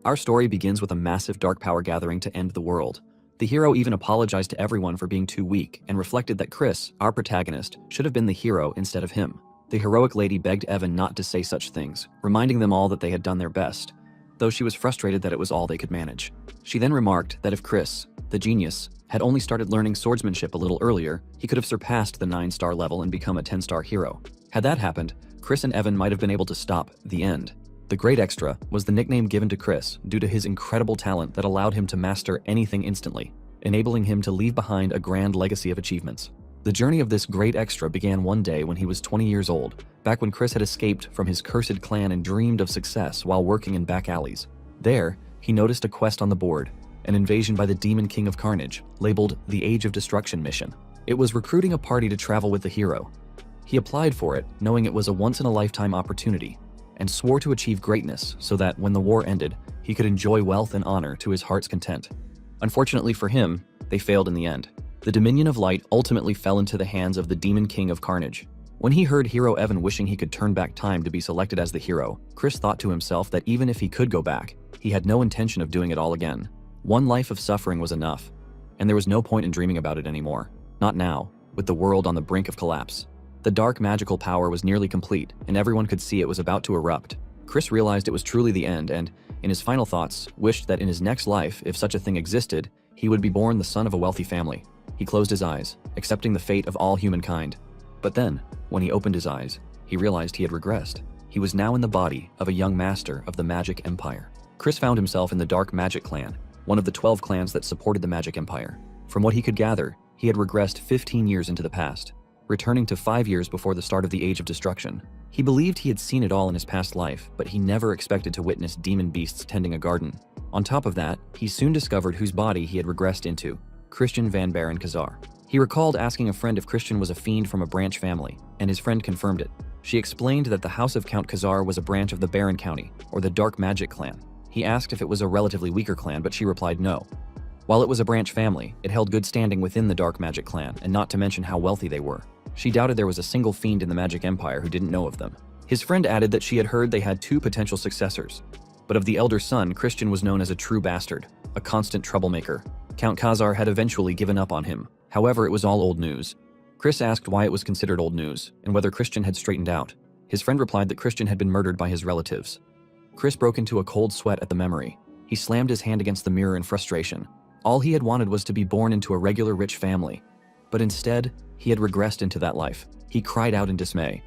Our story begins with a massive dark power gathering to end the world. The hero even apologized to everyone for being too weak and reflected that Chris, our protagonist, should have been the hero instead of him. The heroic lady begged Evan not to say such things, reminding them all that they had done their best, though she was frustrated that it was all they could manage. She then remarked that if Chris, the genius, had only started learning swordsmanship a little earlier, he could have surpassed the 9-star level and become a 10-star hero. Had that happened, Chris and Evan might have been able to stop the end. The Great Extra was the nickname given to Chris due to his incredible talent that allowed him to master anything instantly, enabling him to leave behind a grand legacy of achievements. The journey of this Great Extra began one day when he was 20 years old, back when Chris had escaped from his cursed clan and dreamed of success while working in back alleys. There, he noticed a quest on the board, an invasion by the Demon King of Carnage, labeled the Age of Destruction mission. It was recruiting a party to travel with the hero. He applied for it, knowing it was a once-in-a-lifetime opportunity, and swore to achieve greatness so that when the war ended, he could enjoy wealth and honor to his heart's content. Unfortunately for him, they failed in the end. The Dominion of Light ultimately fell into the hands of the Demon King of Carnage. When he heard Hero Evan wishing he could turn back time to be selected as the hero, Chris thought to himself that even if he could go back, he had no intention of doing it all again. One life of suffering was enough, and there was no point in dreaming about it anymore. Not now, with the world on the brink of collapse. The dark magical power was nearly complete, and everyone could see it was about to erupt. Chris realized it was truly the end and, in his final thoughts, wished that in his next life, if such a thing existed, he would be born the son of a wealthy family. He closed his eyes, accepting the fate of all humankind. But then, when he opened his eyes, he realized he had regressed. He was now in the body of a young master of the Magic Empire. Chris found himself in the Dark Magic Clan, one of the 12 clans that supported the Magic Empire. From what he could gather, he had regressed 15 years into the past, returning to 5 years before the start of the Age of Destruction. He believed he had seen it all in his past life, but he never expected to witness demon beasts tending a garden. On top of that, he soon discovered whose body he had regressed into: Christian Van Baron Kazar. He recalled asking a friend if Christian was a fiend from a branch family, and his friend confirmed it. She explained that the house of Count Kazar was a branch of the Baron County, or the Dark Magic Clan. He asked if it was a relatively weaker clan, but she replied no. While it was a branch family, it held good standing within the Dark Magic Clan, and not to mention how wealthy they were. She doubted there was a single fiend in the Magic Empire who didn't know of them. His friend added that she had heard they had 2 potential successors, but of the elder son, Christian was known as a true bastard, a constant troublemaker. Count Kazar had eventually given up on him. However, it was all old news. Chris asked why it was considered old news, and whether Christian had straightened out. His friend replied that Christian had been murdered by his relatives. Chris broke into a cold sweat at the memory. He slammed his hand against the mirror in frustration. All he had wanted was to be born into a regular rich family. But instead, he had regressed into that life. He cried out in dismay.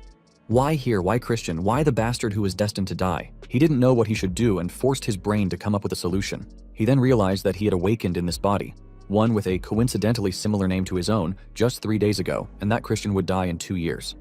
Why here? Why Christian? Why the bastard who was destined to die? He didn't know what he should do and forced his brain to come up with a solution. He then realized that he had awakened in this body, one with a coincidentally similar name to his own, just 3 days ago, and that Christian would die in 2 years.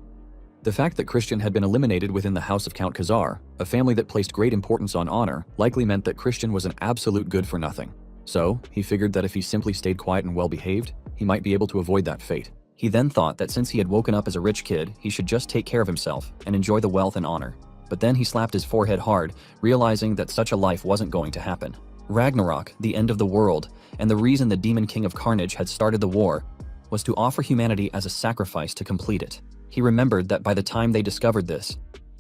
The fact that Christian had been eliminated within the house of Count Kazar, a family that placed great importance on honor, likely meant that Christian was an absolute good-for-nothing. So, he figured that if he simply stayed quiet and well-behaved, he might be able to avoid that fate. He then thought that since he had woken up as a rich kid, he should just take care of himself and enjoy the wealth and honor. But then he slapped his forehead hard, realizing that such a life wasn't going to happen. Ragnarok, the end of the world, and the reason the Demon King of Carnage had started the war, was to offer humanity as a sacrifice to complete it. He remembered that by the time they discovered this,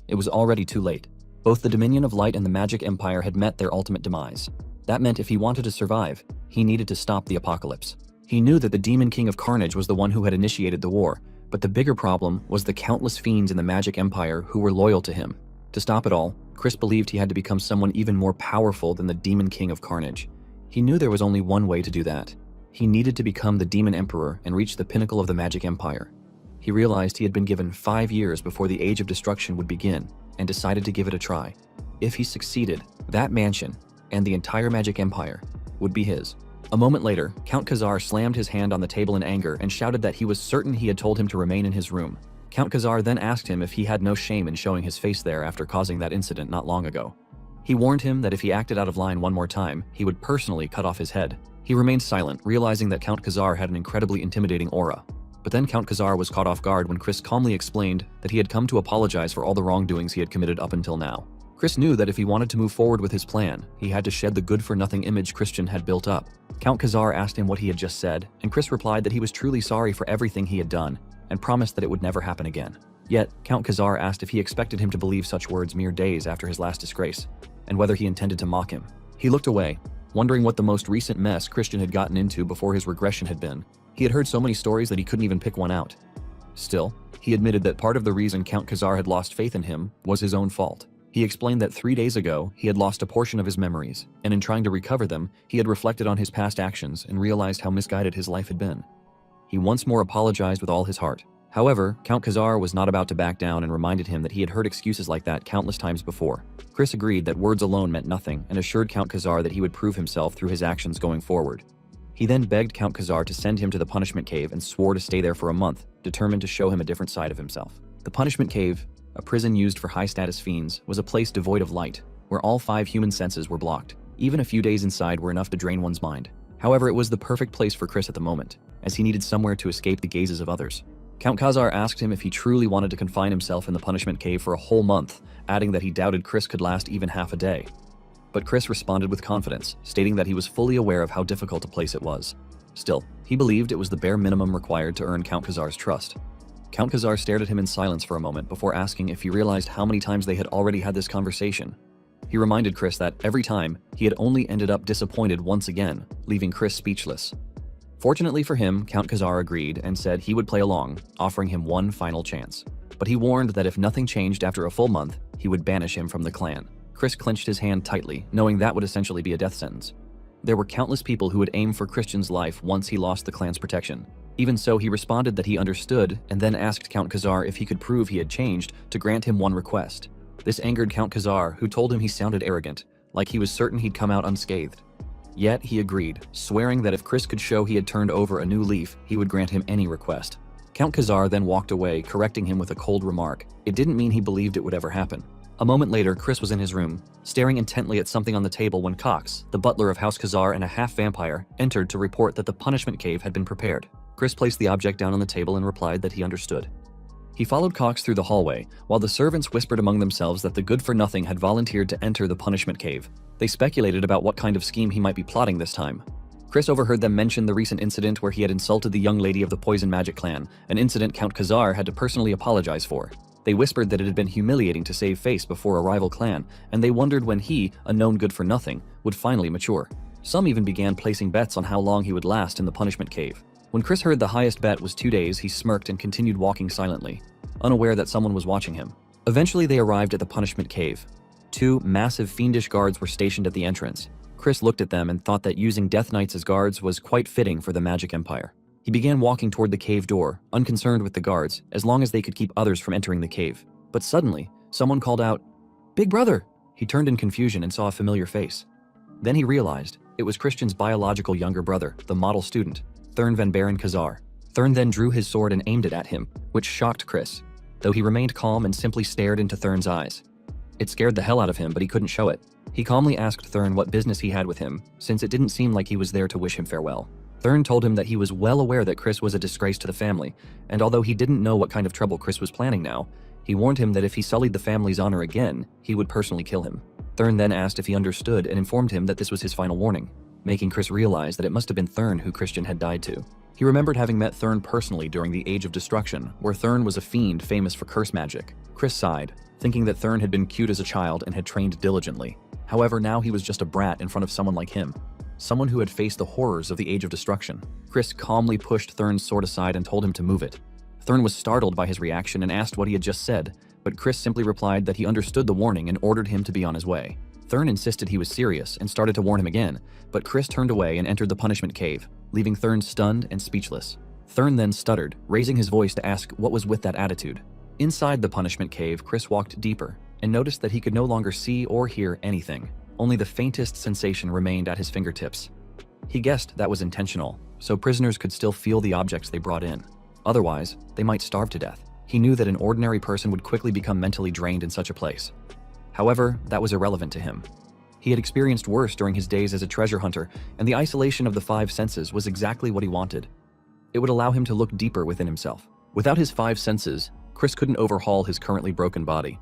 it was already too late. Both the Dominion of Light and the Magic Empire had met their ultimate demise. That meant if he wanted to survive, he needed to stop the apocalypse. He knew that the Demon King of Carnage was the one who had initiated the war, but the bigger problem was the countless fiends in the Magic Empire who were loyal to him. To stop it all, Chris believed he had to become someone even more powerful than the Demon King of Carnage. He knew there was only one way to do that. He needed to become the Demon Emperor and reach the pinnacle of the Magic Empire. He realized he had been given 5 years before the Age of Destruction would begin, and decided to give it a try. If he succeeded, that mansion, and the entire Magic Empire, would be his. A moment later, Count Kazar slammed his hand on the table in anger and shouted that he was certain he had told him to remain in his room. Count Kazar then asked him if he had no shame in showing his face there after causing that incident not long ago. He warned him that if he acted out of line one more time, he would personally cut off his head. He remained silent, realizing that Count Kazar had an incredibly intimidating aura. But then Count Kazar was caught off guard when Chris calmly explained that he had come to apologize for all the wrongdoings he had committed up until now. Chris knew that if he wanted to move forward with his plan, he had to shed the good-for-nothing image Christian had built up. Count Kazar asked him what he had just said, and Chris replied that he was truly sorry for everything he had done, and promised that it would never happen again. Yet, Count Kazar asked if he expected him to believe such words mere days after his last disgrace, and whether he intended to mock him. He looked away, wondering what the most recent mess Christian had gotten into before his regression had been. He had heard so many stories that he couldn't even pick one out. Still, he admitted that part of the reason Count Khazar had lost faith in him was his own fault. He explained that 3 days ago, he had lost a portion of his memories, and in trying to recover them, he had reflected on his past actions and realized how misguided his life had been. He once more apologized with all his heart. However, Count Khazar was not about to back down and reminded him that he had heard excuses like that countless times before. Chris agreed that words alone meant nothing and assured Count Khazar that he would prove himself through his actions going forward. He then begged Count Khazar to send him to the punishment cave and swore to stay there for a month, determined to show him a different side of himself. The punishment cave, a prison used for high-status fiends, was a place devoid of light, where all 5 human senses were blocked. Even a few days inside were enough to drain one's mind. However, it was the perfect place for Chris at the moment, as he needed somewhere to escape the gazes of others. Count Khazar asked him if he truly wanted to confine himself in the punishment cave for a whole month, adding that he doubted Chris could last even half a day. But Chris responded with confidence, stating that he was fully aware of how difficult a place it was. Still, he believed it was the bare minimum required to earn Count Khazar's trust. Count Khazar stared at him in silence for a moment before asking if he realized how many times they had already had this conversation. He reminded Chris that every time, he had only ended up disappointed once again, leaving Chris speechless. Fortunately for him, Count Khazar agreed and said he would play along, offering him one final chance. But he warned that if nothing changed after a full month, he would banish him from the clan. Chris clenched his hand tightly, knowing that would essentially be a death sentence. There were countless people who would aim for Christian's life once he lost the clan's protection. Even so, he responded that he understood and then asked Count Khazar if he could prove he had changed to grant him one request. This angered Count Khazar, who told him he sounded arrogant, like he was certain he'd come out unscathed. Yet he agreed, swearing that if Chris could show he had turned over a new leaf, he would grant him any request. Count Khazar then walked away, correcting him with a cold remark. It didn't mean he believed it would ever happen. A moment later, Chris was in his room, staring intently at something on the table when Cox, the butler of House Khazar and a half-vampire, entered to report that the punishment cave had been prepared. Chris placed the object down on the table and replied that he understood. He followed Cox through the hallway, while the servants whispered among themselves that the good-for-nothing had volunteered to enter the punishment cave. They speculated about what kind of scheme he might be plotting this time. Chris overheard them mention the recent incident where he had insulted the young lady of the Poison Magic clan, an incident Count Khazar had to personally apologize for. They whispered that it had been humiliating to save face before a rival clan, and they wondered when he, a known good-for-nothing, would finally mature. Some even began placing bets on how long he would last in the punishment cave. When Chris heard the highest bet was 2 days, he smirked and continued walking silently, unaware that someone was watching him. Eventually, they arrived at the punishment cave. 2 massive fiendish guards were stationed at the entrance. Chris looked at them and thought that using Death Knights as guards was quite fitting for the Magic Empire. He began walking toward the cave door, unconcerned with the guards, as long as they could keep others from entering the cave. But suddenly, someone called out, "Big brother!" He turned in confusion and saw a familiar face. Then he realized it was Christian's biological younger brother, the model student, Thurn van Baron Khazar. Thurn then drew his sword and aimed it at him, which shocked Chris, though he remained calm and simply stared into Thurn's eyes. It scared the hell out of him, but he couldn't show it. He calmly asked Thurn what business he had with him, since it didn't seem like he was there to wish him farewell. Thurn told him that he was well aware that Chris was a disgrace to the family, and although he didn't know what kind of trouble Chris was planning now, he warned him that if he sullied the family's honor again, he would personally kill him. Thurn then asked if he understood and informed him that this was his final warning, making Chris realize that it must have been Thurn who Christian had died to. He remembered having met Thurn personally during the Age of Destruction, where Thurn was a fiend famous for curse magic. Chris sighed, thinking that Thurn had been cute as a child and had trained diligently. However, now he was just a brat in front of someone like him, someone who had faced the horrors of the Age of Destruction. Chris calmly pushed Thurn's sword aside and told him to move it. Thurn was startled by his reaction and asked what he had just said, but Chris simply replied that he understood the warning and ordered him to be on his way. Thurn insisted he was serious and started to warn him again, but Chris turned away and entered the punishment cave, leaving Thurn stunned and speechless. Thurn then stuttered, raising his voice to ask what was with that attitude. Inside the punishment cave, Chris walked deeper and noticed that he could no longer see or hear anything. Only the faintest sensation remained at his fingertips. He guessed that was intentional, so prisoners could still feel the objects they brought in. Otherwise, they might starve to death. He knew that an ordinary person would quickly become mentally drained in such a place. However, that was irrelevant to him. He had experienced worse during his days as a treasure hunter, and the isolation of the 5 senses was exactly what he wanted. It would allow him to look deeper within himself. Without his 5 senses, Chris couldn't overhaul his currently broken body.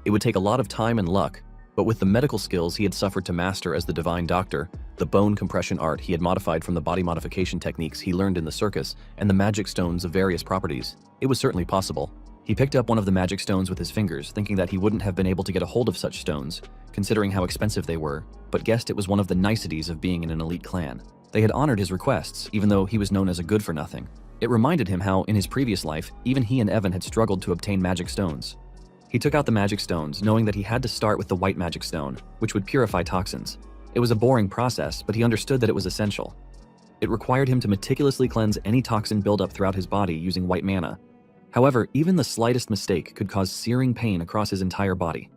It would take a lot of time and luck, but with the medical skills he had suffered to master as the Divine Doctor, the bone compression art he had modified from the body modification techniques he learned in the circus, and the magic stones of various properties, it was certainly possible. He picked up one of the magic stones with his fingers, thinking that he wouldn't have been able to get a hold of such stones, considering how expensive they were, but guessed it was one of the niceties of being in an elite clan. They had honored his requests, even though he was known as a good-for-nothing. It reminded him how, in his previous life, even he and Evan had struggled to obtain magic stones. He took out the magic stones, knowing that he had to start with the white magic stone, which would purify toxins. It was a boring process, but he understood that it was essential. It required him to meticulously cleanse any toxin buildup throughout his body using white mana. However, even the slightest mistake could cause searing pain across his entire body.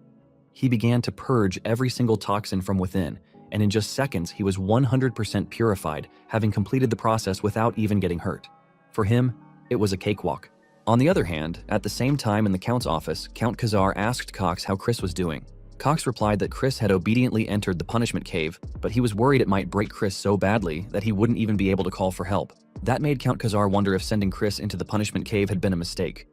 He began to purge every single toxin from within, and in just seconds he was 100% purified, having completed the process without even getting hurt. For him, it was a cakewalk. On the other hand, at the same time in the Count's office, Count Khazar asked Cox how Chris was doing. Cox replied that Chris had obediently entered the punishment cave, but he was worried it might break Chris so badly that he wouldn't even be able to call for help. That made Count Khazar wonder if sending Chris into the punishment cave had been a mistake.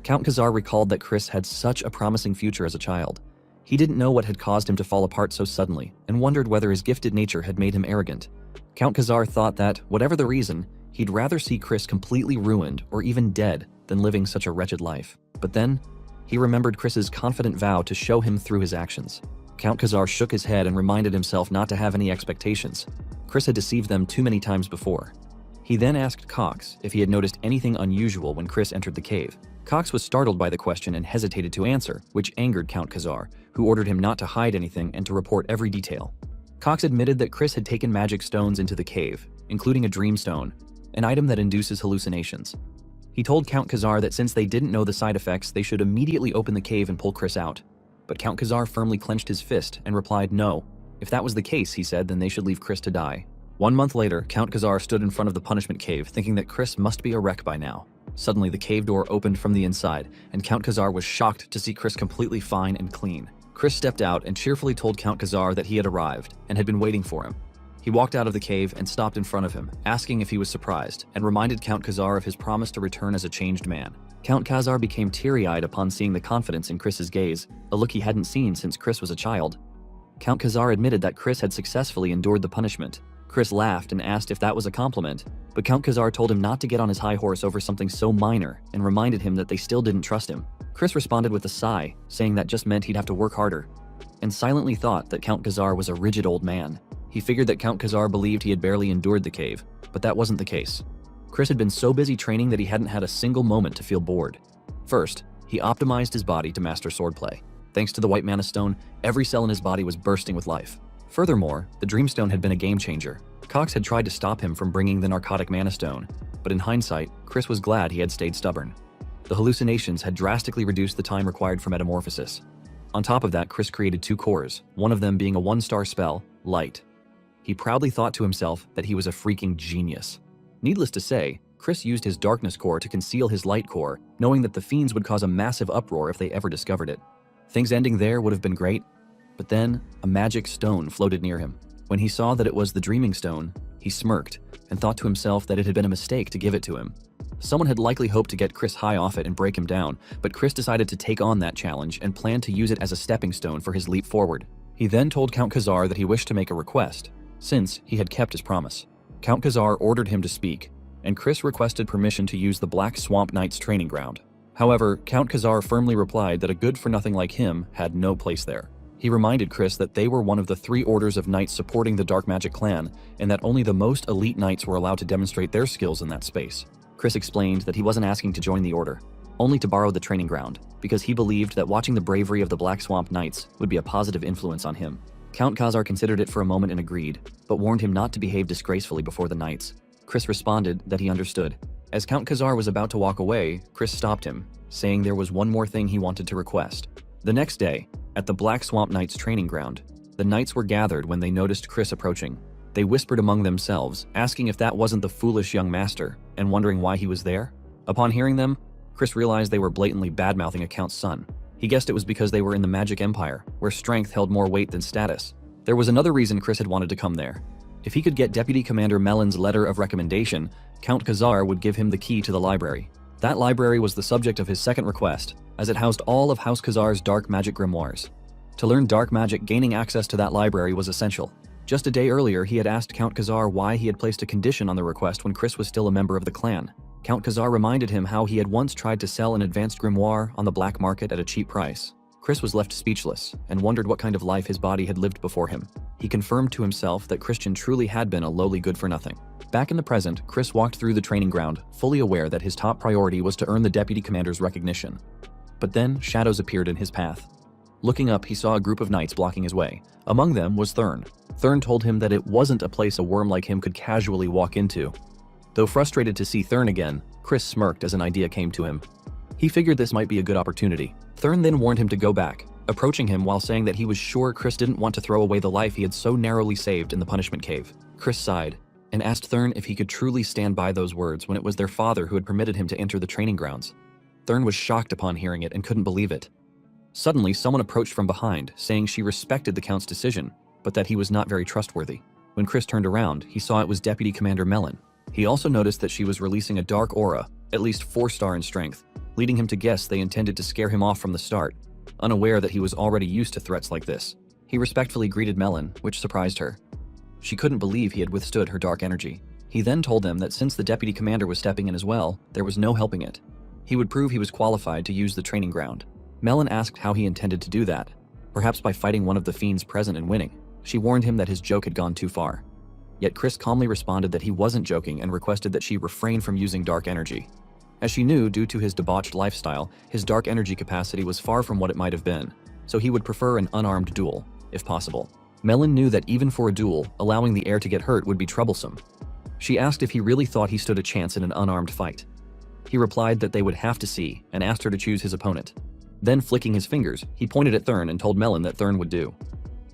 Count Khazar recalled that Chris had such a promising future as a child. He didn't know what had caused him to fall apart so suddenly, and wondered whether his gifted nature had made him arrogant. Count Khazar thought that, whatever the reason, he'd rather see Chris completely ruined or even dead than living such a wretched life. But then, he remembered Chris's confident vow to show him through his actions. Count Khazar shook his head and reminded himself not to have any expectations. Chris had deceived them too many times before. He then asked Cox if he had noticed anything unusual when Chris entered the cave. Cox was startled by the question and hesitated to answer, which angered Count Khazar, who ordered him not to hide anything and to report every detail. Cox admitted that Chris had taken magic stones into the cave, including a dream stone, an item that induces hallucinations. He told Count Khazar that since they didn't know the side effects, they should immediately open the cave and pull Chris out. But Count Khazar firmly clenched his fist and replied no. If that was the case, he said, then they should leave Chris to die. 1 month later, Count Khazar stood in front of the punishment cave, thinking that Chris must be a wreck by now. Suddenly, the cave door opened from the inside, and Count Khazar was shocked to see Chris completely fine and clean. Chris stepped out and cheerfully told Count Khazar that he had arrived and had been waiting for him. He walked out of the cave and stopped in front of him, asking if he was surprised, and reminded Count Khazar of his promise to return as a changed man. Count Khazar became teary-eyed upon seeing the confidence in Chris's gaze, a look he hadn't seen since Chris was a child. Count Khazar admitted that Chris had successfully endured the punishment. Chris laughed and asked if that was a compliment, but Count Khazar told him not to get on his high horse over something so minor and reminded him that they still didn't trust him. Chris responded with a sigh, saying that just meant he'd have to work harder, and silently thought that Count Khazar was a rigid old man. He figured that Count Khazar believed he had barely endured the cave, but that wasn't the case. Chris had been so busy training that he hadn't had a single moment to feel bored. First, he optimized his body to master swordplay. Thanks to the white mana stone, every cell in his body was bursting with life. Furthermore, the Dreamstone had been a game changer. Cox had tried to stop him from bringing the narcotic mana stone, but in hindsight, Chris was glad he had stayed stubborn. The hallucinations had drastically reduced the time required for metamorphosis. On top of that, Chris created 2 cores, one of them being a 1-star spell, Light. He proudly thought to himself that he was a freaking genius. Needless to say, Chris used his Darkness core to conceal his Light core, knowing that the fiends would cause a massive uproar if they ever discovered it. Things ending there would have been great, but then a magic stone floated near him. When he saw that it was the Dreaming Stone, he smirked and thought to himself that it had been a mistake to give it to him. Someone had likely hoped to get Chris high off it and break him down, but Chris decided to take on that challenge and planned to use it as a stepping stone for his leap forward. He then told Count Khazar that he wished to make a request, since he had kept his promise. Count Khazar ordered him to speak, and Chris requested permission to use the Black Swamp Knight's training ground. However, Count Khazar firmly replied that a good-for-nothing like him had no place there. He reminded Chris that they were one of the 3 orders of knights supporting the Dark Magic clan, and that only the most elite knights were allowed to demonstrate their skills in that space. Chris explained that he wasn't asking to join the order, only to borrow the training ground, because he believed that watching the bravery of the Black Swamp Knights would be a positive influence on him. Count Khazar considered it for a moment and agreed, but warned him not to behave disgracefully before the knights. Chris responded that he understood. As Count Khazar was about to walk away, Chris stopped him, saying there was one more thing he wanted to request. The next day, at the Black Swamp Knights training ground, the knights were gathered when they noticed Chris approaching. They whispered among themselves, asking if that wasn't the foolish young master, and wondering why he was there. Upon hearing them, Chris realized they were blatantly bad-mouthing a Count's son. He guessed it was because they were in the Magic Empire, where strength held more weight than status. There was another reason Chris had wanted to come there. If he could get Deputy Commander Melon's letter of recommendation, Count Khazar would give him the key to the library. That library was the subject of his second request, as it housed all of House Khazar's dark magic grimoires. To learn dark magic, gaining access to that library was essential. Just a day earlier, he had asked Count Khazar why he had placed a condition on the request when Chris was still a member of the clan. Count Khazar reminded him how he had once tried to sell an advanced grimoire on the black market at a cheap price. Chris was left speechless and wondered what kind of life his body had lived before him. He confirmed to himself that Christian truly had been a lowly good-for-nothing. Back in the present, Chris walked through the training ground, fully aware that his top priority was to earn the deputy commander's recognition. But then, shadows appeared in his path. Looking up, he saw a group of knights blocking his way. Among them was Thurn. Thurn told him that it wasn't a place a worm like him could casually walk into. Though frustrated to see Thurn again, Chris smirked as an idea came to him. He figured this might be a good opportunity. Thurn then warned him to go back, approaching him while saying that he was sure Chris didn't want to throw away the life he had so narrowly saved in the punishment cave. Chris sighed and asked Thurn if he could truly stand by those words when it was their father who had permitted him to enter the training grounds. Thurn was shocked upon hearing it and couldn't believe it. Suddenly, someone approached from behind, saying she respected the Count's decision, but that he was not very trustworthy. When Chris turned around, he saw it was Deputy Commander Melon. He also noticed that she was releasing a dark aura, at least 4-star in strength, leading him to guess they intended to scare him off from the start, unaware that he was already used to threats like this. He respectfully greeted Melon, which surprised her. She couldn't believe he had withstood her dark energy. He then told them that since the Deputy Commander was stepping in as well, there was no helping it. He would prove he was qualified to use the training ground. Melon asked how he intended to do that, perhaps by fighting one of the fiends present and winning. She warned him that his joke had gone too far. Yet Chris calmly responded that he wasn't joking and requested that she refrain from using dark energy. As she knew, due to his debauched lifestyle, his dark energy capacity was far from what it might have been, so he would prefer an unarmed duel, if possible. Melon knew that even for a duel, allowing the heir to get hurt would be troublesome. She asked if he really thought he stood a chance in an unarmed fight. He replied that they would have to see, and asked her to choose his opponent. Then, flicking his fingers, he pointed at Thurn and told Melon that Thurn would do.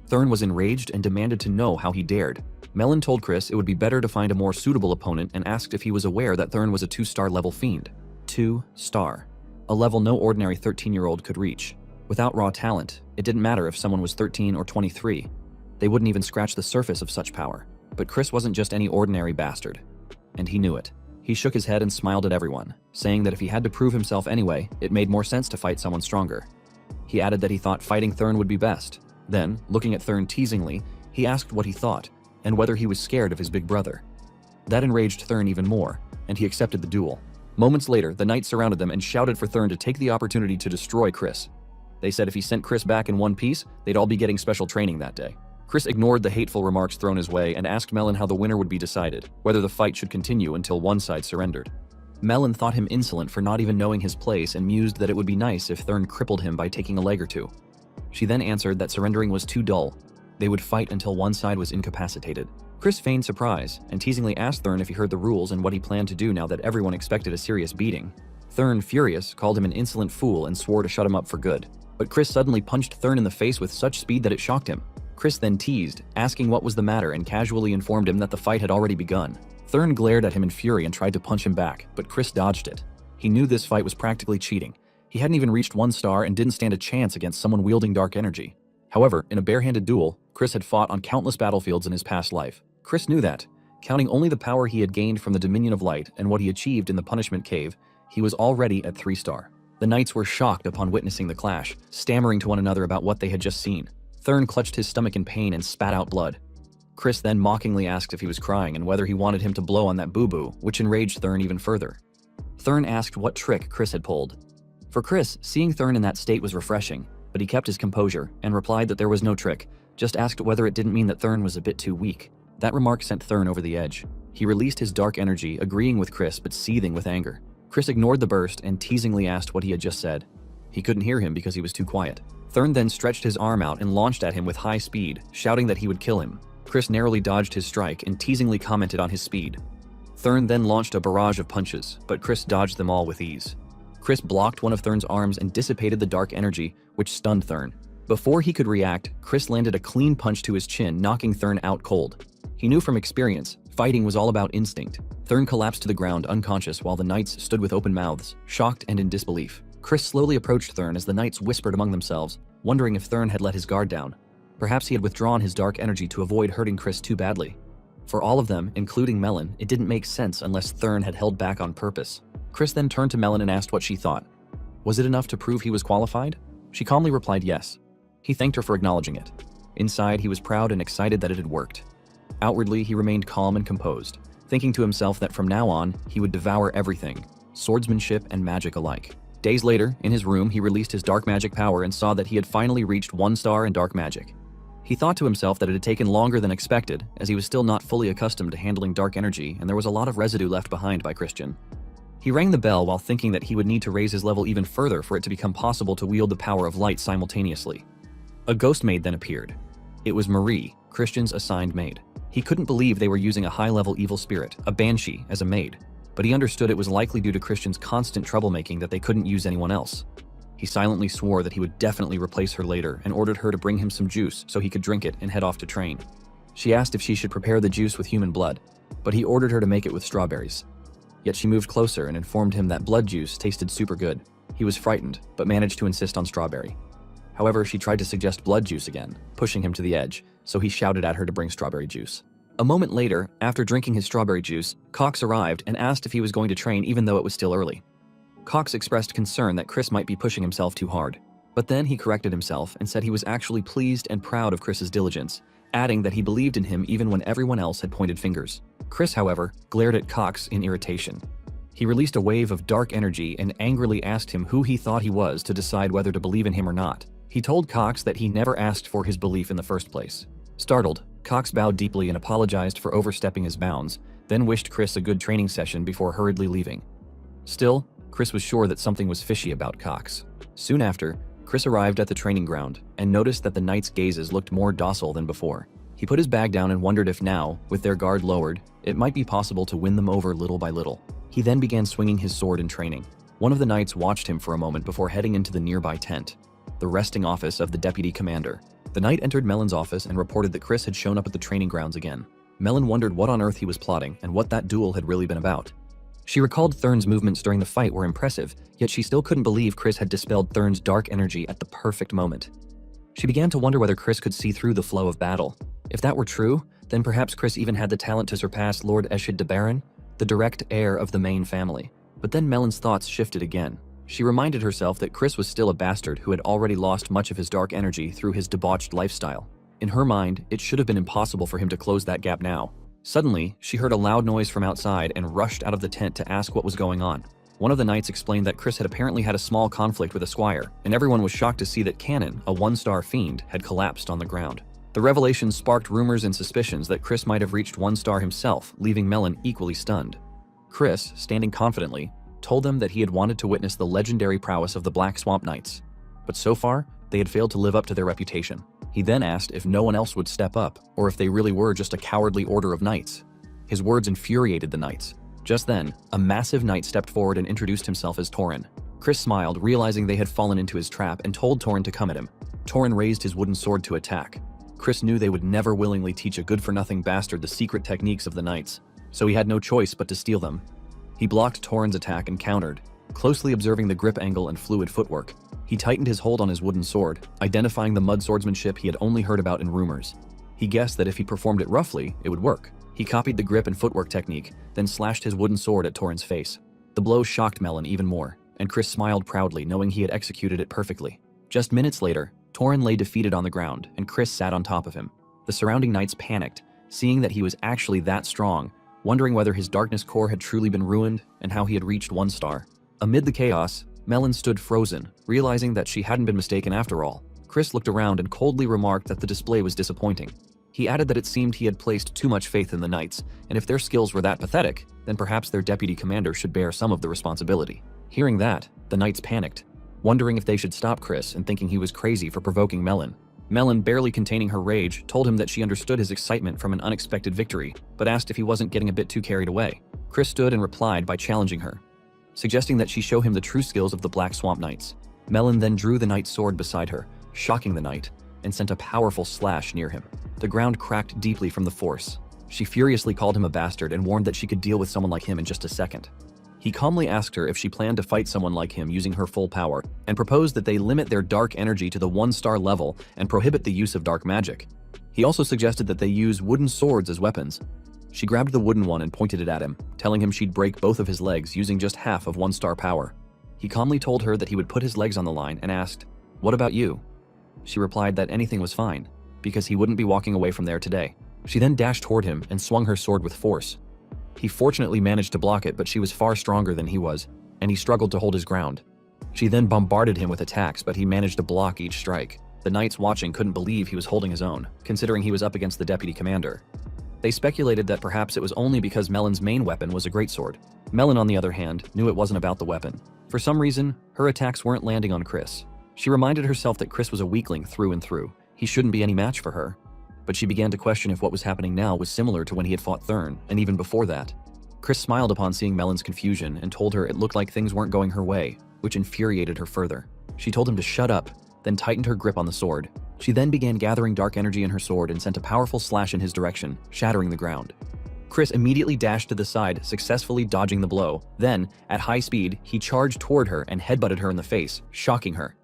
Thurn was enraged and demanded to know how he dared. Melon told Chris it would be better to find a more suitable opponent and asked if he was aware that Thurn was a 2-star level fiend. 2-star. A level no ordinary 13-year-old could reach. Without raw talent, it didn't matter if someone was 13 or 23. They wouldn't even scratch the surface of such power. But Chris wasn't just any ordinary bastard. And he knew it. He shook his head and smiled at everyone, saying that if he had to prove himself anyway, it made more sense to fight someone stronger. He added that he thought fighting Thurn would be best. Then, looking at Thurn teasingly, he asked what he thought, and whether he was scared of his big brother. That enraged Thurn even more, and he accepted the duel. Moments later, the knights surrounded them and shouted for Thurn to take the opportunity to destroy Chris. They said if he sent Chris back in one piece, they'd all be getting special training that day. Chris ignored the hateful remarks thrown his way and asked Melon how the winner would be decided, whether the fight should continue until one side surrendered. Melon thought him insolent for not even knowing his place and mused that it would be nice if Thurn crippled him by taking a leg or two. She then answered that surrendering was too dull. They would fight until one side was incapacitated. Chris feigned surprise and teasingly asked Thurn if he heard the rules and what he planned to do now that everyone expected a serious beating. Thurn, furious, called him an insolent fool and swore to shut him up for good. But Chris suddenly punched Thurn in the face with such speed that it shocked him. Chris then teased, asking what was the matter and casually informed him that the fight had already begun. Thurn glared at him in fury and tried to punch him back, but Chris dodged it. He knew this fight was practically cheating. He hadn't even reached 1 star and didn't stand a chance against someone wielding dark energy. However, in a barehanded duel, Chris had fought on countless battlefields in his past life. Chris knew that. Counting only the power he had gained from the Dominion of Light and what he achieved in the Punishment Cave, he was already at 3-star. The knights were shocked upon witnessing the clash, stammering to one another about what they had just seen. Thurn clutched his stomach in pain and spat out blood. Chris then mockingly asked if he was crying and whether he wanted him to blow on that boo-boo, which enraged Thurn even further. Thurn asked what trick Chris had pulled. For Chris, seeing Thurn in that state was refreshing, but he kept his composure and replied that there was no trick, just asked whether it didn't mean that Thurn was a bit too weak. That remark sent Thurn over the edge. He released his dark energy, agreeing with Chris but seething with anger. Chris ignored the burst and teasingly asked what he had just said. He couldn't hear him because he was too quiet. Thurn then stretched his arm out and launched at him with high speed, shouting that he would kill him. Chris narrowly dodged his strike and teasingly commented on his speed. Thurn then launched a barrage of punches, but Chris dodged them all with ease. Chris blocked one of Thurn's arms and dissipated the dark energy, which stunned Thurn. Before he could react, Chris landed a clean punch to his chin, knocking Thurn out cold. He knew from experience, fighting was all about instinct. Thurn collapsed to the ground unconscious while the knights stood with open mouths, shocked and in disbelief. Chris slowly approached Thurn as the knights whispered among themselves, wondering if Thurn had let his guard down. Perhaps he had withdrawn his dark energy to avoid hurting Chris too badly. For all of them, including Melon, it didn't make sense unless Thurn had held back on purpose. Chris then turned to Melon and asked what she thought. Was it enough to prove he was qualified? She calmly replied yes. He thanked her for acknowledging it. Inside, he was proud and excited that it had worked. Outwardly, he remained calm and composed, thinking to himself that from now on, he would devour everything, swordsmanship and magic alike. Days later, in his room, he released his dark magic power and saw that he had finally reached 1 star in dark magic. He thought to himself that it had taken longer than expected, as he was still not fully accustomed to handling dark energy and there was a lot of residue left behind by Christian. He rang the bell while thinking that he would need to raise his level even further for it to become possible to wield the power of light simultaneously. A ghost maid then appeared. It was Marie, Christian's assigned maid. He couldn't believe they were using a high-level evil spirit, a banshee, as a maid, but he understood it was likely due to Christian's constant troublemaking that they couldn't use anyone else. He silently swore that he would definitely replace her later and ordered her to bring him some juice so he could drink it and head off to train. She asked if she should prepare the juice with human blood, but he ordered her to make it with strawberries. Yet she moved closer and informed him that blood juice tasted super good. He was frightened, but managed to insist on strawberry. However, she tried to suggest blood juice again, pushing him to the edge, so he shouted at her to bring strawberry juice. A moment later, after drinking his strawberry juice, Cox arrived and asked if he was going to train even though it was still early. Cox expressed concern that Chris might be pushing himself too hard, but then he corrected himself and said he was actually pleased and proud of Chris's diligence, adding that he believed in him even when everyone else had pointed fingers. Chris, however, glared at Cox in irritation. He released a wave of dark energy and angrily asked him who he thought he was to decide whether to believe in him or not. He told Cox that he never asked for his belief in the first place. Startled, Cox bowed deeply and apologized for overstepping his bounds, then wished Chris a good training session before hurriedly leaving. Still, Chris was sure that something was fishy about Cox. Soon after, Chris arrived at the training ground and noticed that the knights' gazes looked more docile than before. He put his bag down and wondered if now, with their guard lowered, it might be possible to win them over little by little. He then began swinging his sword in training. One of the knights watched him for a moment before heading into the nearby tent, the resting office of the deputy commander. The knight entered Melon's office and reported that Chris had shown up at the training grounds again. Melon wondered what on earth he was plotting and what that duel had really been about. She recalled Thurn's movements during the fight were impressive, yet she still couldn't believe Chris had dispelled Thurn's dark energy at the perfect moment. She began to wonder whether Chris could see through the flow of battle. If that were true, then perhaps Chris even had the talent to surpass Lord Eshid de Baron, the direct heir of the main family. But then Melon's thoughts shifted again. She reminded herself that Chris was still a bastard who had already lost much of his dark energy through his debauched lifestyle. In her mind, it should have been impossible for him to close that gap now. Suddenly, she heard a loud noise from outside and rushed out of the tent to ask what was going on. One of the knights explained that Chris had apparently had a small conflict with a squire, and everyone was shocked to see that Cannon, a 1-star fiend, had collapsed on the ground. The revelation sparked rumors and suspicions that Chris might have reached 1 star himself, leaving Melon equally stunned. Chris, standing confidently, told them that he had wanted to witness the legendary prowess of the Black Swamp Knights, but so far, they had failed to live up to their reputation. He then asked if no one else would step up, or if they really were just a cowardly order of knights. His words infuriated the knights. Just then, a massive knight stepped forward and introduced himself as Torin. Chris smiled, realizing they had fallen into his trap, and told Torin to come at him. Torin raised his wooden sword to attack. Chris knew they would never willingly teach a good-for-nothing bastard the secret techniques of the knights, so he had no choice but to steal them. He blocked Torin's attack and countered, closely observing the grip angle and fluid footwork. He tightened his hold on his wooden sword, identifying the mud swordsmanship he had only heard about in rumors. He guessed that if he performed it roughly, it would work. He copied the grip and footwork technique, then slashed his wooden sword at Torin's face. The blow shocked Melon even more, and Chris smiled proudly, knowing he had executed it perfectly. Just minutes later, Torin lay defeated on the ground, and Chris sat on top of him. The surrounding knights panicked, seeing that he was actually that strong, wondering whether his darkness core had truly been ruined and how he had reached 1 star. Amid the chaos, Melon stood frozen, realizing that she hadn't been mistaken after all. Chris looked around and coldly remarked that the display was disappointing. He added that it seemed he had placed too much faith in the knights, and if their skills were that pathetic, then perhaps their deputy commander should bear some of the responsibility. Hearing that, the knights panicked, wondering if they should stop Chris and thinking he was crazy for provoking Melon. Melon, barely containing her rage, told him that she understood his excitement from an unexpected victory, but asked if he wasn't getting a bit too carried away. Chris stood and replied by challenging her, suggesting that she show him the true skills of the Black Swamp Knights. Melon then drew the knight's sword beside her, shocking the knight, and sent a powerful slash near him. The ground cracked deeply from the force. She furiously called him a bastard and warned that she could deal with someone like him in just a second. He calmly asked her if she planned to fight someone like him using her full power, and proposed that they limit their dark energy to the 1-star level and prohibit the use of dark magic. He also suggested that they use wooden swords as weapons. She grabbed the wooden one and pointed it at him, telling him she'd break both of his legs using just half of 1-star power. He calmly told her that he would put his legs on the line and asked, "What about you?" She replied that anything was fine, because he wouldn't be walking away from there today. She then dashed toward him and swung her sword with force. He fortunately managed to block it, but she was far stronger than he was, and he struggled to hold his ground. She then bombarded him with attacks, but he managed to block each strike. The knights watching couldn't believe he was holding his own, considering he was up against the deputy commander. They speculated that perhaps it was only because Melon's main weapon was a greatsword. Melon, on the other hand, knew it wasn't about the weapon. For some reason, her attacks weren't landing on Chris. She reminded herself that Chris was a weakling through and through. He shouldn't be any match for her. But she began to question if what was happening now was similar to when he had fought Thurn, and even before that. Chris smiled upon seeing Melon's confusion and told her it looked like things weren't going her way, which infuriated her further. She told him to shut up, then tightened her grip on the sword. She then began gathering dark energy in her sword and sent a powerful slash in his direction, shattering the ground. Chris immediately dashed to the side, successfully dodging the blow. Then, at high speed, he charged toward her and headbutted her in the face, shocking her.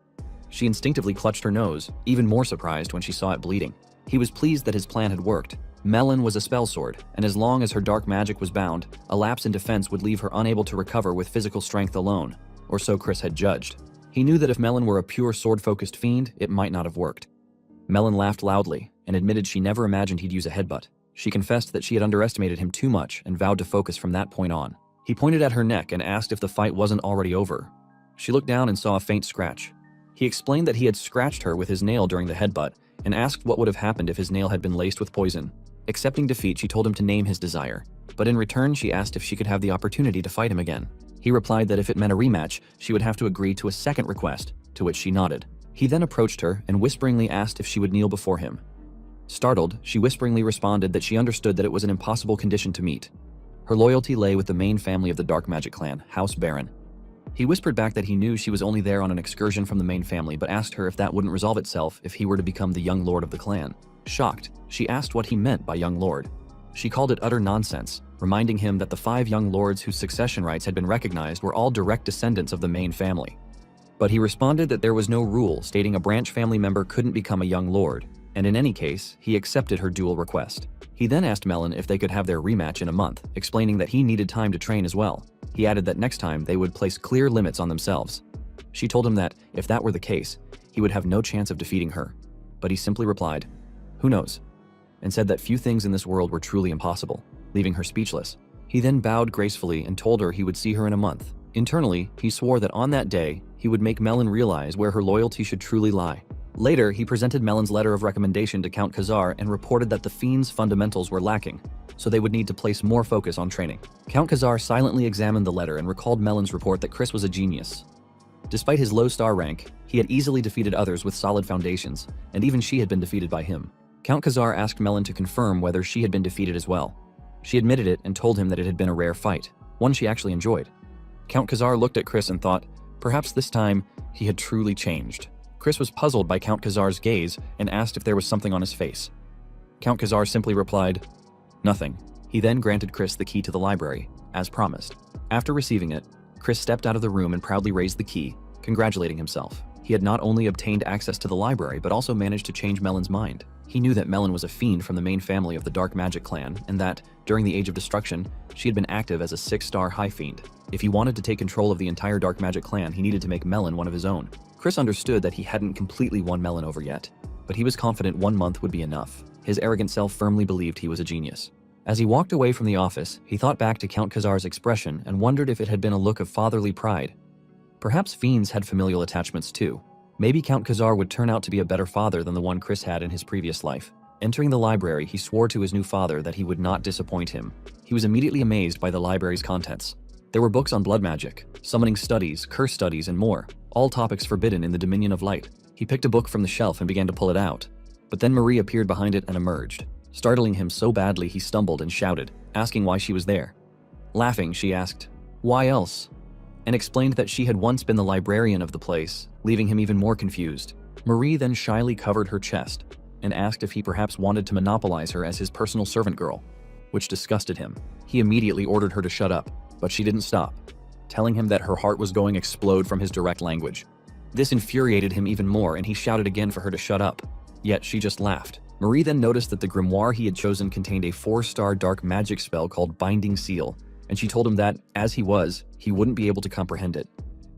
She instinctively clutched her nose, even more surprised when she saw it bleeding. He was pleased that his plan had worked. Melon was a spell sword, and as long as her dark magic was bound, a lapse in defense would leave her unable to recover with physical strength alone, or so Chris had judged. He knew that if Melon were a pure sword-focused fiend, it might not have worked. Melon laughed loudly and admitted she never imagined he'd use a headbutt. She confessed that she had underestimated him too much and vowed to focus from that point on. He pointed at her neck and asked if the fight wasn't already over. She looked down and saw a faint scratch. He explained that he had scratched her with his nail during the headbutt and asked what would have happened if his nail had been laced with poison. Accepting defeat, she told him to name his desire, but in return she asked if she could have the opportunity to fight him again. He replied that if it meant a rematch, she would have to agree to a second request, to which she nodded. He then approached her and whisperingly asked if she would kneel before him. Startled, she whisperingly responded that she understood that it was an impossible condition to meet. Her loyalty lay with the main family of the Dark Magic clan, House Baron. He whispered back that he knew she was only there on an excursion from the main family, but asked her if that wouldn't resolve itself if he were to become the young lord of the clan. Shocked, she asked what he meant by young lord. She called it utter nonsense, reminding him that the 5 young lords whose succession rights had been recognized were all direct descendants of the main family. But he responded that there was no rule stating a branch family member couldn't become a young lord, and in any case, he accepted her dual request. He then asked Melon if they could have their rematch in a month, explaining that he needed time to train as well. He added that next time they would place clear limits on themselves. She told him that, if that were the case, he would have no chance of defeating her. But he simply replied, "Who knows?" and said that few things in this world were truly impossible, leaving her speechless. He then bowed gracefully and told her he would see her in a month. Internally, he swore that on that day, he would make Melon realize where her loyalty should truly lie. Later, he presented Melon's letter of recommendation to Count Khazar and reported that the fiend's fundamentals were lacking, so they would need to place more focus on training. Count Khazar silently examined the letter and recalled Melon's report that Chris was a genius. Despite his low star rank, he had easily defeated others with solid foundations, and even she had been defeated by him. Count Khazar asked Melon to confirm whether she had been defeated as well. She admitted it and told him that it had been a rare fight, one she actually enjoyed. Count Khazar looked at Chris and thought, perhaps this time, he had truly changed. Chris was puzzled by Count Khazar's gaze and asked if there was something on his face. Count Khazar simply replied, "Nothing." He then granted Chris the key to the library, as promised. After receiving it, Chris stepped out of the room and proudly raised the key, congratulating himself. He had not only obtained access to the library, but also managed to change Melon's mind. He knew that Melon was a fiend from the main family of the Dark Magic clan, and that, during the Age of Destruction, she had been active as a 6-star high fiend. If he wanted to take control of the entire Dark Magic clan, he needed to make Melon one of his own. Chris understood that he hadn't completely won Melon over yet, but he was confident 1 month would be enough. His arrogant self firmly believed he was a genius. As he walked away from the office, he thought back to Count Khazar's expression and wondered if it had been a look of fatherly pride. Perhaps fiends had familial attachments too. Maybe Count Khazar would turn out to be a better father than the one Chris had in his previous life. Entering the library, he swore to his new father that he would not disappoint him. He was immediately amazed by the library's contents. There were books on blood magic, summoning studies, curse studies, and more, all topics forbidden in the Dominion of Light. He picked a book from the shelf and began to pull it out. But then Marie appeared behind it and emerged, startling him so badly he stumbled and shouted, asking why she was there. Laughing, she asked, "Why else?" and explained that she had once been the librarian of the place, leaving him even more confused. Marie then shyly covered her chest and asked if he perhaps wanted to monopolize her as his personal servant girl, which disgusted him. He immediately ordered her to shut up, but she didn't stop, telling him that her heart was going to explode from his direct language. This infuriated him even more, and he shouted again for her to shut up, yet she just laughed. Marie then noticed that the grimoire he had chosen contained a 4-star dark magic spell called Binding Seal, and she told him that, as he was, he wouldn't be able to comprehend it.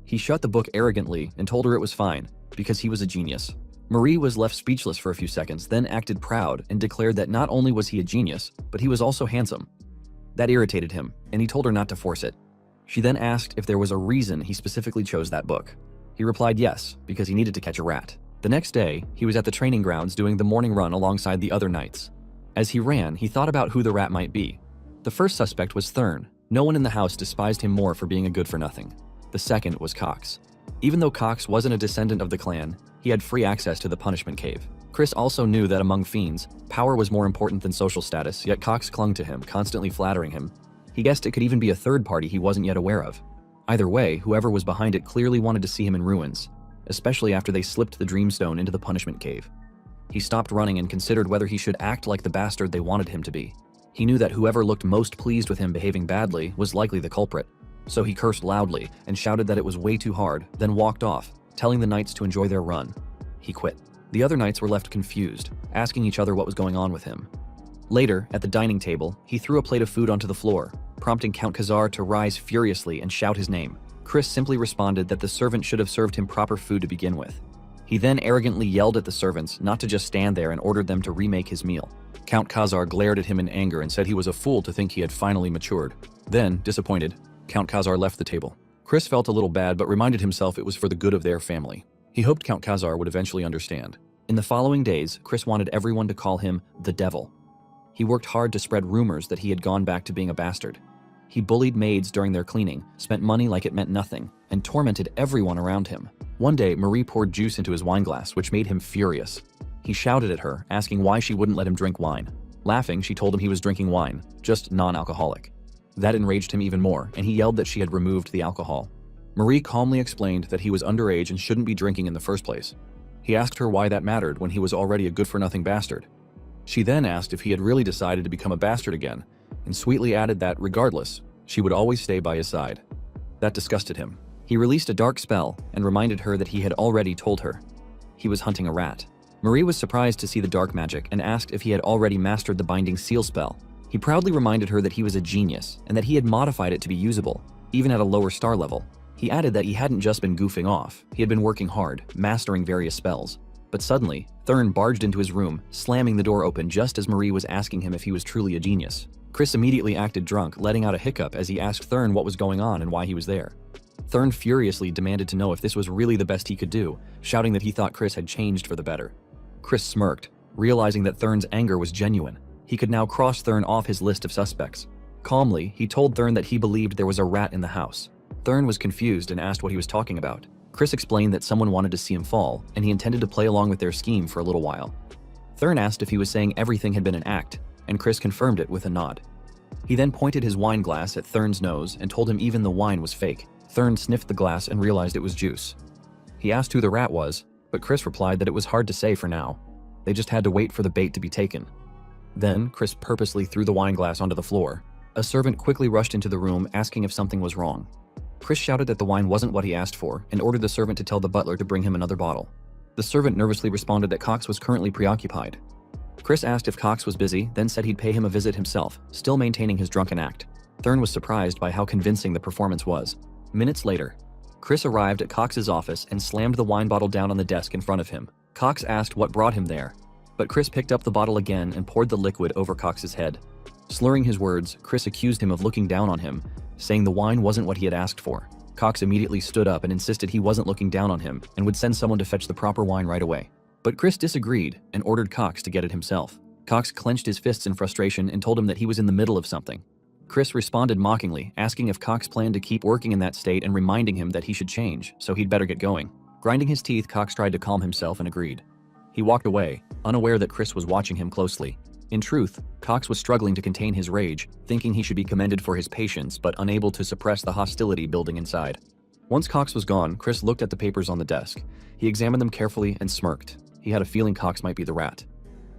He shut the book arrogantly and told her it was fine, because he was a genius. Marie was left speechless for a few seconds, then acted proud and declared that not only was he a genius, but he was also handsome. That irritated him, and he told her not to force it. She then asked if there was a reason he specifically chose that book. He replied yes, because he needed to catch a rat. The next day, he was at the training grounds doing the morning run alongside the other knights. As he ran, he thought about who the rat might be. The first suspect was Thurn. No one in the house despised him more for being a good-for-nothing. The second was Cox. Even though Cox wasn't a descendant of the clan, he had free access to the punishment cave. Chris also knew that among fiends, power was more important than social status, yet Cox clung to him, constantly flattering him. He guessed it could even be a third party he wasn't yet aware of. Either way, whoever was behind it clearly wanted to see him in ruins, especially after they slipped the Dreamstone into the punishment cave. He stopped running and considered whether he should act like the bastard they wanted him to be. He knew that whoever looked most pleased with him behaving badly was likely the culprit, so he cursed loudly and shouted that it was way too hard, then walked off, telling the knights to enjoy their run. He quit. The other knights were left confused, asking each other what was going on with him. Later, at the dining table, he threw a plate of food onto the floor, prompting Count Khazar to rise furiously and shout his name. Chris simply responded that the servant should have served him proper food to begin with. He then arrogantly yelled at the servants not to just stand there and ordered them to remake his meal. Count Khazar glared at him in anger and said he was a fool to think he had finally matured. Then, disappointed, Count Khazar left the table. Chris felt a little bad but reminded himself it was for the good of their family. He hoped Count Khazar would eventually understand. In the following days, Chris wanted everyone to call him the Devil. He worked hard to spread rumors that he had gone back to being a bastard. He bullied maids during their cleaning, spent money like it meant nothing, and tormented everyone around him. One day, Marie poured juice into his wineglass, which made him furious. He shouted at her, asking why she wouldn't let him drink wine. Laughing, she told him he was drinking wine, just non-alcoholic. That enraged him even more, and he yelled that she had removed the alcohol. Marie calmly explained that he was underage and shouldn't be drinking in the first place. He asked her why that mattered when he was already a good-for-nothing bastard. She then asked if he had really decided to become a bastard again, and sweetly added that, regardless, she would always stay by his side. That disgusted him. He released a dark spell and reminded her that he had already told her. He was hunting a rat. Marie was surprised to see the dark magic and asked if he had already mastered the binding seal spell. He proudly reminded her that he was a genius and that he had modified it to be usable, even at a lower star level. He added that he hadn't just been goofing off, he had been working hard, mastering various spells. But suddenly, Thurn barged into his room, slamming the door open just as Marie was asking him if he was truly a genius. Chris immediately acted drunk, letting out a hiccup as he asked Thurn what was going on and why he was there. Thurn furiously demanded to know if this was really the best he could do, shouting that he thought Chris had changed for the better. Chris smirked, realizing that Thurn's anger was genuine. He could now cross Thurn off his list of suspects. Calmly, he told Thurn that he believed there was a rat in the house. Thurn was confused and asked what he was talking about. Chris explained that someone wanted to see him fall, and he intended to play along with their scheme for a little while. Thurn asked if he was saying everything had been an act, and Chris confirmed it with a nod. He then pointed his wine glass at Thurn's nose and told him even the wine was fake. Thurn sniffed the glass and realized it was juice. He asked who the rat was, but Chris replied that it was hard to say for now. They just had to wait for the bait to be taken. Then, Chris purposely threw the wine glass onto the floor. A servant quickly rushed into the room asking if something was wrong. Chris shouted that the wine wasn't what he asked for and ordered the servant to tell the butler to bring him another bottle. The servant nervously responded that Cox was currently preoccupied. Chris asked if Cox was busy, then said he'd pay him a visit himself, still maintaining his drunken act. Thurn was surprised by how convincing the performance was. Minutes later, Chris arrived at Cox's office and slammed the wine bottle down on the desk in front of him. Cox asked what brought him there, but Chris picked up the bottle again and poured the liquid over Cox's head. Slurring his words, Chris accused him of looking down on him, saying the wine wasn't what he had asked for. Cox immediately stood up and insisted he wasn't looking down on him and would send someone to fetch the proper wine right away. But Chris disagreed and ordered Cox to get it himself. Cox clenched his fists in frustration and told him that he was in the middle of something. Chris responded mockingly, asking if Cox planned to keep working in that state and reminding him that he should change, so he'd better get going. Grinding his teeth, Cox tried to calm himself and agreed. He walked away, unaware that Chris was watching him closely. In truth, Cox was struggling to contain his rage, thinking he should be commended for his patience but unable to suppress the hostility building inside. Once Cox was gone, Chris looked at the papers on the desk. He examined them carefully and smirked. He had a feeling Cox might be the rat.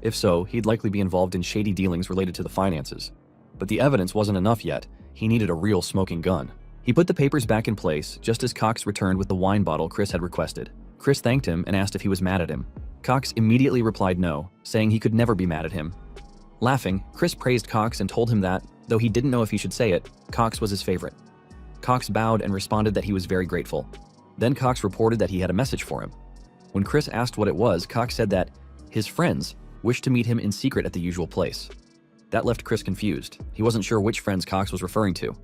If so, he'd likely be involved in shady dealings related to the finances. But the evidence wasn't enough yet. He needed a real smoking gun. He put the papers back in place just as Cox returned with the wine bottle Chris had requested. Chris thanked him and asked if he was mad at him. Cox immediately replied no, saying he could never be mad at him. Laughing, Chris praised Cox and told him that, though he didn't know if he should say it, Cox was his favorite. Cox bowed and responded that he was very grateful. Then Cox reported that he had a message for him. When Chris asked what it was, Cox said that his friends wished to meet him in secret at the usual place. That left Chris confused. He wasn't sure which friends Cox was referring to.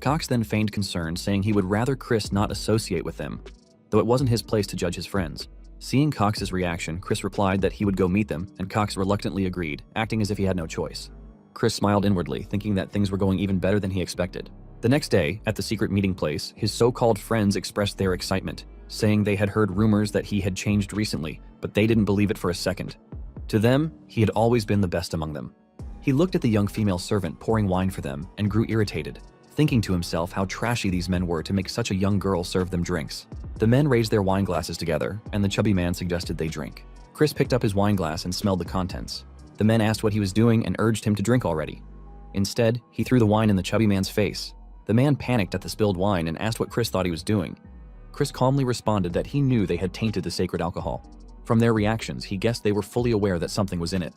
Cox then feigned concern, saying he would rather Chris not associate with them, though it wasn't his place to judge his friends. Seeing Cox's reaction, Chris replied that he would go meet them, and Cox reluctantly agreed, acting as if he had no choice. Chris smiled inwardly, thinking that things were going even better than he expected. The next day, at the secret meeting place, his so-called friends expressed their excitement, saying they had heard rumors that he had changed recently, but they didn't believe it for a second. To them, he had always been the best among them. He looked at the young female servant pouring wine for them and grew irritated, thinking to himself how trashy these men were to make such a young girl serve them drinks. The men raised their wine glasses together, and the chubby man suggested they drink. Chris picked up his wine glass and smelled the contents. The men asked what he was doing and urged him to drink already. Instead, he threw the wine in the chubby man's face. The man panicked at the spilled wine and asked what Chris thought he was doing. Chris calmly responded that he knew they had tainted the sacred alcohol. From their reactions, he guessed they were fully aware that something was in it.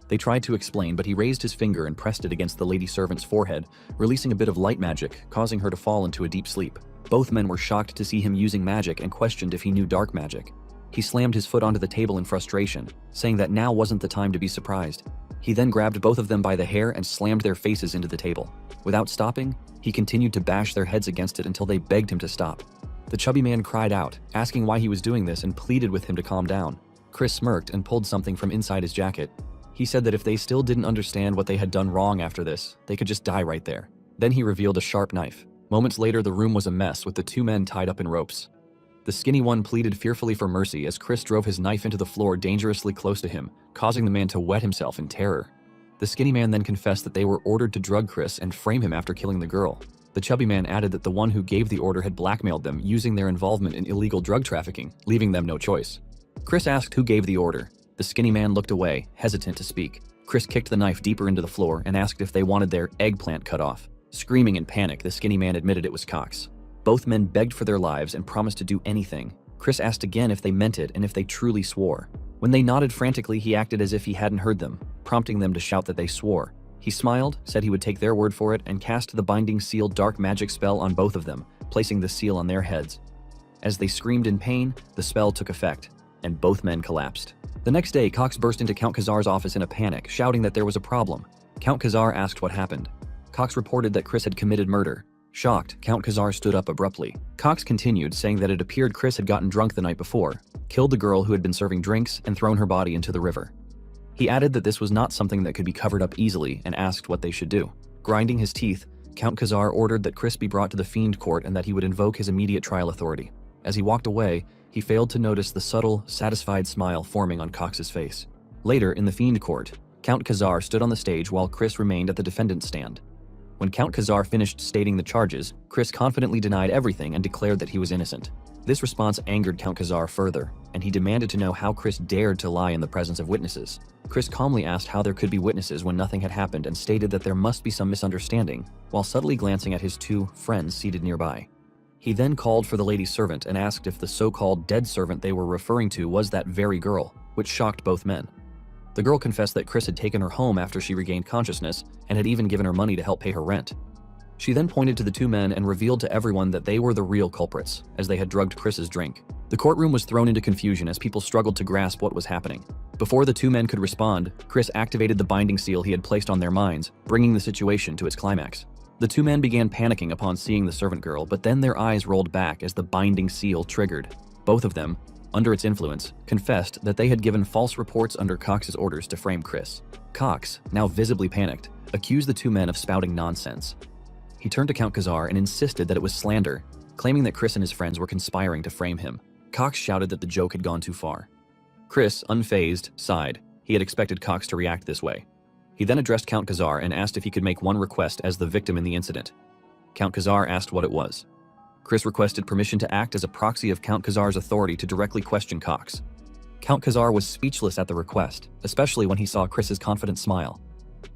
They tried to explain, but he raised his finger and pressed it against the lady servant's forehead, releasing a bit of light magic, causing her to fall into a deep sleep. Both men were shocked to see him using magic and questioned if he knew dark magic. He slammed his foot onto the table in frustration, saying that now wasn't the time to be surprised. He then grabbed both of them by the hair and slammed their faces into the table. Without stopping, he continued to bash their heads against it until they begged him to stop. The chubby man cried out, asking why he was doing this, and pleaded with him to calm down. Chris smirked and pulled something from inside his jacket. He said that if they still didn't understand what they had done wrong after this, they could just die right there. Then he revealed a sharp knife. Moments later, the room was a mess with the two men tied up in ropes. The skinny one pleaded fearfully for mercy as Chris drove his knife into the floor dangerously close to him, causing the man to wet himself in terror. The skinny man then confessed that they were ordered to drug Chris and frame him after killing the girl. The chubby man added that the one who gave the order had blackmailed them using their involvement in illegal drug trafficking, leaving them no choice. Chris asked who gave the order. The skinny man looked away, hesitant to speak. Chris kicked the knife deeper into the floor and asked if they wanted their eggplant cut off. Screaming in panic, the skinny man admitted it was Cox. Both men begged for their lives and promised to do anything. Chris asked again if they meant it and if they truly swore. When they nodded frantically, he acted as if he hadn't heard them, prompting them to shout that they swore. He smiled, said he would take their word for it, and cast the binding seal dark magic spell on both of them, placing the seal on their heads. As they screamed in pain, the spell took effect, and both men collapsed. The next day, Cox burst into Count Khazar's office in a panic, shouting that there was a problem. Count Khazar asked what happened. Cox reported that Chris had committed murder. Shocked, Count Khazar stood up abruptly. Cox continued, saying that it appeared Chris had gotten drunk the night before, killed the girl who had been serving drinks, and thrown her body into the river. He added that this was not something that could be covered up easily and asked what they should do. Grinding his teeth, Count Khazar ordered that Chris be brought to the Fiend Court and that he would invoke his immediate trial authority. As he walked away, he failed to notice the subtle, satisfied smile forming on Cox's face. Later, in the Fiend Court, Count Khazar stood on the stage while Chris remained at the defendant's stand. When Count Khazar finished stating the charges, Chris confidently denied everything and declared that he was innocent. This response angered Count Khazar further, and he demanded to know how Chris dared to lie in the presence of witnesses. Chris calmly asked how there could be witnesses when nothing had happened and stated that there must be some misunderstanding, while subtly glancing at his two friends seated nearby. He then called for the lady servant and asked if the so-called dead servant they were referring to was that very girl, which shocked both men. The girl confessed that Chris had taken her home after she regained consciousness and had even given her money to help pay her rent. She then pointed to the two men and revealed to everyone that they were the real culprits, as they had drugged Chris's drink. The courtroom was thrown into confusion as people struggled to grasp what was happening. Before the two men could respond, Chris activated the binding seal he had placed on their minds, bringing the situation to its climax. The two men began panicking upon seeing the servant girl, but then their eyes rolled back as the binding seal triggered. Both of them, under its influence, confessed that they had given false reports under Cox's orders to frame Chris. Cox, now visibly panicked, accused the two men of spouting nonsense. He turned to Count Khazar and insisted that it was slander, claiming that Chris and his friends were conspiring to frame him. Cox shouted that the joke had gone too far. Chris, unfazed, sighed. He had expected Cox to react this way. He then addressed Count Khazar and asked if he could make one request as the victim in the incident. Count Khazar asked what it was. Chris requested permission to act as a proxy of Count Khazar's authority to directly question Cox. Count Khazar was speechless at the request, especially when he saw Chris's confident smile.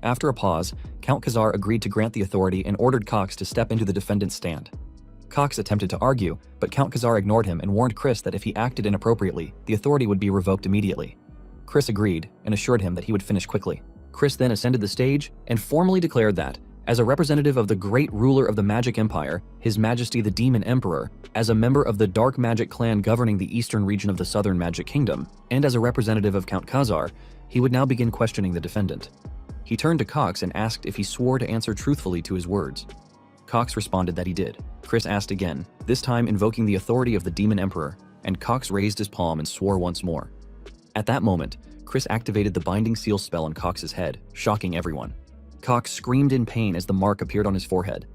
After a pause, Count Khazar agreed to grant the authority and ordered Cox to step into the defendant's stand. Cox attempted to argue, but Count Khazar ignored him and warned Chris that if he acted inappropriately, the authority would be revoked immediately. Chris agreed and assured him that he would finish quickly. Chris then ascended the stage and formally declared that, as a representative of the great ruler of the Magic Empire, His Majesty the Demon Emperor, as a member of the Dark Magic clan governing the eastern region of the Southern Magic Kingdom, and as a representative of Count Khazar, he would now begin questioning the defendant. He turned to Cox and asked if he swore to answer truthfully to his words. Cox responded that he did. Chris asked again, this time invoking the authority of the Demon Emperor, and Cox raised his palm and swore once more. At that moment, Chris activated the binding seal spell on Cox's head, shocking everyone. Cox screamed in pain as the mark appeared on his forehead.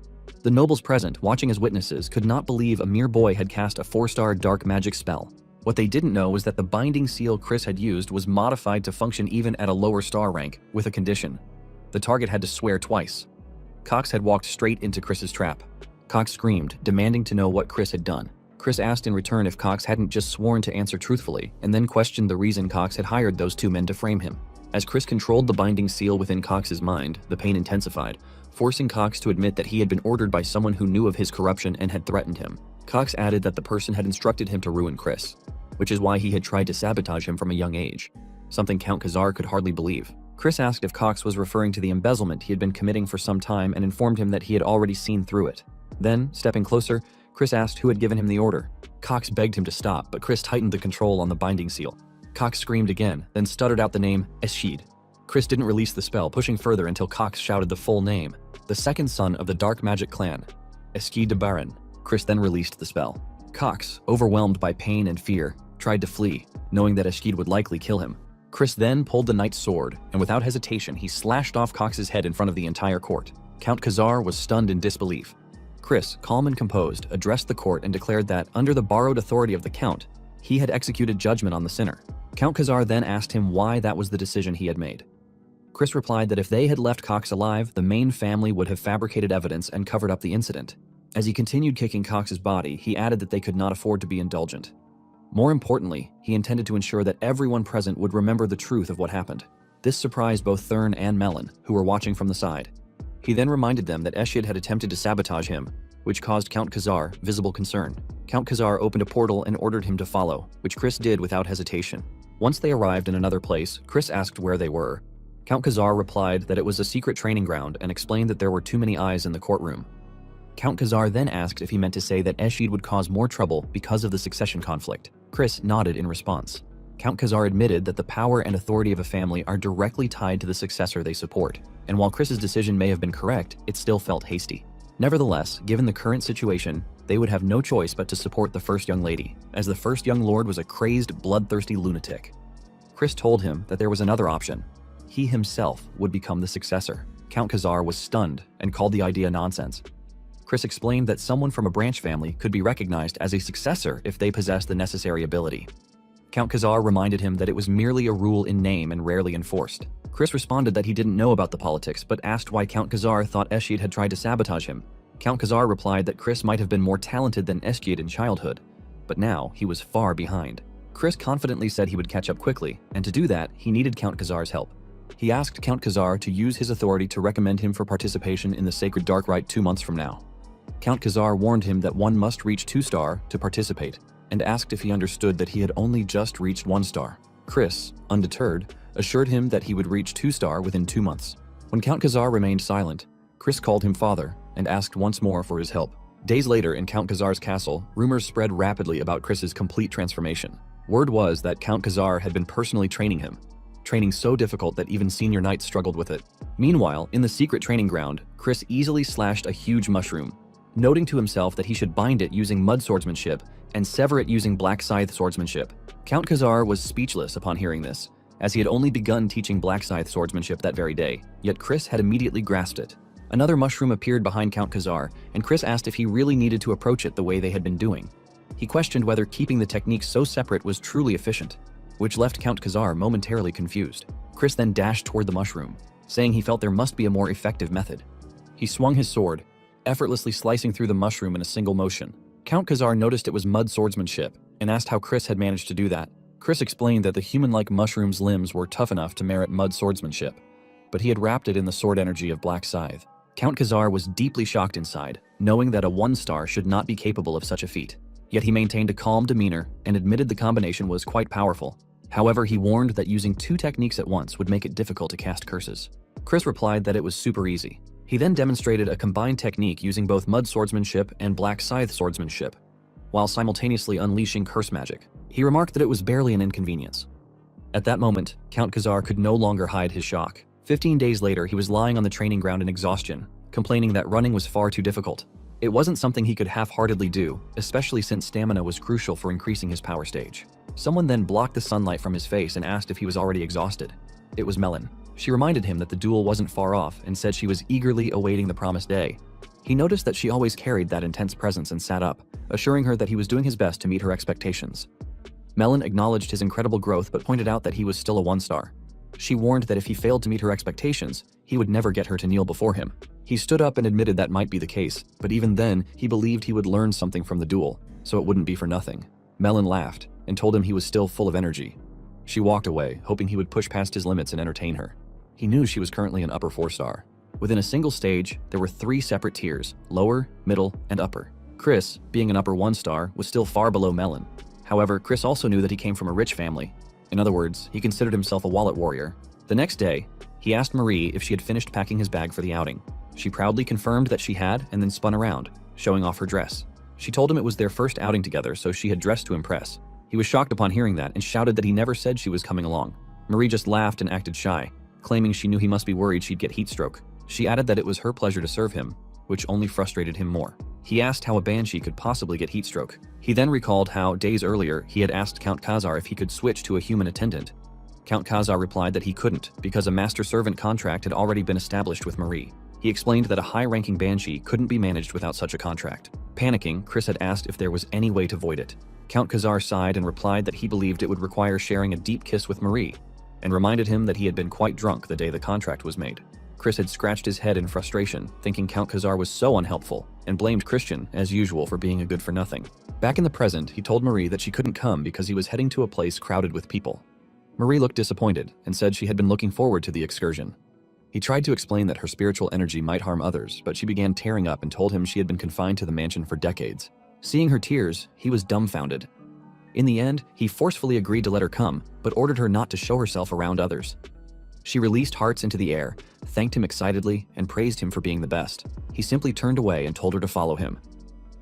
The nobles present, watching as witnesses, could not believe a mere boy had cast a 4-star dark magic spell. What they didn't know was that the binding seal Chris had used was modified to function even at a lower star rank, with a condition. The target had to swear twice. Cox had walked straight into Chris's trap. Cox screamed, demanding to know what Chris had done. Chris asked in return if Cox hadn't just sworn to answer truthfully, and then questioned the reason Cox had hired those 2 men to frame him. As Chris controlled the binding seal within Cox's mind, the pain intensified, forcing Cox to admit that he had been ordered by someone who knew of his corruption and had threatened him. Cox added that the person had instructed him to ruin Chris, which is why he had tried to sabotage him from a young age, something Count Khazar could hardly believe. Chris asked if Cox was referring to the embezzlement he had been committing for some time and informed him that he had already seen through it. Then, stepping closer, Chris asked who had given him the order. Cox begged him to stop, but Chris tightened the control on the binding seal. Cox screamed again, then stuttered out the name Eschid. Chris didn't release the spell, pushing further until Cox shouted the full name, the second son of the Dark Magic clan, Eschid de Baron. Chris then released the spell. Cox, overwhelmed by pain and fear, tried to flee, knowing that Eschid would likely kill him. Chris then pulled the knight's sword, and without hesitation, he slashed off Cox's head in front of the entire court. Count Khazar was stunned in disbelief. Chris, calm and composed, addressed the court and declared that, under the borrowed authority of the Count, he had executed judgment on the sinner. Count Khazar then asked him why that was the decision he had made. Chris replied that if they had left Cox alive, the main family would have fabricated evidence and covered up the incident. As he continued kicking Cox's body, he added that they could not afford to be indulgent. More importantly, he intended to ensure that everyone present would remember the truth of what happened. This surprised both Thurn and Melon, who were watching from the side. He then reminded them that Eschid had attempted to sabotage him, which caused Count Khazar visible concern. Count Khazar opened a portal and ordered him to follow, which Chris did without hesitation. Once they arrived in another place, Chris asked where they were. Count Khazar replied that it was a secret training ground and explained that there were too many eyes in the courtroom. Count Khazar then asked if he meant to say that Eschid would cause more trouble because of the succession conflict. Chris nodded in response. Count Khazar admitted that the power and authority of a family are directly tied to the successor they support, and while Chris's decision may have been correct, it still felt hasty. Nevertheless, given the current situation, they would have no choice but to support the first young lady, as the first young lord was a crazed, bloodthirsty lunatic. Chris told him that there was another option. He himself would become the successor. Count Khazar was stunned and called the idea nonsense. Chris explained that someone from a branch family could be recognized as a successor if they possessed the necessary ability. Count Khazar reminded him that it was merely a rule in name and rarely enforced. Chris responded that he didn't know about the politics, but asked why Count Khazar thought Eschid had tried to sabotage him. Count Khazar replied that Chris might have been more talented than Eschid in childhood, but now he was far behind. Chris confidently said he would catch up quickly, and to do that, he needed Count Khazar's help. He asked Count Khazar to use his authority to recommend him for participation in the Sacred Dark Rite 2 months from now. Count Khazar warned him that one must reach 2-star to participate, and asked if he understood that he had only just reached 1-star. Chris, undeterred, assured him that he would reach 2-star within 2 months. When Count Khazar remained silent, Chris called him father and asked once more for his help. Days later in Count Khazar's castle, rumors spread rapidly about Chris's complete transformation. Word was that Count Khazar had been personally training him, training so difficult that even senior knights struggled with it. Meanwhile, in the secret training ground, Chris easily slashed a huge mushroom, noting to himself that he should bind it using mud swordsmanship and sever it using black scythe swordsmanship. Count Khazar was speechless upon hearing this, as he had only begun teaching black scythe swordsmanship that very day, yet Chris had immediately grasped it. Another mushroom appeared behind Count Khazar, and Chris asked if he really needed to approach it the way they had been doing. He questioned whether keeping the techniques so separate was truly efficient, which left Count Khazar momentarily confused. Chris then dashed toward the mushroom, saying he felt there must be a more effective method. He swung his sword, effortlessly slicing through the mushroom in a single motion. Count Khazar noticed it was mud swordsmanship and asked how Chris had managed to do that. Chris explained that the human-like mushroom's limbs were tough enough to merit mud swordsmanship, but he had wrapped it in the sword energy of black scythe. Count Khazar was deeply shocked inside, knowing that a 1-star should not be capable of such a feat. Yet he maintained a calm demeanor and admitted the combination was quite powerful. However, he warned that using 2 techniques at once would make it difficult to cast curses. Chris replied that it was super easy. He then demonstrated a combined technique using both mud swordsmanship and black scythe swordsmanship, while simultaneously unleashing curse magic. He remarked that it was barely an inconvenience. At that moment, Count Khazar could no longer hide his shock. 15 days later, he was lying on the training ground in exhaustion, complaining that running was far too difficult. It wasn't something he could half-heartedly do, especially since stamina was crucial for increasing his power stage. Someone then blocked the sunlight from his face and asked if he was already exhausted. It was Melon. She reminded him that the duel wasn't far off and said she was eagerly awaiting the promised day. He noticed that she always carried that intense presence and sat up, assuring her that he was doing his best to meet her expectations. Melon acknowledged his incredible growth but pointed out that he was still a 1-star. She warned that if he failed to meet her expectations, he would never get her to kneel before him. He stood up and admitted that might be the case, but even then, he believed he would learn something from the duel, so it wouldn't be for nothing. Melon laughed and told him he was still full of energy. She walked away, hoping he would push past his limits and entertain her. He knew she was currently an upper 4-star. Within a single stage, there were 3 separate tiers: lower, middle, and upper. Chris, being an upper 1-star, was still far below Melon. However, Chris also knew that he came from a rich family. In other words, he considered himself a wallet warrior. The next day, he asked Marie if she had finished packing his bag for the outing. She proudly confirmed that she had and then spun around, showing off her dress. She told him it was their first outing together, so she had dressed to impress. He was shocked upon hearing that and shouted that he never said she was coming along. Marie just laughed and acted shy, claiming she knew he must be worried she'd get heat stroke. She added that it was her pleasure to serve him, which only frustrated him more. He asked how a banshee could possibly get heat stroke. He then recalled how, days earlier, he had asked Count Khazar if he could switch to a human attendant. Count Khazar replied that he couldn't, because a master-servant contract had already been established with Marie. He explained that a high-ranking banshee couldn't be managed without such a contract. Panicking, Chris had asked if there was any way to void it. Count Khazar sighed and replied that he believed it would require sharing a deep kiss with Marie, and reminded him that he had been quite drunk the day the contract was made. Chris had scratched his head in frustration, thinking Count Khazar was so unhelpful, and blamed Christian, as usual, for being a good-for-nothing. Back in the present, he told Marie that she couldn't come because he was heading to a place crowded with people. Marie looked disappointed and said she had been looking forward to the excursion. He tried to explain that her spiritual energy might harm others, but she began tearing up and told him she had been confined to the mansion for decades. Seeing her tears, he was dumbfounded. In the end, he forcefully agreed to let her come, but ordered her not to show herself around others. She released hearts into the air, thanked him excitedly, and praised him for being the best. He simply turned away and told her to follow him.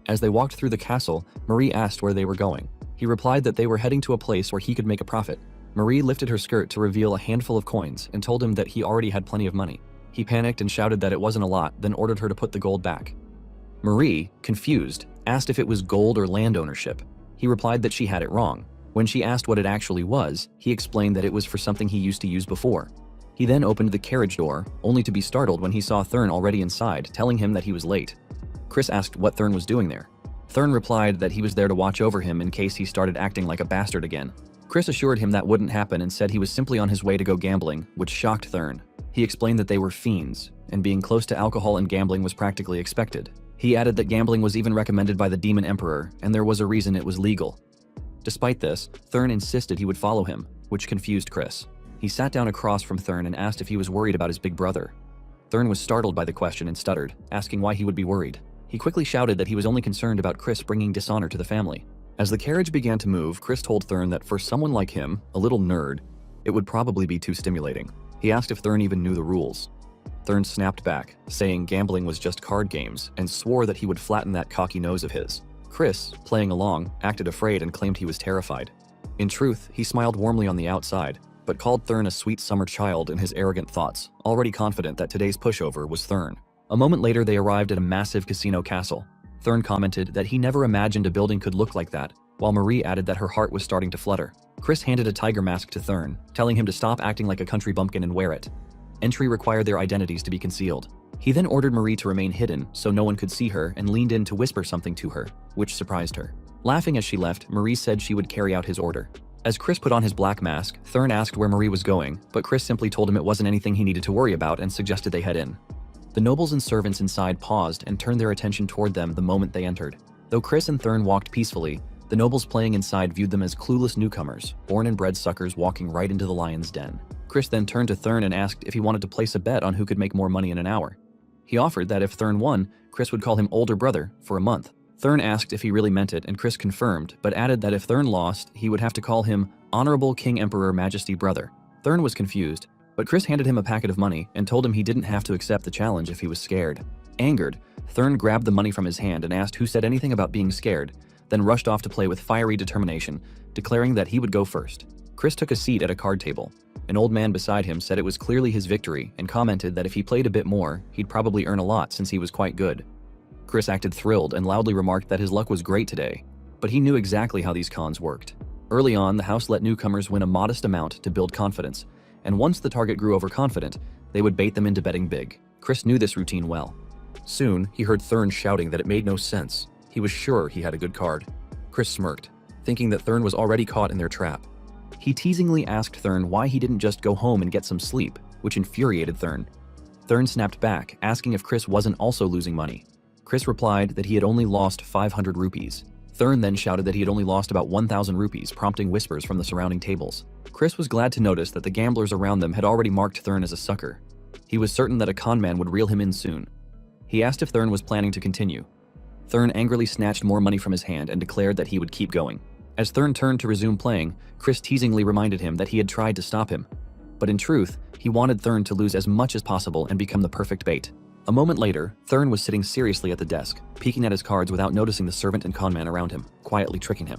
As they walked through the castle, Marie asked where they were going. He replied that they were heading to a place where he could make a profit. Marie lifted her skirt to reveal a handful of coins and told him that he already had plenty of money. He panicked and shouted that it wasn't a lot, then ordered her to put the gold back. Marie, confused, asked if it was gold or land ownership. He replied that she had it wrong. When she asked what it actually was, he explained that it was for something he used to use before. He then opened the carriage door, only to be startled when he saw Thurn already inside, telling him that he was late. Chris asked what Thurn was doing there. Thurn replied that he was there to watch over him in case he started acting like a bastard again. Chris assured him that wouldn't happen and said he was simply on his way to go gambling, which shocked Thurn. He explained that they were fiends, and being close to alcohol and gambling was practically expected. He added that gambling was even recommended by the Demon Emperor, and there was a reason it was legal. Despite this, Thurn insisted he would follow him, which confused Chris. He sat down across from Thurn and asked if he was worried about his big brother. Thurn was startled by the question and stuttered, asking why he would be worried. He quickly shouted that he was only concerned about Chris bringing dishonor to the family. As the carriage began to move, Chris told Thurn that for someone like him, a little nerd, it would probably be too stimulating. He asked if Thurn even knew the rules. Thurn snapped back, saying gambling was just card games, and swore that he would flatten that cocky nose of his. Chris, playing along, acted afraid and claimed he was terrified. In truth, he smiled warmly on the outside, but called Thurn a sweet summer child in his arrogant thoughts, already confident that today's pushover was Thurn. A moment later, they arrived at a massive casino castle. Thurn commented that he never imagined a building could look like that, while Marie added that her heart was starting to flutter. Chris handed a tiger mask to Thurn, telling him to stop acting like a country bumpkin and wear it. Entry required their identities to be concealed. He then ordered Marie to remain hidden so no one could see her and leaned in to whisper something to her, which surprised her. Laughing as she left, Marie said she would carry out his order. As Chris put on his black mask, Thurn asked where Marie was going, but Chris simply told him it wasn't anything he needed to worry about and suggested they head in. The nobles and servants inside paused and turned their attention toward them the moment they entered. Though Chris and Thurn walked peacefully, the nobles playing inside viewed them as clueless newcomers, born and bred suckers walking right into the lion's den. Chris then turned to Thurn and asked if he wanted to place a bet on who could make more money in an hour. He offered that if Thurn won, Chris would call him older brother for a month. Thurn asked if he really meant it, and Chris confirmed, but added that if Thurn lost, he would have to call him Honorable King Emperor Majesty Brother. Thurn was confused, but Chris handed him a packet of money and told him he didn't have to accept the challenge if he was scared. Angered, Thurn grabbed the money from his hand and asked who said anything about being scared, then rushed off to play with fiery determination, declaring that he would go first. Chris took a seat at a card table. An old man beside him said it was clearly his victory and commented that if he played a bit more, he'd probably earn a lot since he was quite good. Chris acted thrilled and loudly remarked that his luck was great today, but he knew exactly how these cons worked. Early on, the house let newcomers win a modest amount to build confidence, and once the target grew overconfident, they would bait them into betting big. Chris knew this routine well. Soon, he heard Thurn shouting that it made no sense. He was sure he had a good card. Chris smirked, thinking that Thurn was already caught in their trap. He teasingly asked Thurn why he didn't just go home and get some sleep, which infuriated Thurn. Thurn snapped back, asking if Chris wasn't also losing money. Chris replied that he had only lost 500 rupees. Thurn then shouted that he had only lost about 1,000 rupees, prompting whispers from the surrounding tables. Chris was glad to notice that the gamblers around them had already marked Thurn as a sucker. He was certain that a conman would reel him in soon. He asked if Thurn was planning to continue. Thurn angrily snatched more money from his hand and declared that he would keep going. As Thurn turned to resume playing, Chris teasingly reminded him that he had tried to stop him. But in truth, he wanted Thurn to lose as much as possible and become the perfect bait. A moment later, Thurn was sitting seriously at the desk, peeking at his cards without noticing the servant and conman around him, quietly tricking him.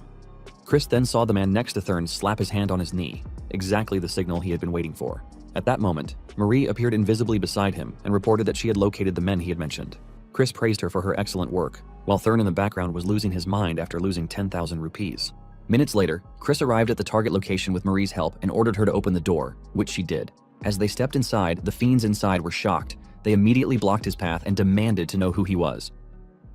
Chris then saw the man next to Thurn slap his hand on his knee, exactly the signal he had been waiting for. At that moment, Marie appeared invisibly beside him and reported that she had located the men he had mentioned. Chris praised her for her excellent work, while Thurn in the background was losing his mind after losing 10,000 rupees. Minutes later, Chris arrived at the target location with Marie's help and ordered her to open the door, which she did. As they stepped inside, the fiends inside were shocked. They immediately blocked his path and demanded to know who he was.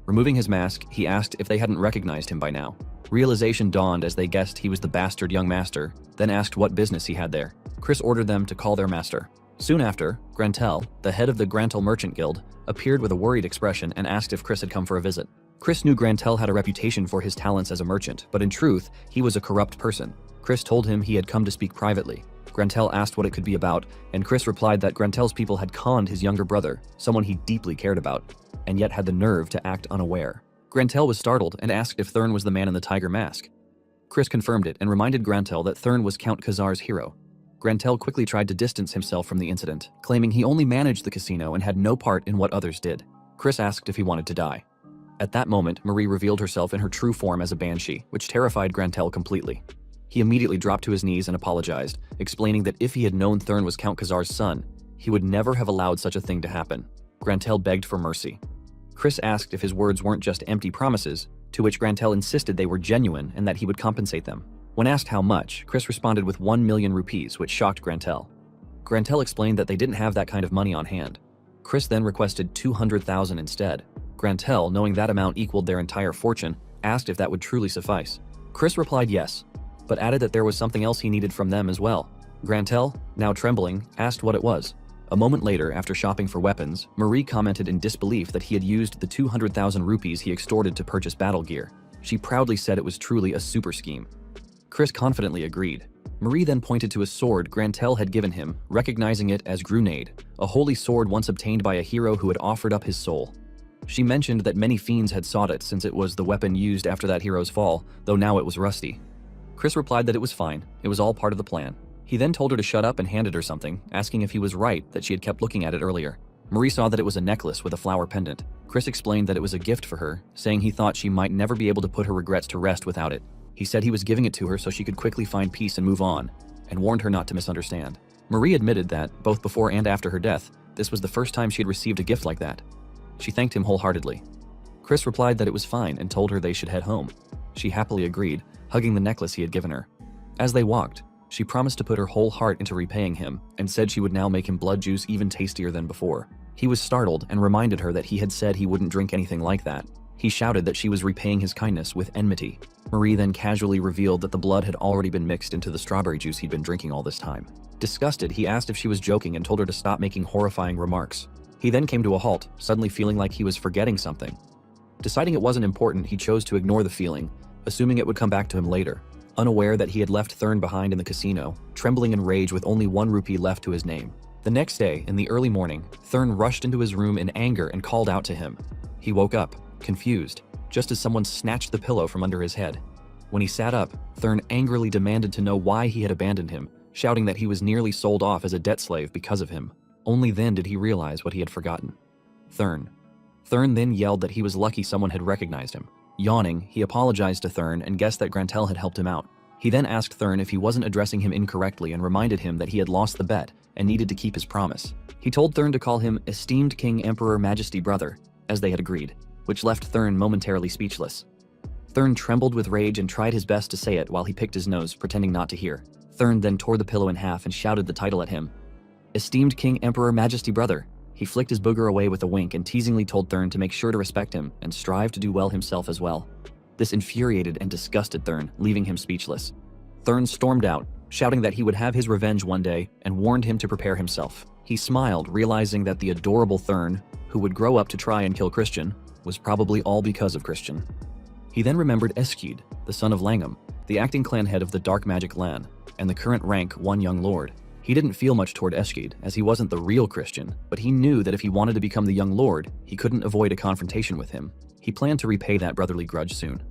Removing his mask, he asked if they hadn't recognized him by now. Realization dawned as they guessed he was the bastard young master, then asked what business he had there. Chris ordered them to call their master. Soon after, Grantel, the head of the Grantel Merchant Guild, appeared with a worried expression and asked if Chris had come for a visit. Chris knew Grantel had a reputation for his talents as a merchant, but in truth, he was a corrupt person. Chris told him he had come to speak privately. Grantel asked what it could be about, and Chris replied that Grantel's people had conned his younger brother, someone he deeply cared about, and yet had the nerve to act unaware. Grantel was startled and asked if Thurn was the man in the tiger mask. Chris confirmed it and reminded Grantel that Thurn was Count Khazar's hero. Grantel quickly tried to distance himself from the incident, claiming he only managed the casino and had no part in what others did. Chris asked if he wanted to die. At that moment, Marie revealed herself in her true form as a banshee, which terrified Grantel completely. He immediately dropped to his knees and apologized, explaining that if he had known Thurn was Count Khazar's son, he would never have allowed such a thing to happen. Grantel begged for mercy. Chris asked if his words weren't just empty promises, to which Grantel insisted they were genuine and that he would compensate them. When asked how much, Chris responded with 1 million rupees, which shocked Grantel. Grantel explained that they didn't have that kind of money on hand. Chris then requested 200,000 instead. Grantel, knowing that amount equaled their entire fortune, asked if that would truly suffice. Chris replied yes, but added that there was something else he needed from them as well. Grantel, now trembling, asked what it was. A moment later, after shopping for weapons, Marie commented in disbelief that he had used the 200,000 rupees he extorted to purchase battle gear. She proudly said it was truly a super scheme. Chris confidently agreed. Marie then pointed to a sword Grantel had given him, recognizing it as Grunade, a holy sword once obtained by a hero who had offered up his soul. She mentioned that many fiends had sought it since it was the weapon used after that hero's fall, though now it was rusty. Chris replied that it was fine, it was all part of the plan. He then told her to shut up and handed her something, asking if he was right that she had kept looking at it earlier. Marie saw that it was a necklace with a flower pendant. Chris explained that it was a gift for her, saying he thought she might never be able to put her regrets to rest without it. He said he was giving it to her so she could quickly find peace and move on, and warned her not to misunderstand. Marie admitted that, both before and after her death, this was the first time she had received a gift like that. She thanked him wholeheartedly. Chris replied that it was fine and told her they should head home. She happily agreed, hugging the necklace he had given her. As they walked, she promised to put her whole heart into repaying him and said she would now make him blood juice even tastier than before. He was startled and reminded her that he had said he wouldn't drink anything like that. He shouted that she was repaying his kindness with enmity. Marie then casually revealed that the blood had already been mixed into the strawberry juice he'd been drinking all this time. Disgusted, he asked if she was joking and told her to stop making horrifying remarks. He then came to a halt, suddenly feeling like he was forgetting something. Deciding it wasn't important, he chose to ignore the feeling, assuming it would come back to him later. Unaware that he had left Thurn behind in the casino, trembling in rage with only 1 rupee left to his name. The next day, in the early morning, Thurn rushed into his room in anger and called out to him. He woke up, confused, just as someone snatched the pillow from under his head. When he sat up, Thurn angrily demanded to know why he had abandoned him, shouting that he was nearly sold off as a debt slave because of him. Only then did he realize what he had forgotten. Thurn. Thurn then yelled that he was lucky someone had recognized him. Yawning, he apologized to Thurn and guessed that Grantel had helped him out. He then asked Thurn if he wasn't addressing him incorrectly and reminded him that he had lost the bet and needed to keep his promise. He told Thurn to call him Esteemed King Emperor Majesty Brother, as they had agreed, which left Thurn momentarily speechless. Thurn trembled with rage and tried his best to say it while he picked his nose, pretending not to hear. Thurn then tore the pillow in half and shouted the title at him. Esteemed King Emperor Majesty Brother. He flicked his booger away with a wink and teasingly told Thurn to make sure to respect him and strive to do well himself as well. This infuriated and disgusted Thurn, leaving him speechless. Thurn stormed out, shouting that he would have his revenge one day and warned him to prepare himself. He smiled, realizing that the adorable Thurn, who would grow up to try and kill Christian, was probably all because of Christian. He then remembered Eskid, the son of Langham, the acting clan head of the Dark Magic Clan, and the current rank one young lord. He didn't feel much toward Eskid, as he wasn't the real Christian, but he knew that if he wanted to become the young lord, he couldn't avoid a confrontation with him. He planned to repay that brotherly grudge soon.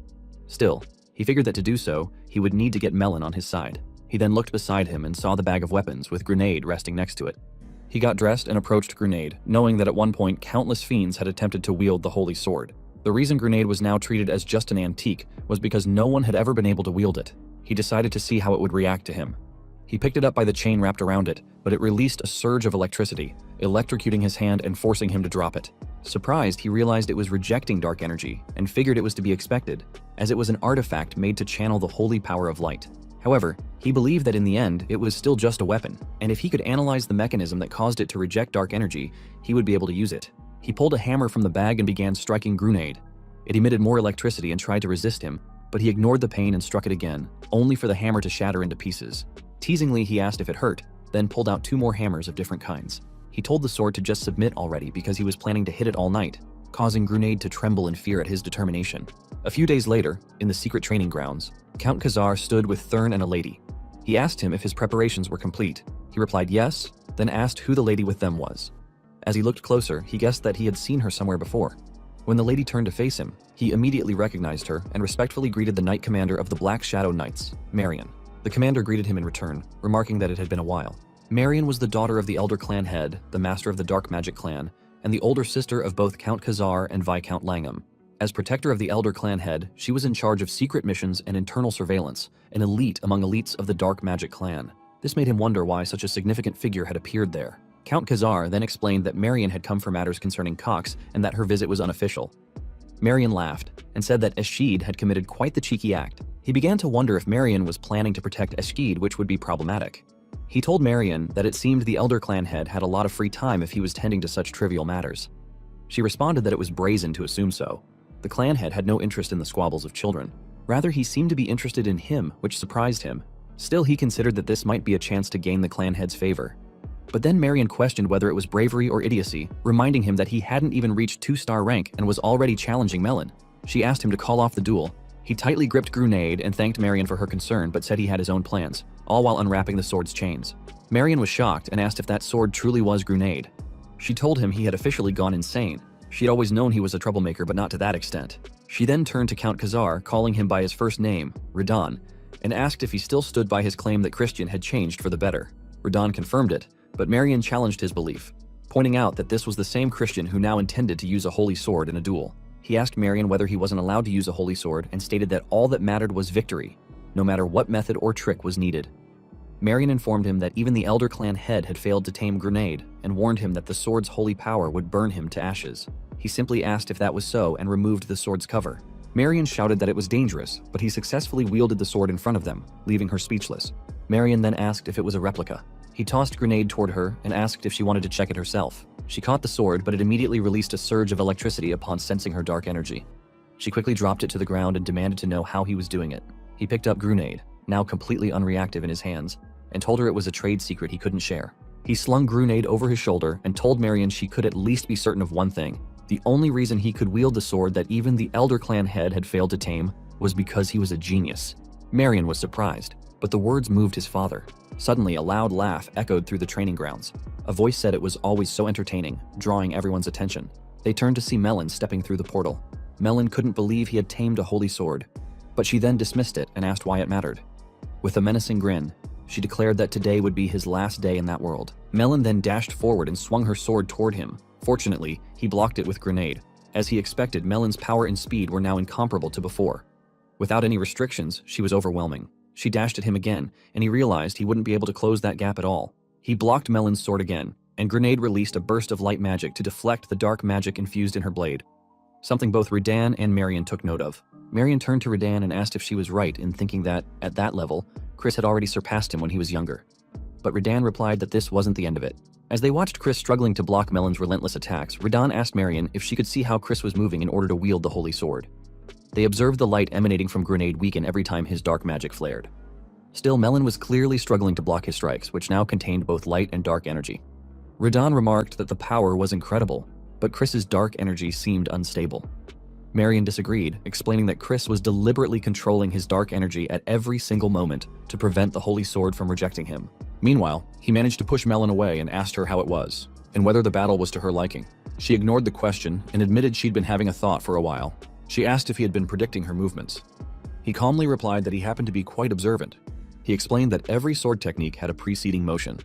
Still, he figured that to do so, he would need to get Melon on his side. He then looked beside him and saw the bag of weapons with Grenade resting next to it. He got dressed and approached Grenade, knowing that at one point countless fiends had attempted to wield the holy sword. The reason Grenade was now treated as just an antique was because no one had ever been able to wield it. He decided to see how it would react to him. He picked it up by the chain wrapped around it, but it released a surge of electricity, electrocuting his hand and forcing him to drop it. Surprised, he realized it was rejecting dark energy and figured it was to be expected, as it was an artifact made to channel the holy power of light. However, he believed that in the end, it was still just a weapon, and if he could analyze the mechanism that caused it to reject dark energy, he would be able to use it. He pulled a hammer from the bag and began striking Grenade. It emitted more electricity and tried to resist him, but he ignored the pain and struck it again, only for the hammer to shatter into pieces. Teasingly, he asked if it hurt, then pulled out 2 more hammers of different kinds. He told the sword to just submit already because he was planning to hit it all night, causing Grenade to tremble in fear at his determination. A few days later, in the secret training grounds, Count Khazar stood with Thurn and a lady. He asked him if his preparations were complete. He replied yes, then asked who the lady with them was. As he looked closer, he guessed that he had seen her somewhere before. When the lady turned to face him, he immediately recognized her and respectfully greeted the Knight Commander of the Black Shadow Knights, Marion. The commander greeted him in return, remarking that it had been a while. Marion was the daughter of the Elder Clan head, the master of the Dark Magic Clan, and the older sister of both Count Khazar and Viscount Langham. As protector of the Elder Clan head, she was in charge of secret missions and internal surveillance, an elite among elites of the Dark Magic Clan. This made him wonder why such a significant figure had appeared there. Count Khazar then explained that Marion had come for matters concerning Cox and that her visit was unofficial. Marion laughed and said that Eshid had committed quite the cheeky act. He began to wonder if Marion was planning to protect Eshid, which would be problematic. He told Marion that it seemed the Elder Clan head had a lot of free time if he was tending to such trivial matters. She responded that it was brazen to assume so. The clan head had no interest in the squabbles of children. Rather, he seemed to be interested in him, which surprised him. Still, he considered that this might be a chance to gain the clan head's favor. But then Marion questioned whether it was bravery or idiocy, reminding him that he hadn't even reached 2-star rank and was already challenging Melon. She asked him to call off the duel. He tightly gripped Grenade and thanked Marion for her concern, but said he had his own plans, all while unwrapping the sword's chains. Marion was shocked and asked if that sword truly was Grenade. She told him he had officially gone insane. She'd always known he was a troublemaker, but not to that extent. She then turned to Count Khazar, calling him by his first name, Radon, and asked if he still stood by his claim that Christian had changed for the better. Radon confirmed it, but Marion challenged his belief, pointing out that this was the same Christian who now intended to use a holy sword in a duel. He asked Marion whether he wasn't allowed to use a holy sword and stated that all that mattered was victory, no matter what method or trick was needed. Marion informed him that even the Elder Clan head had failed to tame Grenade and warned him that the sword's holy power would burn him to ashes. He simply asked if that was so and removed the sword's cover. Marion shouted that it was dangerous, but he successfully wielded the sword in front of them, leaving her speechless. Marion then asked if it was a replica. He tossed Grenade toward her and asked if she wanted to check it herself. She caught the sword, but it immediately released a surge of electricity upon sensing her dark energy. She quickly dropped it to the ground and demanded to know how he was doing it. He picked up Grenade, now completely unreactive in his hands, and told her it was a trade secret he couldn't share. He slung Grenade over his shoulder and told Marion she could at least be certain of one thing. The only reason he could wield the sword that even the Elder Clan head had failed to tame was because he was a genius. Marion was surprised, but the words moved his father. Suddenly, a loud laugh echoed through the training grounds. A voice said it was always so entertaining, drawing everyone's attention. They turned to see Melon stepping through the portal. Melon couldn't believe he had tamed a holy sword, but she then dismissed it and asked why it mattered. With a menacing grin, she declared that today would be his last day in that world. Melon then dashed forward and swung her sword toward him. Fortunately, he blocked it with Grenade. As he expected, Melon's power and speed were now incomparable to before. Without any restrictions, she was overwhelming. She dashed at him again, and he realized he wouldn't be able to close that gap at all. He blocked Melon's sword again, and Grenade released a burst of light magic to deflect the dark magic infused in her blade. Something both Redan and Marion took note of. Marion turned to Redan and asked if she was right in thinking that, at that level, Chris had already surpassed him when he was younger. But Redan replied that this wasn't the end of it. As they watched Chris struggling to block Melon's relentless attacks, Redan asked Marion if she could see how Chris was moving in order to wield the holy sword. They observed the light emanating from Grenade weaken every time his dark magic flared. Still, Melon was clearly struggling to block his strikes, which now contained both light and dark energy. Redan remarked that the power was incredible, but Chris's dark energy seemed unstable. Marion disagreed, explaining that Chris was deliberately controlling his dark energy at every single moment to prevent the holy sword from rejecting him. Meanwhile, he managed to push Melon away and asked her how it was, and whether the battle was to her liking. She ignored the question and admitted she'd been having a thought for a while. She asked if he had been predicting her movements. He calmly replied that he happened to be quite observant. He explained that every sword technique had a preceding motion.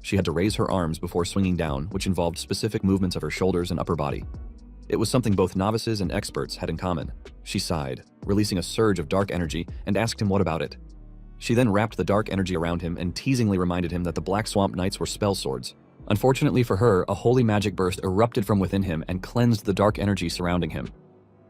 She had to raise her arms before swinging down, which involved specific movements of her shoulders and upper body. It was something both novices and experts had in common. She sighed, releasing a surge of dark energy, and asked him what about it. She then wrapped the dark energy around him and teasingly reminded him that the Black Swamp Knights were spell swords. Unfortunately for her, a holy magic burst erupted from within him and cleansed the dark energy surrounding him.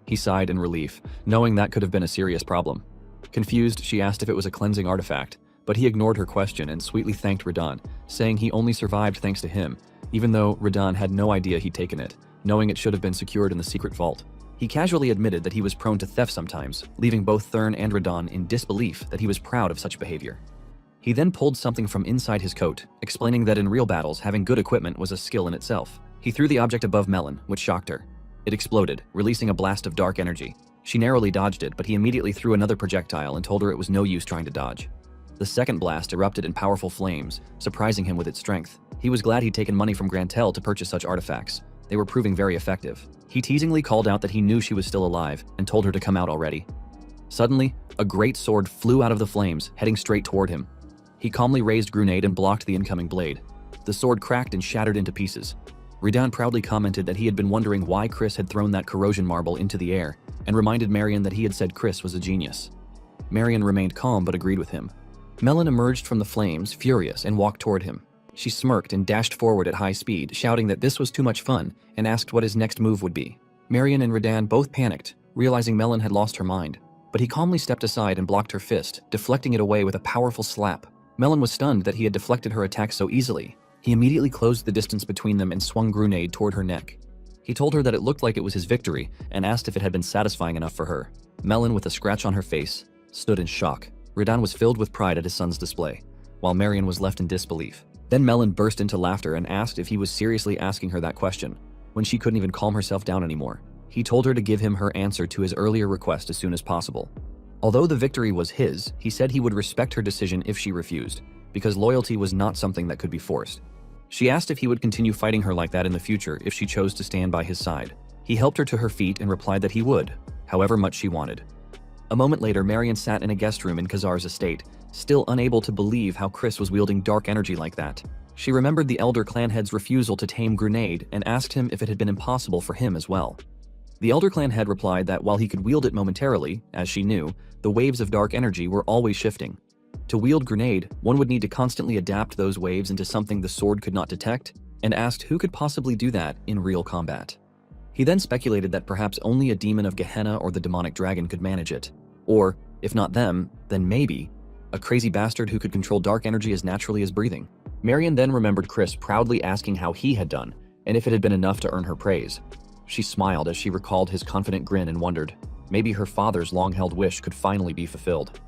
He sighed in relief, knowing that could have been a serious problem. Confused, she asked if it was a cleansing artifact, but he ignored her question and sweetly thanked Redan, saying he only survived thanks to him, even though Redan had no idea he'd taken it, knowing it should have been secured in the secret vault. He casually admitted that he was prone to theft sometimes, leaving both Thurn and Redan in disbelief that he was proud of such behavior. He then pulled something from inside his coat, explaining that in real battles, having good equipment was a skill in itself. He threw the object above Melon, which shocked her. It exploded, releasing a blast of dark energy. She narrowly dodged it, but he immediately threw another projectile and told her it was no use trying to dodge. The second blast erupted in powerful flames, surprising him with its strength. He was glad he'd taken money from Grantel to purchase such artifacts. They were proving very effective. He teasingly called out that he knew she was still alive and told her to come out already. Suddenly, a great sword flew out of the flames, heading straight toward him. He calmly raised Grenade and blocked the incoming blade. The sword cracked and shattered into pieces. Redan proudly commented that he had been wondering why Chris had thrown that corrosion marble into the air, and reminded Marion that he had said Chris was a genius. Marion remained calm but agreed with him. Melon emerged from the flames, furious, and walked toward him. She smirked and dashed forward at high speed, shouting that this was too much fun, and asked what his next move would be. Marion and Redan both panicked, realizing Melon had lost her mind, but he calmly stepped aside and blocked her fist, deflecting it away with a powerful slap. Melon was stunned that he had deflected her attack so easily. He immediately closed the distance between them and swung Grenade toward her neck. He told her that it looked like it was his victory and asked if it had been satisfying enough for her. Melon, with a scratch on her face, stood in shock. Redan was filled with pride at his son's display, while Marion was left in disbelief. Then Melon burst into laughter and asked if he was seriously asking her that question, when she couldn't even calm herself down anymore. He told her to give him her answer to his earlier request as soon as possible. Although the victory was his, he said he would respect her decision if she refused, because loyalty was not something that could be forced. She asked if he would continue fighting her like that in the future if she chose to stand by his side. He helped her to her feet and replied that he would, however much she wanted. A moment later, Marion sat in a guest room in Khazar's estate, still unable to believe how Chris was wielding dark energy like that. She remembered the elder clan head's refusal to tame Grenade and asked him if it had been impossible for him as well. The elder clan head replied that while he could wield it momentarily, as she knew, the waves of dark energy were always shifting. To wield Grenade, one would need to constantly adapt those waves into something the sword could not detect, and asked who could possibly do that in real combat. He then speculated that perhaps only a demon of Gehenna or the demonic dragon could manage it. Or, if not them, then maybe a crazy bastard who could control dark energy as naturally as breathing. Marion then remembered Chris proudly asking how he had done, and if it had been enough to earn her praise. She smiled as she recalled his confident grin and wondered, maybe her father's long-held wish could finally be fulfilled.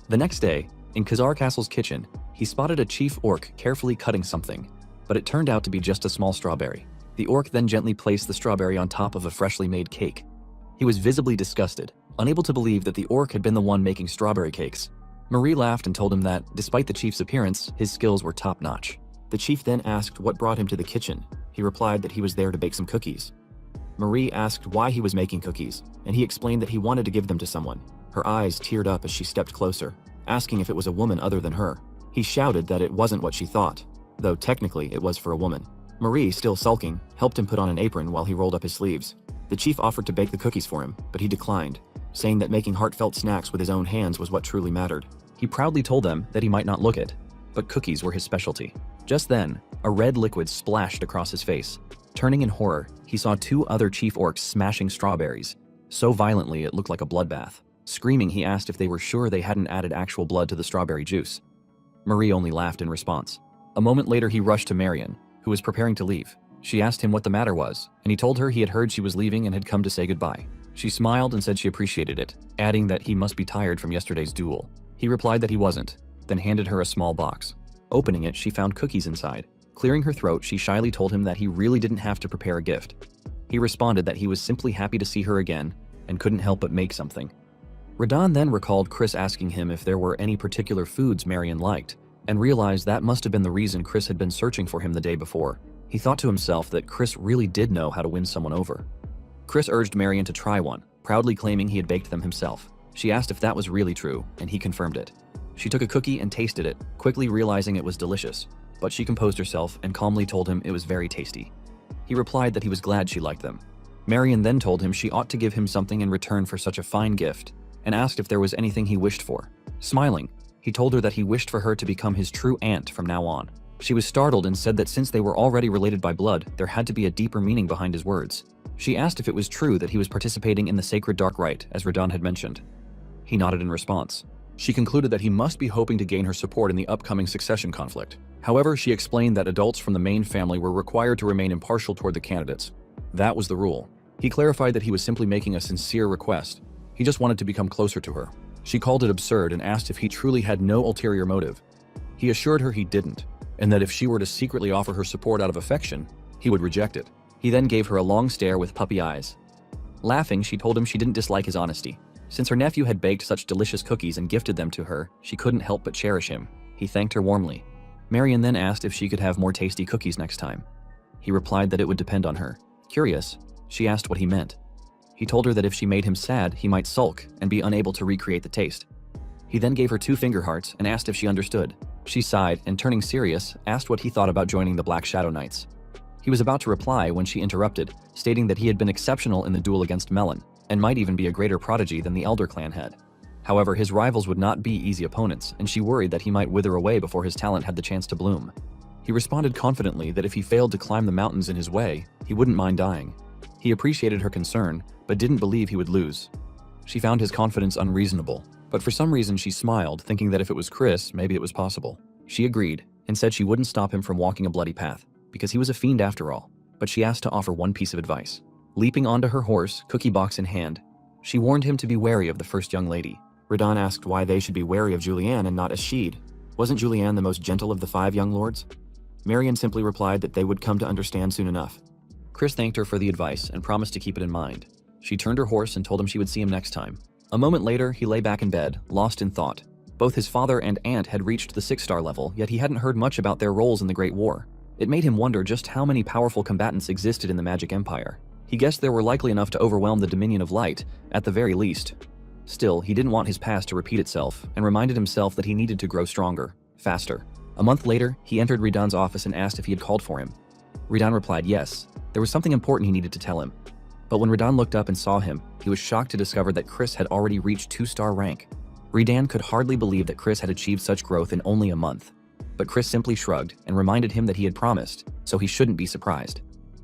The next day, in Khazar Castle's kitchen, he spotted a chief orc carefully cutting something, but it turned out to be just a small strawberry. The orc then gently placed the strawberry on top of a freshly made cake. He was visibly disgusted, unable to believe that the orc had been the one making strawberry cakes. Marie laughed and told him that, despite the chief's appearance, his skills were top-notch. The chief then asked what brought him to the kitchen. He replied that he was there to bake some cookies. Marie asked why he was making cookies, and he explained that he wanted to give them to someone. Her eyes teared up as she stepped closer, asking if it was a woman other than her. He shouted that it wasn't what she thought, though technically it was for a woman. Marie, still sulking, helped him put on an apron while he rolled up his sleeves. The chief offered to bake the cookies for him, but he declined, saying that making heartfelt snacks with his own hands was what truly mattered. He He proudly told them that he might not look it, but cookies were his specialty. Just then, a red liquid splashed across his face. Turning in horror, he saw two other chief orcs smashing strawberries, so violently it looked like a bloodbath. Screaming, he asked if they were sure they hadn't added actual blood to the strawberry juice. Marie only laughed in response. A moment later, he rushed to Marion, who was preparing to leave. She asked him what the matter was, and he told her he had heard she was leaving and had come to say goodbye. She smiled and said she appreciated it, adding that he must be tired from yesterday's duel. He replied that he wasn't, then handed her a small box. Opening it, she found cookies inside. Clearing her throat, she shyly told him that he really didn't have to prepare a gift. He responded that he was simply happy to see her again and couldn't help but make something. Radon then recalled Chris asking him if there were any particular foods Marion liked, and realized that must have been the reason Chris had been searching for him the day before. He thought to himself that Chris really did know how to win someone over. Chris urged Marion to try one, proudly claiming he had baked them himself. She asked if that was really true, and he confirmed it. She took a cookie and tasted it, quickly realizing it was delicious, but she composed herself and calmly told him it was very tasty. He replied that he was glad she liked them. Marion then told him she ought to give him something in return for such a fine gift, and asked if there was anything he wished for. Smiling, he told her that he wished for her to become his true aunt from now on. She was startled and said that since they were already related by blood, there had to be a deeper meaning behind his words. She asked if it was true that he was participating in the sacred dark rite, as Radon had mentioned. He nodded in response. She concluded that he must be hoping to gain her support in the upcoming succession conflict. However, she explained that adults from the main family were required to remain impartial toward the candidates. That was the rule. He clarified that he was simply making a sincere request. He just wanted to become closer to her. She called it absurd and asked if he truly had no ulterior motive. He assured her he didn't, and that if she were to secretly offer her support out of affection, he would reject it. He then gave her a long stare with puppy eyes. Laughing, she told him she didn't dislike his honesty. Since her nephew had baked such delicious cookies and gifted them to her, she couldn't help but cherish him. He thanked her warmly. Marion then asked if she could have more tasty cookies next time. He replied that it would depend on her. Curious, she asked what he meant. He told her that if she made him sad, he might sulk and be unable to recreate the taste. He then gave her 2 finger hearts and asked if she understood. She sighed and, turning serious, asked what he thought about joining the Black Shadow Knights. He was about to reply when she interrupted, stating that he had been exceptional in the duel against Melon, and might even be a greater prodigy than the Elder Clan had. However, his rivals would not be easy opponents, and she worried that he might wither away before his talent had the chance to bloom. He responded confidently that if he failed to climb the mountains in his way, he wouldn't mind dying. He appreciated her concern, but didn't believe he would lose. She found his confidence unreasonable, but for some reason she smiled, thinking that if it was Chris, maybe it was possible. She agreed, and said she wouldn't stop him from walking a bloody path, because he was a fiend after all, but she asked to offer one piece of advice. Leaping onto her horse, cookie box in hand, she warned him to be wary of the first young lady. Radon asked why they should be wary of Julianne and not Ashid. Wasn't Julianne the most gentle of the 5 young lords? Marion simply replied that they would come to understand soon enough. Chris thanked her for the advice and promised to keep it in mind. She turned her horse and told him she would see him next time. A moment later, he lay back in bed, lost in thought. Both his father and aunt had reached the 6-star level, yet he hadn't heard much about their roles in the Great War. It made him wonder just how many powerful combatants existed in the Magic Empire. He guessed there were likely enough to overwhelm the Dominion of Light, at the very least. Still, he didn't want his past to repeat itself, and reminded himself that he needed to grow stronger, faster. A month later, he entered Redon's office and asked if he had called for him. Redon replied yes. There was something important he needed to tell him. But when Redon looked up and saw him, he was shocked to discover that Chris had already reached 2-star rank. Redon could hardly believe that Chris had achieved such growth in only a month. But Chris simply shrugged and reminded him that he had promised, so he shouldn't be surprised.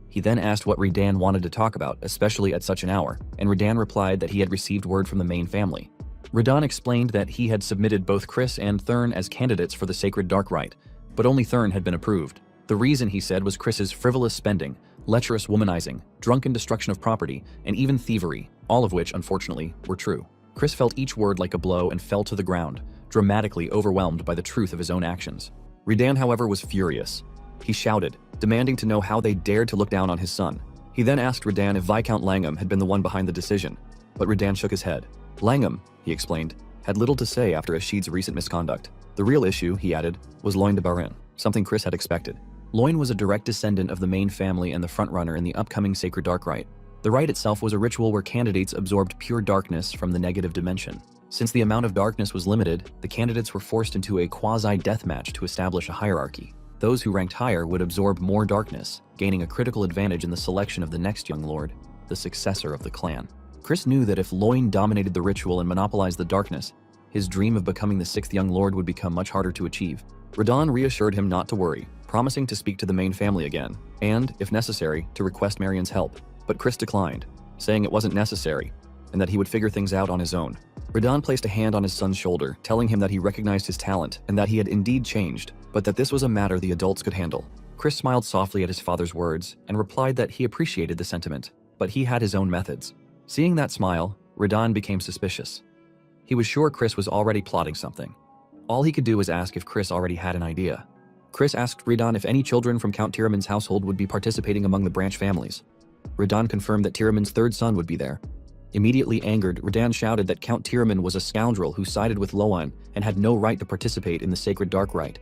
He then asked what Redon wanted to talk about, especially at such an hour, and Redon replied that he had received word from the main family. Redon explained that he had submitted both Chris and Thurn as candidates for the Sacred Dark Rite, but only Thurn had been approved. The reason, he said, was Chris's frivolous spending, lecherous womanizing, drunken destruction of property, and even thievery, all of which, unfortunately, were true. Chris felt each word like a blow and fell to the ground, dramatically overwhelmed by the truth of his own actions. Redon, however, was furious. He shouted, demanding to know how they dared to look down on his son. He then asked Redon if Viscount Langham had been the one behind the decision, but Redon shook his head. Langham, he explained, had little to say after Ashid's recent misconduct. The real issue, he added, was Loin de Barin, something Chris had expected. Loin was a direct descendant of the main family and the frontrunner in the upcoming Sacred Dark Rite. The rite itself was a ritual where candidates absorbed pure darkness from the negative dimension. Since the amount of darkness was limited, the candidates were forced into a quasi-deathmatch to establish a hierarchy. Those who ranked higher would absorb more darkness, gaining a critical advantage in the selection of the next young lord, the successor of the clan. Chris knew that if Loin dominated the ritual and monopolized the darkness, his dream of becoming the 6th young lord would become much harder to achieve. Radon reassured him not to worry, promising to speak to the main family again, and, if necessary, to request Marion's help. But Chris declined, saying it wasn't necessary, and that he would figure things out on his own. Radon placed a hand on his son's shoulder, telling him that he recognized his talent and that he had indeed changed, but that this was a matter the adults could handle. Chris smiled softly at his father's words and replied that he appreciated the sentiment, but he had his own methods. Seeing that smile, Radon became suspicious. He was sure Chris was already plotting something. All he could do was ask if Chris already had an idea. Chris asked Radon if any children from Count Tiramin's household would be participating among the branch families. Radon confirmed that Tiramin's 3rd son would be there. Immediately angered, Radon shouted that Count Tiramin was a scoundrel who sided with Loan and had no right to participate in the sacred dark rite.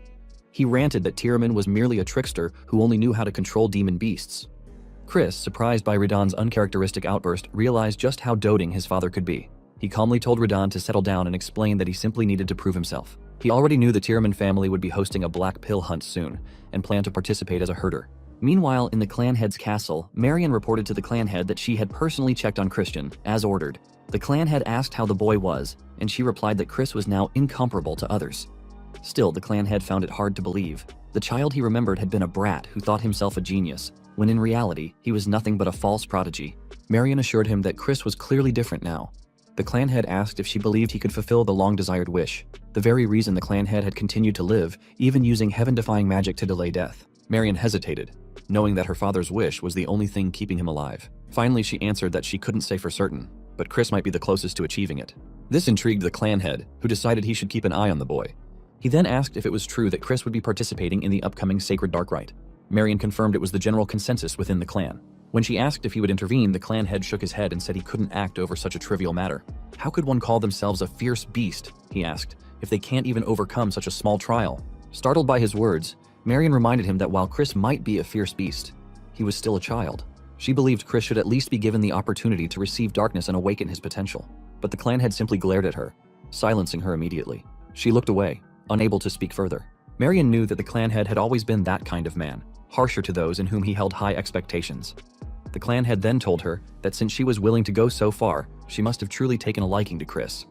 He ranted that Tiramin was merely a trickster who only knew how to control demon beasts. Chris, surprised by Radon's uncharacteristic outburst, realized just how doting his father could be. He calmly told Radon to settle down and explained that he simply needed to prove himself. He already knew the Tiramin family would be hosting a black pill hunt soon, and planned to participate as a herder. Meanwhile, in the clan head's castle, Marion reported to the clan head that she had personally checked on Christian, as ordered. The clan head asked how the boy was, and she replied that Chris was now incomparable to others. Still, the clan head found it hard to believe. The child he remembered had been a brat who thought himself a genius, when in reality, he was nothing but a false prodigy. Marion assured him that Chris was clearly different now. The clan head asked if she believed he could fulfill the long-desired wish, the very reason the clan head had continued to live, even using heaven-defying magic to delay death. Marion hesitated, knowing that her father's wish was the only thing keeping him alive. Finally, she answered that she couldn't say for certain, but Chris might be the closest to achieving it. This intrigued the clan head, who decided he should keep an eye on the boy. He then asked if it was true that Chris would be participating in the upcoming Sacred Dark Rite. Marion confirmed it was the general consensus within the clan. When she asked if he would intervene, the clan head shook his head and said he couldn't act over such a trivial matter. How could one call themselves a fierce beast, he asked, if they can't even overcome such a small trial? Startled by his words, Marion reminded him that while Chris might be a fierce beast, he was still a child. She believed Chris should at least be given the opportunity to receive darkness and awaken his potential. But the clan head simply glared at her, silencing her immediately. She looked away, unable to speak further. Marion knew that the clan head had always been that kind of man, harsher to those in whom he held high expectations. The clan head then told her that since she was willing to go so far, she must have truly taken a liking to Chris.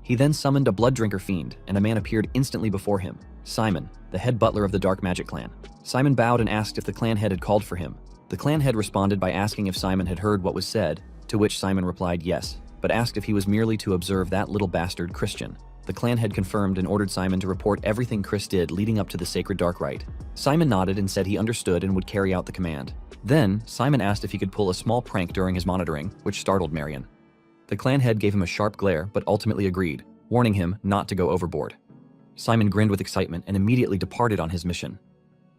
He then summoned a blood drinker fiend, and a man appeared instantly before him, Simon, the head butler of the Dark Magic clan. Simon bowed and asked if the clan head had called for him. The clan head responded by asking if Simon had heard what was said, to which Simon replied yes, but asked if he was merely to observe that little bastard Christian. The clan head confirmed and ordered Simon to report everything Chris did leading up to the Sacred Dark Rite. Simon nodded and said he understood and would carry out the command. Then, Simon asked if he could pull a small prank during his monitoring, which startled Marion. The clan head gave him a sharp glare, but ultimately agreed, warning him not to go overboard. Simon grinned with excitement and immediately departed on his mission.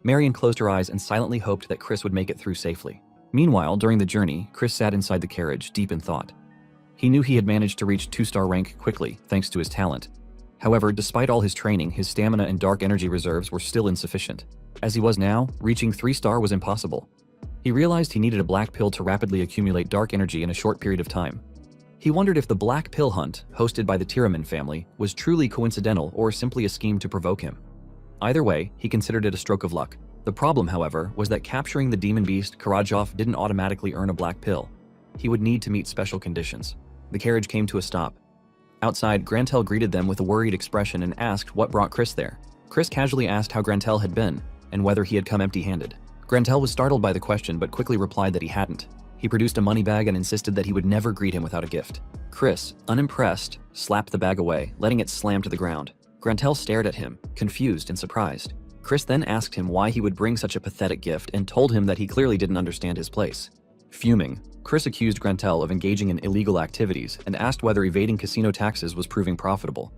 Marion closed her eyes and silently hoped that Chris would make it through safely. Meanwhile, during the journey, Chris sat inside the carriage, deep in thought. He knew he had managed to reach 2-star rank quickly, thanks to his talent. However, despite all his training, his stamina and dark energy reserves were still insufficient. As he was now, reaching 3-star was impossible. He realized he needed a black pill to rapidly accumulate dark energy in a short period of time. He wondered if the black pill hunt, hosted by the Tiramin family, was truly coincidental or simply a scheme to provoke him. Either way, he considered it a stroke of luck. The problem, however, was that capturing the demon beast Karajov didn't automatically earn a black pill. He would need to meet special conditions. The carriage came to a stop. Outside, Grantel greeted them with a worried expression and asked what brought Chris there. Chris casually asked how Grantel had been, and whether he had come empty-handed. Grantel was startled by the question but quickly replied that he hadn't. He produced a money bag and insisted that he would never greet him without a gift. Chris, unimpressed, slapped the bag away, letting it slam to the ground. Grantel stared at him, confused and surprised. Chris then asked him why he would bring such a pathetic gift and told him that he clearly didn't understand his place. Fuming, Chris accused Grantel of engaging in illegal activities and asked whether evading casino taxes was proving profitable.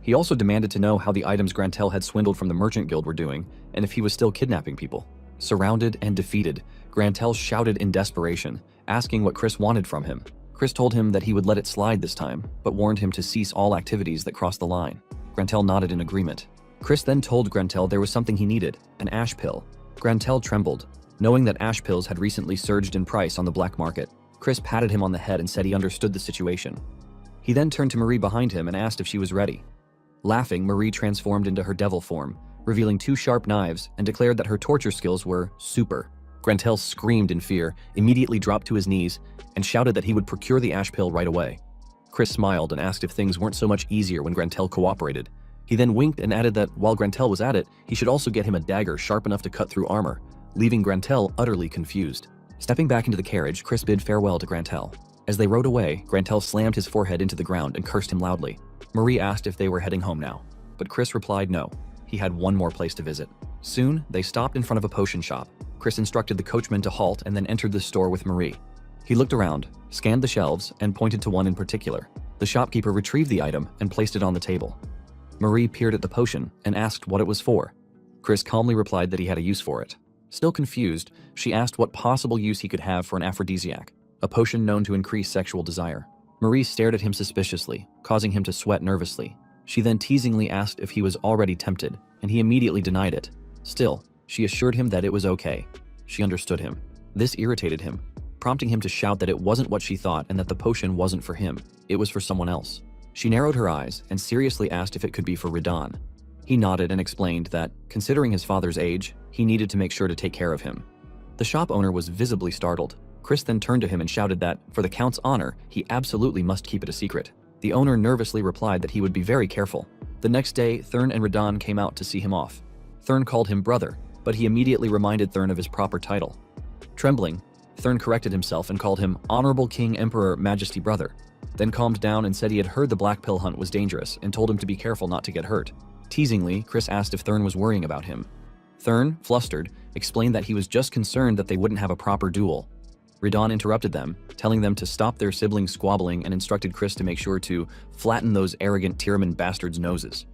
He also demanded to know how the items Grantel had swindled from the Merchant Guild were doing and if he was still kidnapping people. Surrounded and defeated, Grantel shouted in desperation, asking what Chris wanted from him. Chris told him that he would let it slide this time, but warned him to cease all activities that crossed the line. Grantel nodded in agreement. Chris then told Grantel there was something he needed, an ash pill. Grantel trembled, knowing that ash pills had recently surged in price on the black market. Chris patted him on the head and said he understood the situation. He then turned to Marie behind him and asked if she was ready. Laughing, Marie transformed into her devil form, revealing 2 sharp knives, and declared that her torture skills were super. Grantel screamed in fear, immediately dropped to his knees, and shouted that he would procure the ash pill right away. Chris smiled and asked if things weren't so much easier when Grantel cooperated. He then winked and added that while Grantel was at it, he should also get him a dagger sharp enough to cut through armor, leaving Grantel utterly confused. Stepping back into the carriage, Chris bid farewell to Grantel. As they rode away, Grantel slammed his forehead into the ground and cursed him loudly. Marie asked if they were heading home now, but Chris replied no. He had one more place to visit. Soon, they stopped in front of a potion shop. Chris instructed the coachman to halt and then entered the store with Marie. He looked around, scanned the shelves, and pointed to one in particular. The shopkeeper retrieved the item and placed it on the table. Marie peered at the potion and asked what it was for. Chris calmly replied that he had a use for it. Still confused, she asked what possible use he could have for an aphrodisiac, a potion known to increase sexual desire. Marie stared at him suspiciously, causing him to sweat nervously. She then teasingly asked if he was already tempted, and he immediately denied it. Still, she assured him that it was okay. She understood him. This irritated him, prompting him to shout that it wasn't what she thought and that the potion wasn't for him. It was for someone else. She narrowed her eyes and seriously asked if it could be for Radon. He nodded and explained that, considering his father's age, he needed to make sure to take care of him. The shop owner was visibly startled. Chris then turned to him and shouted that, for the Count's honor, he absolutely must keep it a secret. The owner nervously replied that he would be very careful. The next day, Thurn and Radon came out to see him off. Thurn called him brother, but he immediately reminded Thurn of his proper title. Trembling, Thurn corrected himself and called him Honorable King Emperor Majesty Brother, then calmed down and said he had heard the black pill hunt was dangerous and told him to be careful not to get hurt. Teasingly, Chris asked if Thurn was worrying about him. Thurn, flustered, explained that he was just concerned that they wouldn't have a proper duel. Radon interrupted them, telling them to stop their siblings squabbling and instructed Chris to make sure to flatten those arrogant Tyraman bastards' noses.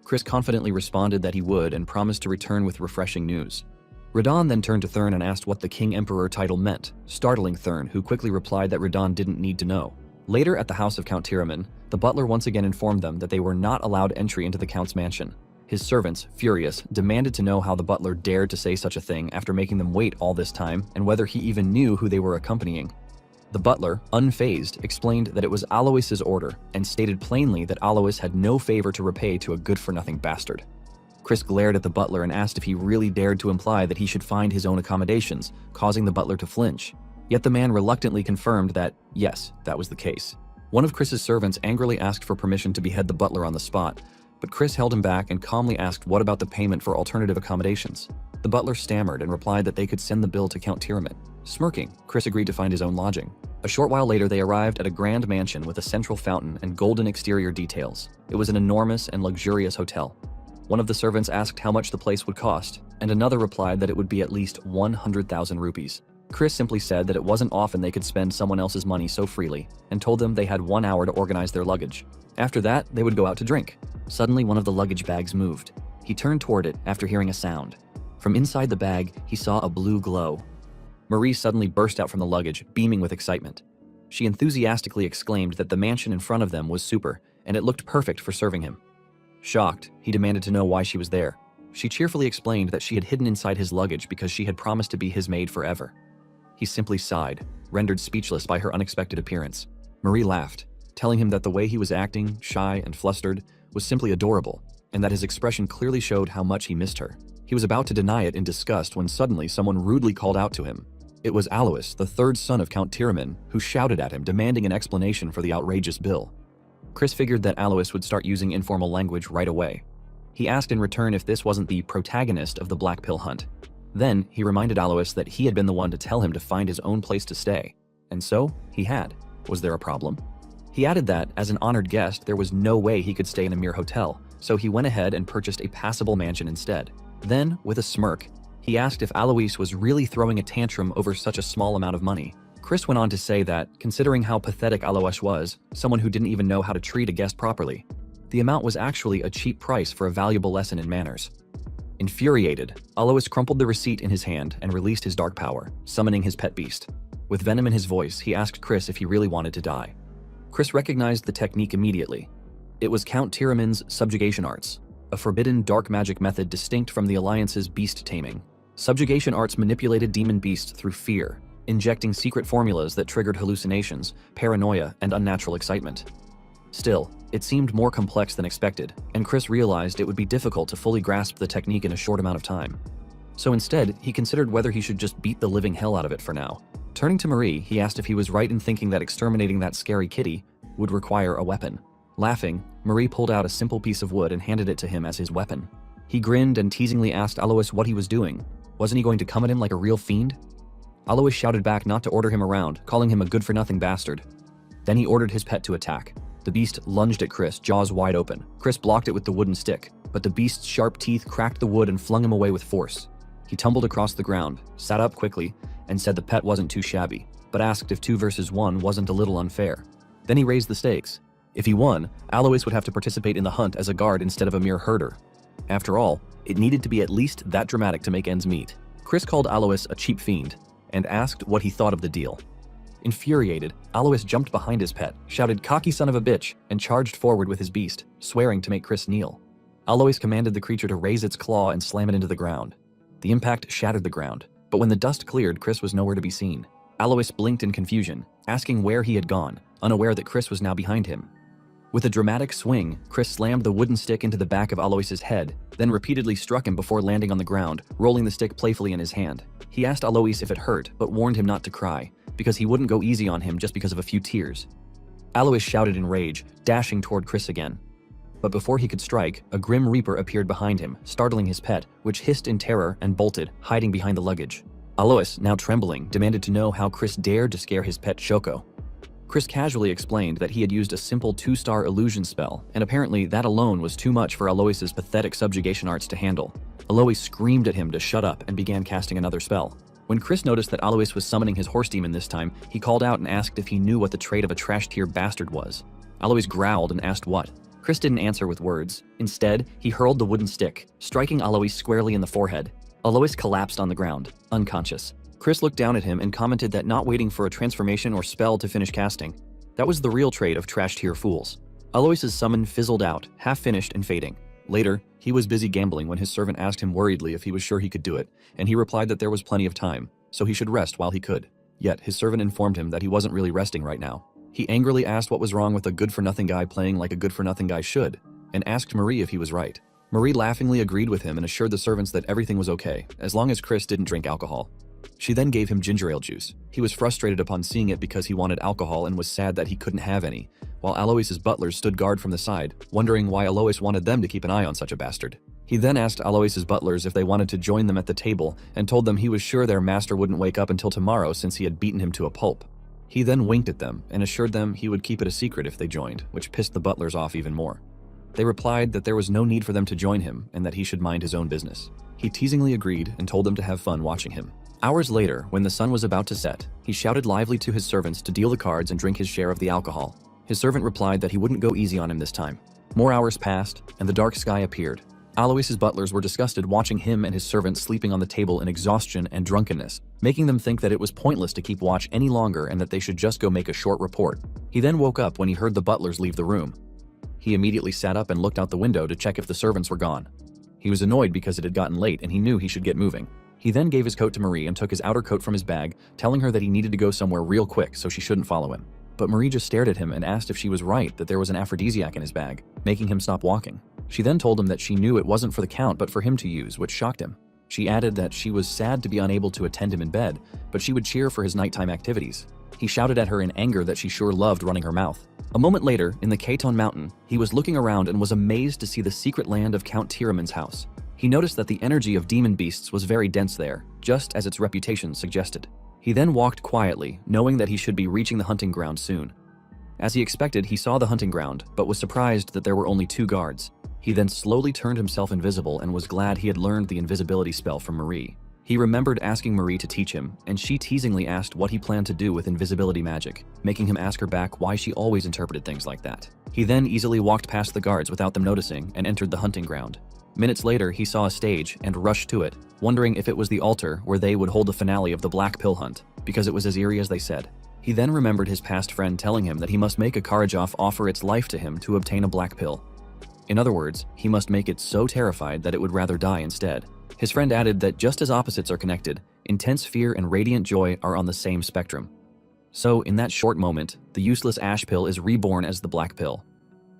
Chris confidently responded that he would and promised to return with refreshing news. Radon then turned to Thurn and asked what the King Emperor title meant, startling Thurn, who quickly replied that Radon didn't need to know. Later at the house of Count Tyraman, the butler once again informed them that they were not allowed entry into the Count's mansion. His servants, furious, demanded to know how the butler dared to say such a thing after making them wait all this time and whether he even knew who they were accompanying. The butler, unfazed, explained that it was Alois's order and stated plainly that Alois had no favor to repay to a good-for-nothing bastard. Chris glared at the butler and asked if he really dared to imply that he should find his own accommodations, causing the butler to flinch. Yet the man reluctantly confirmed that, yes, that was the case. One of Chris's servants angrily asked for permission to behead the butler on the spot, but Chris held him back and calmly asked what about the payment for alternative accommodations. The butler stammered and replied that they could send the bill to Count Tyraman. Smirking, Chris agreed to find his own lodging. A short while later, they arrived at a grand mansion with a central fountain and golden exterior details. It was an enormous and luxurious hotel. One of the servants asked how much the place would cost, and another replied that it would be at least 100,000 rupees. Chris simply said that it wasn't often they could spend someone else's money so freely, and told them they had 1 hour to organize their luggage. After that, they would go out to drink. Suddenly, one of the luggage bags moved. He turned toward it after hearing a sound. From inside the bag, he saw a blue glow. Marie suddenly burst out from the luggage, beaming with excitement. She enthusiastically exclaimed that the mansion in front of them was super, and it looked perfect for serving him. Shocked, he demanded to know why she was there. She cheerfully explained that she had hidden inside his luggage because she had promised to be his maid forever. He simply sighed, rendered speechless by her unexpected appearance. Marie laughed, telling him that the way he was acting, shy and flustered, was simply adorable, and that his expression clearly showed how much he missed her. He was about to deny it in disgust when suddenly someone rudely called out to him. It was Alois, the third son of Count Tyraman, who shouted at him, demanding an explanation for the outrageous bill. Chris figured that Alois would start using informal language right away. He asked in return if this wasn't the protagonist of the Black Pill Hunt. Then, he reminded Alois that he had been the one to tell him to find his own place to stay. And so, he had. Was there a problem? He added that, as an honored guest, there was no way he could stay in a mere hotel, so he went ahead and purchased a passable mansion instead. Then, with a smirk, he asked if Alois was really throwing a tantrum over such a small amount of money. Chris went on to say that, considering how pathetic Alois was, someone who didn't even know how to treat a guest properly, the amount was actually a cheap price for a valuable lesson in manners. Infuriated, Alois crumpled the receipt in his hand and released his dark power, summoning his pet beast. With venom in his voice, he asked Chris if he really wanted to die. Chris recognized the technique immediately. It was Count Tyraman's subjugation arts, a forbidden dark magic method distinct from the Alliance's beast taming. Subjugation arts manipulated demon beasts through fear, injecting secret formulas that triggered hallucinations, paranoia, and unnatural excitement. Still, it seemed more complex than expected, and Chris realized it would be difficult to fully grasp the technique in a short amount of time. So instead, he considered whether he should just beat the living hell out of it for now. Turning to Marie, he asked if he was right in thinking that exterminating that scary kitty would require a weapon. Laughing, Marie pulled out a simple piece of wood and handed it to him as his weapon. He grinned and teasingly asked Alois what he was doing. Wasn't he going to come at him like a real fiend? Alois shouted back not to order him around, calling him a good-for-nothing bastard. Then he ordered his pet to attack. The beast lunged at Chris, jaws wide open. Chris blocked it with the wooden stick, but the beast's sharp teeth cracked the wood and flung him away with force. He tumbled across the ground, sat up quickly, and said the pet wasn't too shabby, but asked if 2 versus 1 wasn't a little unfair. Then he raised the stakes. If he won, Alois would have to participate in the hunt as a guard instead of a mere herder. After all, it needed to be at least that dramatic to make ends meet. Chris called Alois a cheap fiend, and asked what he thought of the deal. Infuriated, Alois jumped behind his pet, shouted "cocky son of a bitch," and charged forward with his beast, swearing to make Chris kneel. Alois commanded the creature to raise its claw and slam it into the ground. The impact shattered the ground, but when the dust cleared, Chris was nowhere to be seen. Alois blinked in confusion, asking where he had gone, unaware that Chris was now behind him. With a dramatic swing, Chris slammed the wooden stick into the back of Alois's head, then repeatedly struck him before landing on the ground, rolling the stick playfully in his hand. He asked Alois if it hurt, but warned him not to cry, because he wouldn't go easy on him just because of a few tears. Alois shouted in rage, dashing toward Chris again. But before he could strike, a grim reaper appeared behind him, startling his pet, which hissed in terror and bolted, hiding behind the luggage. Alois, now trembling, demanded to know how Chris dared to scare his pet Shoko. Chris casually explained that he had used a simple 2-star illusion spell, and apparently that alone was too much for Alois's pathetic subjugation arts to handle. Alois screamed at him to shut up and began casting another spell. When Chris noticed that Alois was summoning his horse demon this time, he called out and asked if he knew what the trait of a trash-tier bastard was. Alois growled and asked what. Chris didn't answer with words. Instead, he hurled the wooden stick, striking Alois squarely in the forehead. Alois collapsed on the ground, unconscious. Chris looked down at him and commented that not waiting for a transformation or spell to finish casting. That was the real trait of trash-tier fools. Alois's summon fizzled out, half-finished and fading. Later, he was busy gambling when his servant asked him worriedly if he was sure he could do it, and he replied that there was plenty of time, so he should rest while he could. Yet, his servant informed him that he wasn't really resting right now. He angrily asked what was wrong with a good-for-nothing guy playing like a good-for-nothing guy should, and asked Marie if he was right. Marie laughingly agreed with him and assured the servants that everything was okay, as long as Chris didn't drink alcohol. She then gave him ginger ale juice. He was frustrated upon seeing it because he wanted alcohol and was sad that he couldn't have any, while Alois's butlers stood guard from the side, wondering why Alois wanted them to keep an eye on such a bastard. He then asked Alois's butlers if they wanted to join them at the table and told them he was sure their master wouldn't wake up until tomorrow since he had beaten him to a pulp. He then winked at them and assured them he would keep it a secret if they joined, which pissed the butlers off even more. They replied that there was no need for them to join him and that he should mind his own business. He teasingly agreed and told them to have fun watching him. Hours later, when the sun was about to set, he shouted lively to his servants to deal the cards and drink his share of the alcohol. His servant replied that he wouldn't go easy on him this time. More hours passed, and the dark sky appeared. Alois's butlers were disgusted watching him and his servants sleeping on the table in exhaustion and drunkenness, making them think that it was pointless to keep watch any longer and that they should just go make a short report. He then woke up when he heard the butlers leave the room. He immediately sat up and looked out the window to check if the servants were gone. He was annoyed because it had gotten late and he knew he should get moving. He then gave his coat to Marie and took his outer coat from his bag, telling her that he needed to go somewhere real quick so she shouldn't follow him. But Marie just stared at him and asked if she was right that there was an aphrodisiac in his bag, making him stop walking. She then told him that she knew it wasn't for the Count but for him to use, which shocked him. She added that she was sad to be unable to attend him in bed, but she would cheer for his nighttime activities. He shouted at her in anger that she sure loved running her mouth. A moment later, in the Katon Mountain, he was looking around and was amazed to see the secret land of Count Tiramin's house. He noticed that the energy of demon beasts was very dense there, just as its reputation suggested. He then walked quietly, knowing that he should be reaching the hunting ground soon. As he expected, he saw the hunting ground, but was surprised that there were only 2 guards. He then slowly turned himself invisible and was glad he had learned the invisibility spell from Marie. He remembered asking Marie to teach him, and she teasingly asked what he planned to do with invisibility magic, making him ask her back why she always interpreted things like that. He then easily walked past the guards without them noticing and entered the hunting ground. Minutes later, he saw a stage and rushed to it, wondering if it was the altar where they would hold the finale of the Black Pill hunt, because it was as eerie as they said. He then remembered his past friend telling him that he must make a Karajoff offer its life to him to obtain a black pill. In other words, he must make it so terrified that it would rather die instead. His friend added that just as opposites are connected, intense fear and radiant joy are on the same spectrum. So, in that short moment, the useless ash pill is reborn as the black pill.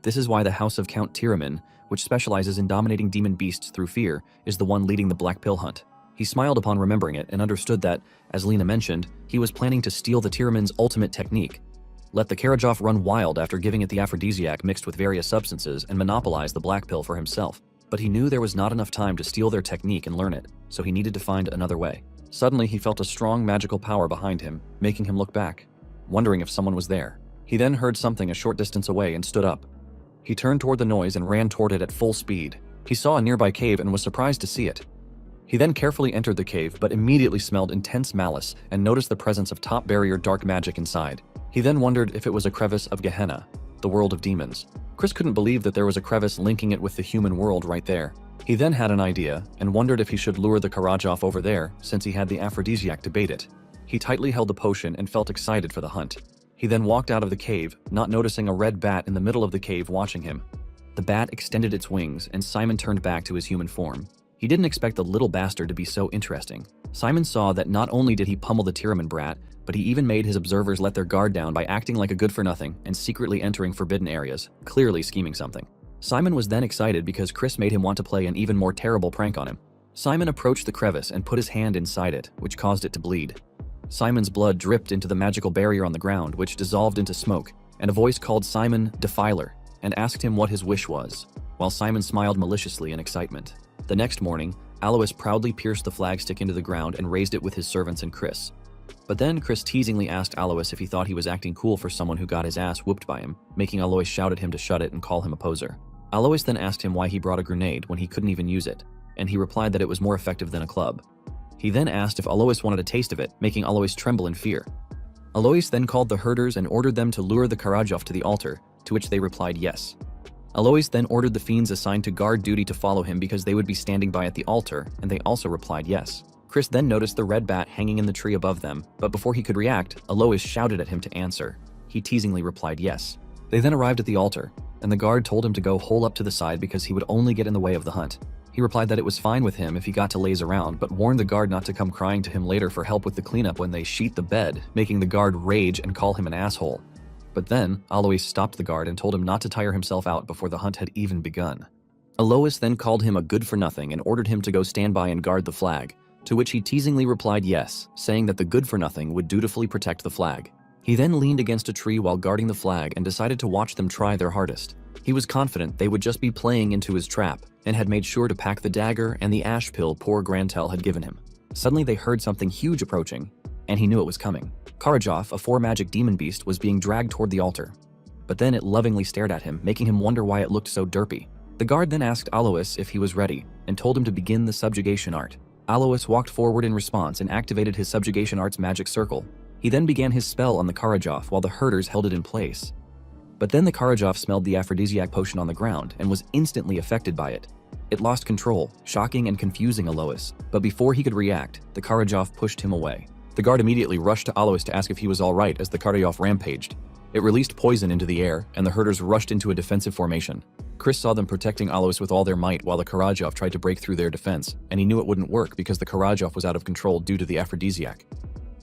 This is why the house of Count Tiramin, which specializes in dominating demon beasts through fear, is the one leading the black pill hunt. He smiled upon remembering it and understood that, as Lena mentioned, he was planning to steal the Tiramin's ultimate technique. let the Karajov run wild after giving it the aphrodisiac mixed with various substances and monopolize the black pill for himself. But he knew there was not enough time to steal their technique and learn it, so he needed to find another way. Suddenly, he felt a strong magical power behind him, making him look back, wondering if someone was there. He then heard something a short distance away and stood up. He turned toward the noise and ran toward it at full speed. He saw a nearby cave and was surprised to see it. He then carefully entered the cave, but immediately smelled intense malice and noticed the presence of top barrier dark magic inside. He then wondered if it was a crevice of Gehenna, the world of demons. Chris couldn't believe that there was a crevice linking it with the human world right there. He then had an idea and wondered if he should lure the Karajov over there since he had the aphrodisiac to bait it. He tightly held the potion and felt excited for the hunt. He then walked out of the cave, not noticing a red bat in the middle of the cave watching him. The bat extended its wings and Simon turned back to his human form. He didn't expect the little bastard to be so interesting. Simon saw that not only did he pummel the Tiraman brat, but he even made his observers let their guard down by acting like a good-for-nothing and secretly entering forbidden areas, clearly scheming something. Simon was then excited because Chris made him want to play an even more terrible prank on him. Simon approached the crevice and put his hand inside it, which caused it to bleed. Simon's blood dripped into the magical barrier on the ground, which dissolved into smoke, and a voice called Simon Defiler and asked him what his wish was, while Simon smiled maliciously in excitement. The next morning, Alois proudly pierced the flagstick into the ground and raised it with his servants and Chris. But then Chris teasingly asked Alois if he thought he was acting cool for someone who got his ass whooped by him, making Alois shout at him to shut it and call him a poser. Alois then asked him why he brought a grenade when he couldn't even use it, and he replied that it was more effective than a club. He then asked if Alois wanted a taste of it, making Alois tremble in fear. Alois then called the herders and ordered them to lure the Karajov to the altar, to which they replied yes. Alois then ordered the fiends assigned to guard duty to follow him because they would be standing by at the altar, and they also replied yes. Chris then noticed the red bat hanging in the tree above them, but before he could react, Alois shouted at him to answer. He teasingly replied yes. They then arrived at the altar, and the guard told him to go hole up to the side because he would only get in the way of the hunt. He replied that it was fine with him if he got to laze around, but warned the guard not to come crying to him later for help with the cleanup when they sheet the bed, making the guard rage and call him an asshole. But then, Alois stopped the guard and told him not to tire himself out before the hunt had even begun. Alois then called him a good-for-nothing and ordered him to go stand by and guard the flag, to which he teasingly replied yes, saying that the good-for-nothing would dutifully protect the flag. He then leaned against a tree while guarding the flag and decided to watch them try their hardest. He was confident they would just be playing into his trap and had made sure to pack the dagger and the ash pill poor Grantel had given him. Suddenly they heard something huge approaching, and he knew it was coming. Karajov, a four-magic demon beast, was being dragged toward the altar. But then it lovingly stared at him, making him wonder why it looked so derpy. The guard then asked Alois if he was ready, and told him to begin the subjugation art. Alois walked forward in response and activated his subjugation art's magic circle. He then began his spell on the Karajov while the herders held it in place. But then the Karajov smelled the aphrodisiac potion on the ground and was instantly affected by it. It lost control, shocking and confusing Alois, but before he could react, the Karajov pushed him away. The guard immediately rushed to Alois to ask if he was alright as the Karajov rampaged. It released poison into the air, and the herders rushed into a defensive formation. Chris saw them protecting Alois with all their might while the Karajov tried to break through their defense, and he knew it wouldn't work because the Karajov was out of control due to the aphrodisiac.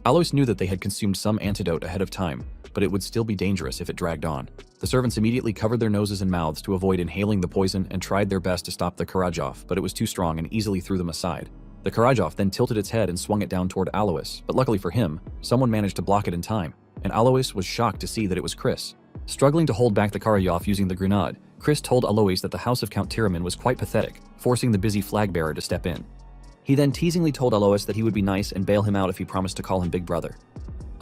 Alois knew that they had consumed some antidote ahead of time, but it would still be dangerous if it dragged on. The servants immediately covered their noses and mouths to avoid inhaling the poison and tried their best to stop the Karajov, but it was too strong and easily threw them aside. The Karajov then tilted its head and swung it down toward Alois, but luckily for him, someone managed to block it in time, and Alois was shocked to see that it was Chris. Struggling to hold back the Karajov using the grenade, Chris told Alois that the house of Count Tiraman was quite pathetic, forcing the busy flag bearer to step in. He then teasingly told Alois that he would be nice and bail him out if he promised to call him Big Brother.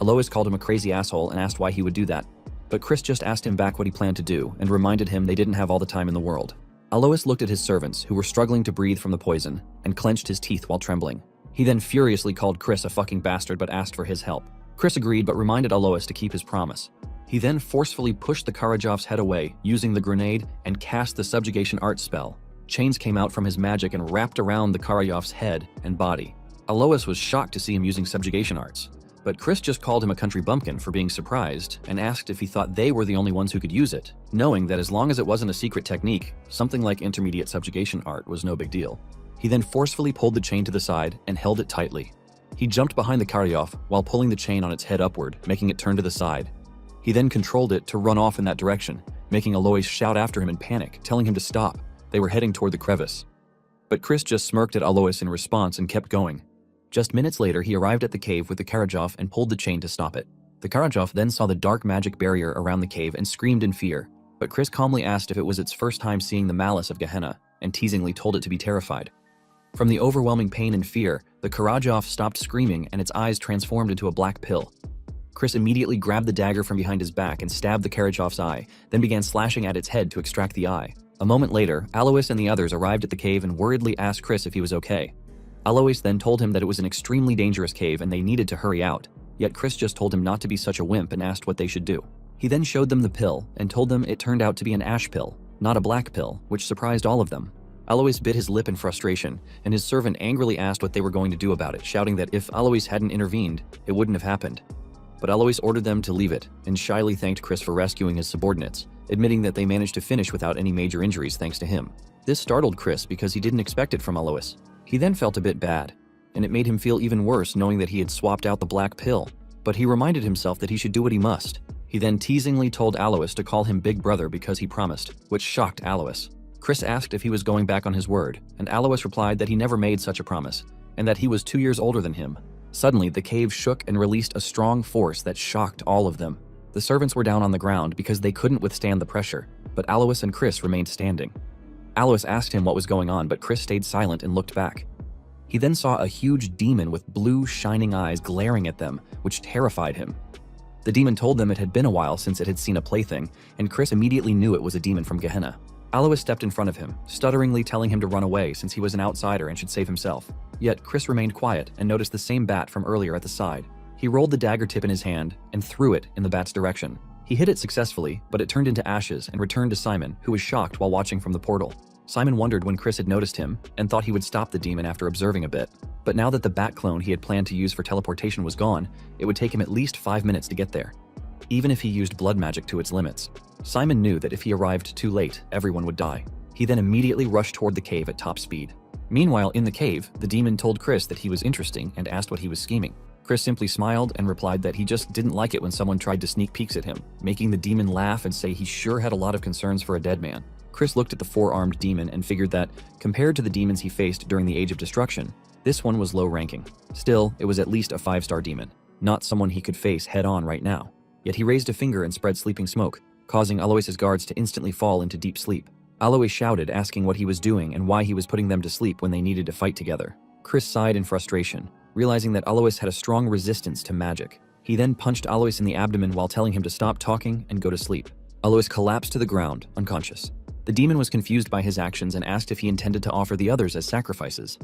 Alois called him a crazy asshole and asked why he would do that, but Chris just asked him back what he planned to do and reminded him they didn't have all the time in the world. Alois looked at his servants, who were struggling to breathe from the poison, and clenched his teeth while trembling. He then furiously called Chris a fucking bastard but asked for his help. Chris agreed but reminded Alois to keep his promise. He then forcefully pushed the Karajov's head away using the grenade and cast the subjugation art spell. Chains came out from his magic and wrapped around the Karajov's head and body. Alois was shocked to see him using subjugation arts, but Chris just called him a country bumpkin for being surprised and asked if he thought they were the only ones who could use it, knowing that as long as it wasn't a secret technique, something like intermediate subjugation art was no big deal. He then forcefully pulled the chain to the side and held it tightly. He jumped behind the Karajov while pulling the chain on its head upward, making it turn to the side. He then controlled it to run off in that direction, making Alois shout after him in panic, telling him to stop. They were heading toward the crevice. But Chris just smirked at Alois in response and kept going. Just minutes later, he arrived at the cave with the Karajov and pulled the chain to stop it. The Karajov then saw the dark magic barrier around the cave and screamed in fear, but Chris calmly asked if it was its first time seeing the malice of Gehenna, and teasingly told it to be terrified. From the overwhelming pain and fear, the Karajov stopped screaming and its eyes transformed into a black pill. Chris immediately grabbed the dagger from behind his back and stabbed the Karajov's eye, then began slashing at its head to extract the eye. A moment later, Alois and the others arrived at the cave and worriedly asked Chris if he was okay. Alois then told him that it was an extremely dangerous cave and they needed to hurry out, yet Chris just told him not to be such a wimp and asked what they should do. He then showed them the pill and told them it turned out to be an ash pill, not a black pill, which surprised all of them. Alois bit his lip in frustration, and his servant angrily asked what they were going to do about it, shouting that if Alois hadn't intervened, it wouldn't have happened. But Alois ordered them to leave it, and shyly thanked Chris for rescuing his subordinates, admitting that they managed to finish without any major injuries thanks to him. This startled Chris because he didn't expect it from Alois. He then felt a bit bad, and it made him feel even worse knowing that he had swapped out the black pill, but he reminded himself that he should do what he must. He then teasingly told Alois to call him Big Brother because he promised, which shocked Alois. Chris asked if he was going back on his word, and Alois replied that he never made such a promise, and that he was 2 years older than him. Suddenly, the cave shook and released a strong force that shocked all of them. The servants were down on the ground because they couldn't withstand the pressure, but Alois and Chris remained standing. Alois asked him what was going on, but Chris stayed silent and looked back. He then saw a huge demon with blue, shining eyes glaring at them, which terrified him. The demon told them it had been a while since it had seen a plaything, and Chris immediately knew it was a demon from Gehenna. Alois stepped in front of him, stutteringly telling him to run away since he was an outsider and should save himself. Yet Chris remained quiet and noticed the same bat from earlier at the side. He rolled the dagger tip in his hand and threw it in the bat's direction. He hit it successfully, but it turned into ashes and returned to Simon, who was shocked while watching from the portal. Simon wondered when Chris had noticed him and thought he would stop the demon after observing a bit. But now that the bat clone he had planned to use for teleportation was gone, it would take him at least 5 minutes to get there, even if he used blood magic to its limits. Simon knew that if he arrived too late, everyone would die. He then immediately rushed toward the cave at top speed. Meanwhile, in the cave, the demon told Chris that he was interesting and asked what he was scheming. Chris simply smiled and replied that he just didn't like it when someone tried to sneak peeks at him, making the demon laugh and say he sure had a lot of concerns for a dead man. Chris looked at the four-armed demon and figured that, compared to the demons he faced during the Age of Destruction, this one was low-ranking. Still, it was at least a 5-star demon, not someone he could face head-on right now. Yet he raised a finger and spread sleeping smoke, causing Alois's guards to instantly fall into deep sleep. Alois shouted, asking what he was doing and why he was putting them to sleep when they needed to fight together. Chris sighed in frustration, realizing that Alois had a strong resistance to magic. He then punched Alois in the abdomen while telling him to stop talking and go to sleep. Alois collapsed to the ground, unconscious. The demon was confused by his actions and asked if he intended to offer the others as sacrifices.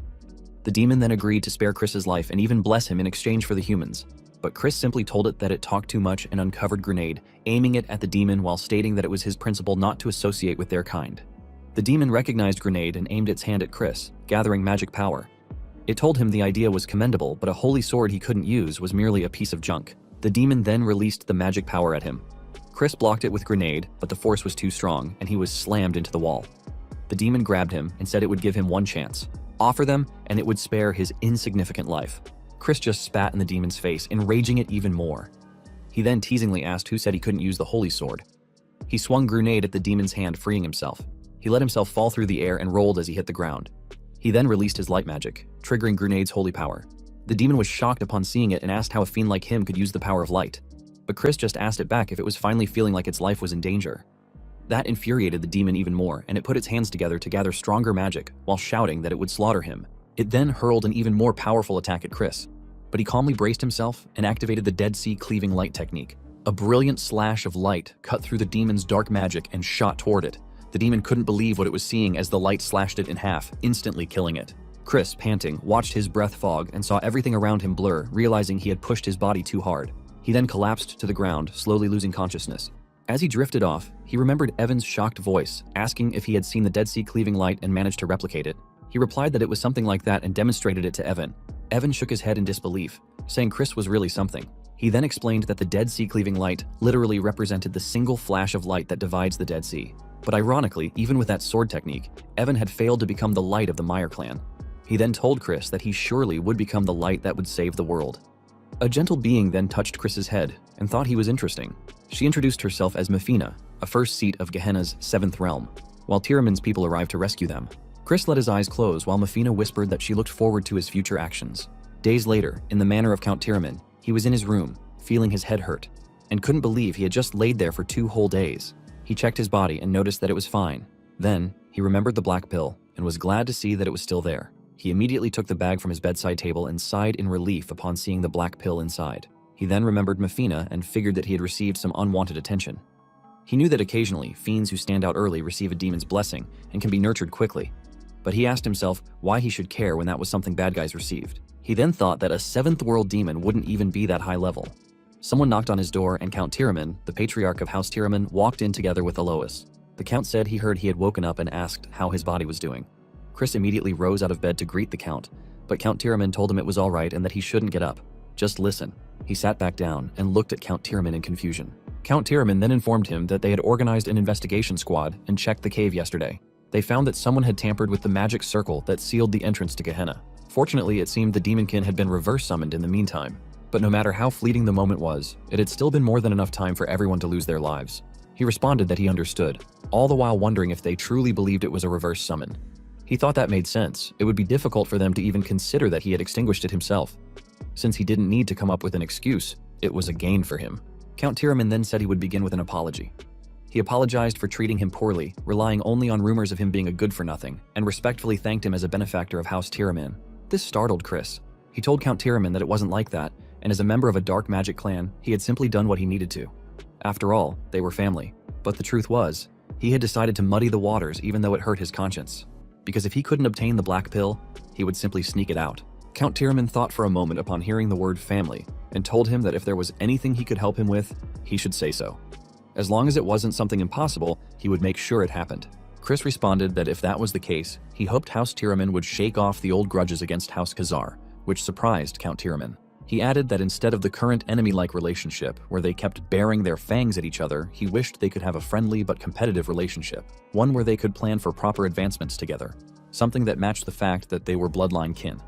The demon then agreed to spare Chris's life and even bless him in exchange for the humans. But Chris simply told it that it talked too much and uncovered Grenade, aiming it at the demon while stating that it was his principle not to associate with their kind. The demon recognized Grenade and aimed its hand at Chris, gathering magic power. It told him the idea was commendable, but a holy sword he couldn't use was merely a piece of junk. The demon then released the magic power at him. Chris blocked it with Grenade, but the force was too strong, and he was slammed into the wall. The demon grabbed him and said it would give him one chance. Offer them, and it would spare his insignificant life. Chris just spat in the demon's face, enraging it even more. He then teasingly asked who said he couldn't use the holy sword. He swung Grenade at the demon's hand, freeing himself. He let himself fall through the air and rolled as he hit the ground. He then released his light magic, triggering Grenade's holy power. The demon was shocked upon seeing it and asked how a fiend like him could use the power of light. But Chris just asked it back if it was finally feeling like its life was in danger. That infuriated the demon even more, and it put its hands together to gather stronger magic while shouting that it would slaughter him. It then hurled an even more powerful attack at Chris. But he calmly braced himself and activated the Dead Sea Cleaving Light technique. A brilliant slash of light cut through the demon's dark magic and shot toward it. The demon couldn't believe what it was seeing as the light slashed it in half, instantly killing it. Chris, panting, watched his breath fog and saw everything around him blur, realizing he had pushed his body too hard. He then collapsed to the ground, slowly losing consciousness. As he drifted off, he remembered Evan's shocked voice, asking if he had seen the Dead Sea Cleaving Light and managed to replicate it. He replied that it was something like that and demonstrated it to Evan. Evan shook his head in disbelief, saying Chris was really something. He then explained that the Dead Sea Cleaving Light literally represented the single flash of light that divides the Dead Sea. But ironically, even with that sword technique, Evan had failed to become the light of the Meyer clan. He then told Chris that he surely would become the light that would save the world. A gentle being then touched Chris's head and thought he was interesting. She introduced herself as Mefina, a first seat of Gehenna's 7th realm, while Tiramin's people arrived to rescue them. Chris let his eyes close while Mefina whispered that she looked forward to his future actions. Days later, in the manor of Count Tiramin, he was in his room, feeling his head hurt, and couldn't believe he had just laid there for 2 whole days. He checked his body and noticed that it was fine. Then, he remembered the black pill and was glad to see that it was still there. He immediately took the bag from his bedside table and sighed in relief upon seeing the black pill inside. He then remembered Mafina and figured that he had received some unwanted attention. He knew that occasionally, fiends who stand out early receive a demon's blessing and can be nurtured quickly. But he asked himself why he should care when that was something bad guys received. He then thought that a 7th world demon wouldn't even be that high level. Someone knocked on his door and Count Tyraman, the patriarch of House Tyraman, walked in together with Alois. The Count said he heard he had woken up and asked how his body was doing. Chris immediately rose out of bed to greet the Count, but Count Tyraman told him it was all right and that he shouldn't get up. Just listen. He sat back down and looked at Count Tyraman in confusion. Count Tyraman then informed him that they had organized an investigation squad and checked the cave yesterday. They found that someone had tampered with the magic circle that sealed the entrance to Gehenna. Fortunately, it seemed the demonkin had been reverse summoned in the meantime. But no matter how fleeting the moment was, it had still been more than enough time for everyone to lose their lives. He responded that he understood, all the while wondering if they truly believed it was a reverse summon. He thought that made sense. It would be difficult for them to even consider that he had extinguished it himself. Since he didn't need to come up with an excuse, it was a gain for him. Count Tyraman then said he would begin with an apology. He apologized for treating him poorly, relying only on rumors of him being a good-for-nothing, and respectfully thanked him as a benefactor of House Tyraman. This startled Chris. He told Count Tyraman that it wasn't like that, and as a member of a dark magic clan, he had simply done what he needed to. After all, they were family. But the truth was, he had decided to muddy the waters even though it hurt his conscience. Because if he couldn't obtain the black pill, he would simply sneak it out. Count Tyraman thought for a moment upon hearing the word family, and told him that if there was anything he could help him with, he should say so. As long as it wasn't something impossible, he would make sure it happened. Chris responded that if that was the case, he hoped House Tyraman would shake off the old grudges against House Khazar, which surprised Count Tyraman. He added that instead of the current enemy-like relationship, where they kept baring their fangs at each other, he wished they could have a friendly but competitive relationship, one where they could plan for proper advancements together, something that matched the fact that they were bloodline kin.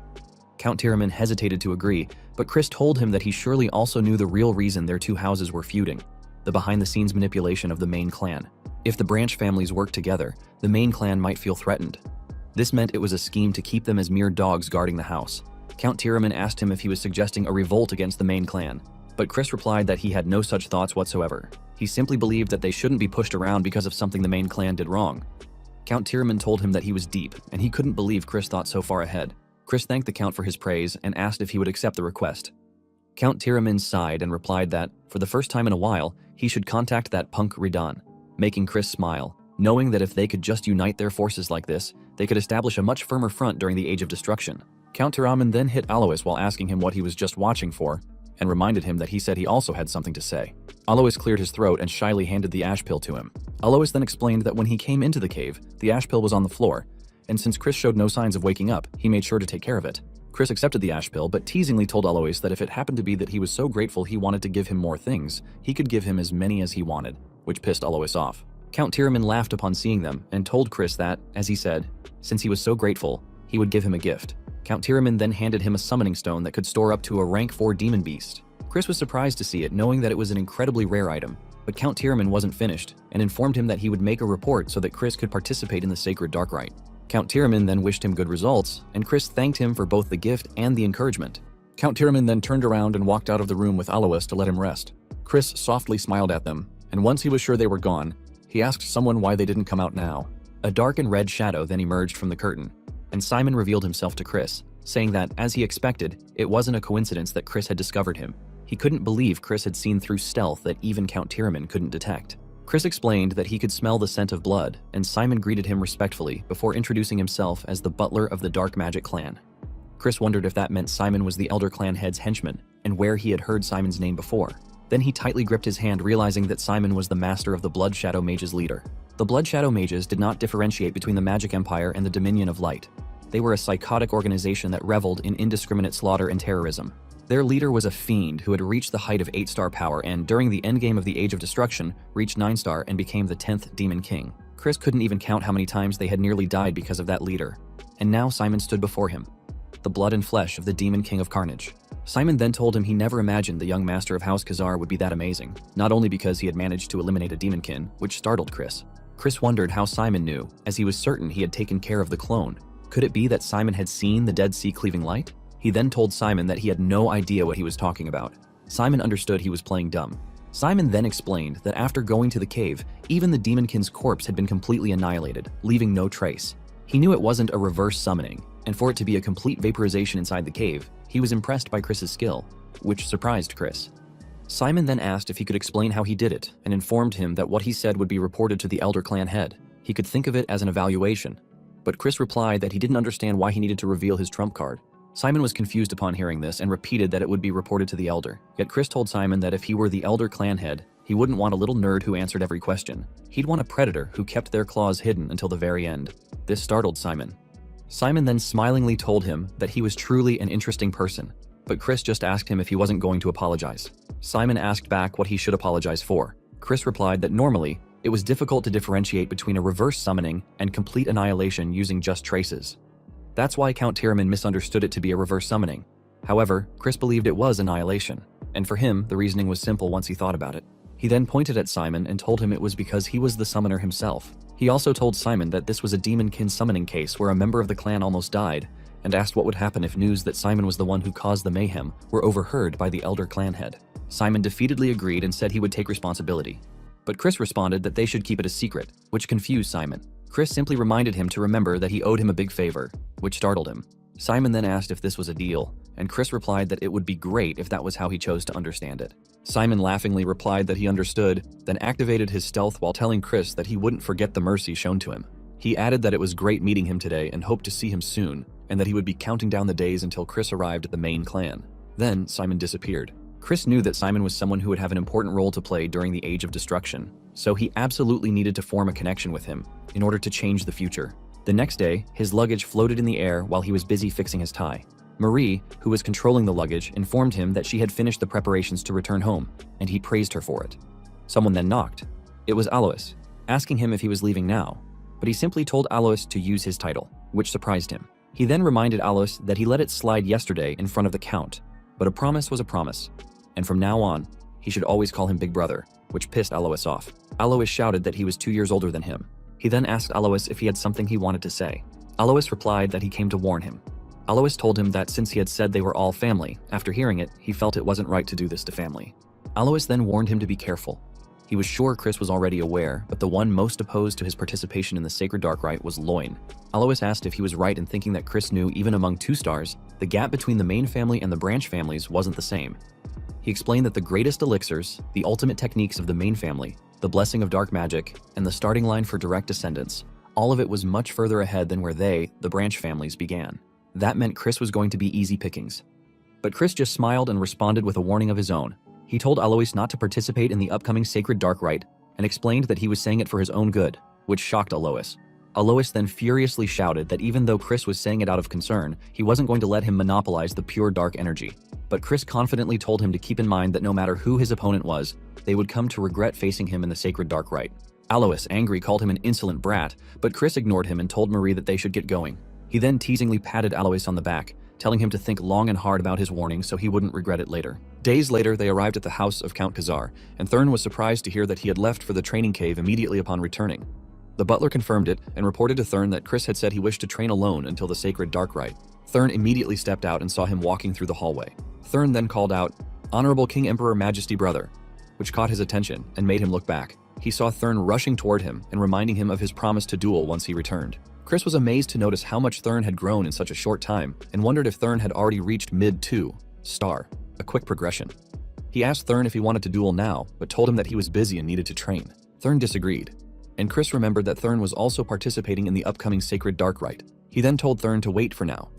Count Tyraman hesitated to agree, but Chris told him that he surely also knew the real reason their two houses were feuding, the behind-the-scenes manipulation of the main clan. If the branch families worked together, the main clan might feel threatened. This meant it was a scheme to keep them as mere dogs guarding the house. Count Tyraman asked him if he was suggesting a revolt against the main clan, but Chris replied that he had no such thoughts whatsoever. He simply believed that they shouldn't be pushed around because of something the main clan did wrong. Count Tyraman told him that he was deep, and he couldn't believe Chris thought so far ahead. Chris thanked the Count for his praise and asked if he would accept the request. Count Tyraman sighed and replied that, for the first time in a while, he should contact that punk Ridan, making Chris smile, knowing that if they could just unite their forces like this, they could establish a much firmer front during the Age of Destruction. Count Tyraman then hit Alois while asking him what he was just watching for, and reminded him that he said he also had something to say. Alois cleared his throat and shyly handed the ash pill to him. Alois then explained that when he came into the cave, the ash pill was on the floor, and since Chris showed no signs of waking up, he made sure to take care of it. Chris accepted the ash pill, but teasingly told Alois that if it happened to be that he was so grateful he wanted to give him more things, he could give him as many as he wanted, which pissed Alois off. Count Tyraman laughed upon seeing them and told Chris that, as he said, since he was so grateful, he would give him a gift. Count Tyraman then handed him a summoning stone that could store up to a rank 4 demon beast. Chris was surprised to see it, knowing that it was an incredibly rare item, but Count Tyraman wasn't finished and informed him that he would make a report so that Chris could participate in the sacred dark rite. Count Tyraman then wished him good results, and Chris thanked him for both the gift and the encouragement. Count Tyraman then turned around and walked out of the room with Alois to let him rest. Chris softly smiled at them, and once he was sure they were gone, he asked someone why they didn't come out now. A dark and red shadow then emerged from the curtain, and Simon revealed himself to Chris, saying that, as he expected, it wasn't a coincidence that Chris had discovered him. He couldn't believe Chris had seen through stealth that even Count Tyraman couldn't detect. Chris explained that he could smell the scent of blood, and Simon greeted him respectfully before introducing himself as the butler of the Dark Magic clan. Chris wondered if that meant Simon was the Elder Clan head's henchman, and where he had heard Simon's name before. Then he tightly gripped his hand, realizing that Simon was the master of the Blood Shadow Mages leader. The Blood Shadow Mages did not differentiate between the Magic Empire and the Dominion of Light. They were a psychotic organization that reveled in indiscriminate slaughter and terrorism. Their leader was a fiend who had reached the height of 8-star power and, during the endgame of the Age of Destruction, reached 9-star and became the 10th Demon King. Chris couldn't even count how many times they had nearly died because of that leader. And now Simon stood before him, the blood and flesh of the Demon King of Carnage. Simon then told him he never imagined the young master of House Khazar would be that amazing, not only because he had managed to eliminate a demonkin, which startled Chris. Chris wondered how Simon knew, as he was certain he had taken care of the clone. Could it be that Simon had seen the Dead Sea cleaving light? He then told Simon that he had no idea what he was talking about. Simon understood he was playing dumb. Simon then explained that after going to the cave, even the demonkin's corpse had been completely annihilated, leaving no trace. He knew it wasn't a reverse summoning, and for it to be a complete vaporization inside the cave, he was impressed by Chris's skill, which surprised Chris. Simon then asked if he could explain how he did it, and informed him that what he said would be reported to the Elder Clan head. He could think of it as an evaluation, but Chris replied that he didn't understand why he needed to reveal his trump card. Simon was confused upon hearing this and repeated that it would be reported to the Elder. Yet Chris told Simon that if he were the Elder Clan head, he wouldn't want a little nerd who answered every question. He'd want a predator who kept their claws hidden until the very end. This startled Simon. Simon then smilingly told him that he was truly an interesting person, but Chris just asked him if he wasn't going to apologize. Simon asked back what he should apologize for. Chris replied that normally, it was difficult to differentiate between a reverse summoning and complete annihilation using just traces. That's why Count Tyraman misunderstood it to be a reverse summoning. However, Chris believed it was annihilation, and for him, the reasoning was simple once he thought about it. He then pointed at Simon and told him it was because he was the summoner himself. He also told Simon that this was a demonkin summoning case where a member of the clan almost died, and asked what would happen if news that Simon was the one who caused the mayhem were overheard by the Elder Clan head. Simon defeatedly agreed and said he would take responsibility. But Chris responded that they should keep it a secret, which confused Simon. Chris simply reminded him to remember that he owed him a big favor, which startled him. Simon then asked if this was a deal, and Chris replied that it would be great if that was how he chose to understand it. Simon laughingly replied that he understood, then activated his stealth while telling Chris that he wouldn't forget the mercy shown to him. He added that it was great meeting him today and hoped to see him soon, and that he would be counting down the days until Chris arrived at the main clan. Then, Simon disappeared. Chris knew that Simon was someone who would have an important role to play during the Age of Destruction, so he absolutely needed to form a connection with him in order to change the future. The next day, his luggage floated in the air while he was busy fixing his tie. Marie, who was controlling the luggage, informed him that she had finished the preparations to return home, and he praised her for it. Someone then knocked. It was Alois, asking him if he was leaving now, but he simply told Alois to use his title, which surprised him. He then reminded Alois that he let it slide yesterday in front of the Count, but a promise was a promise, and from now on, he should always call him Big Brother, which pissed Alois off. Alois shouted that he was 2 years older than him. He then asked Alois if he had something he wanted to say. Alois replied that he came to warn him. Alois told him that since he had said they were all family, after hearing it, he felt it wasn't right to do this to family. Alois then warned him to be careful. He was sure Chris was already aware, but the one most opposed to his participation in the Sacred Dark Rite was Loin. Alois asked if he was right in thinking that Chris knew even among 2 stars, the gap between the main family and the branch families wasn't the same. He explained that the greatest elixirs, the ultimate techniques of the main family, the blessing of dark magic, and the starting line for direct descendants, all of it was much further ahead than where they, the branch families, began. That meant Chris was going to be easy pickings. But Chris just smiled and responded with a warning of his own. He told Alois not to participate in the upcoming Sacred Dark Rite and explained that he was saying it for his own good, which shocked Alois. Alois then furiously shouted that even though Chris was saying it out of concern, he wasn't going to let him monopolize the pure dark energy. But Chris confidently told him to keep in mind that no matter who his opponent was, they would come to regret facing him in the Sacred Dark Rite. Alois, angry, called him an insolent brat, but Chris ignored him and told Marie that they should get going. He then teasingly patted Alois on the back, telling him to think long and hard about his warning so he wouldn't regret it later. Days later, they arrived at the house of Count Khazar, and Thurn was surprised to hear that he had left for the training cave immediately upon returning. The butler confirmed it and reported to Thurn that Chris had said he wished to train alone until the Sacred Dark Rite. Thurn immediately stepped out and saw him walking through the hallway. Thurn then called out, "Honorable King Emperor Majesty Brother," which caught his attention and made him look back. He saw Thurn rushing toward him and reminding him of his promise to duel once he returned. Chris was amazed to notice how much Thurn had grown in such a short time and wondered if Thurn had already reached mid-2 star, a quick progression. He asked Thurn if he wanted to duel now, but told him that he was busy and needed to train. Thurn disagreed, and Chris remembered that Thurn was also participating in the upcoming Sacred Dark Rite. He then told Thurn to wait for now.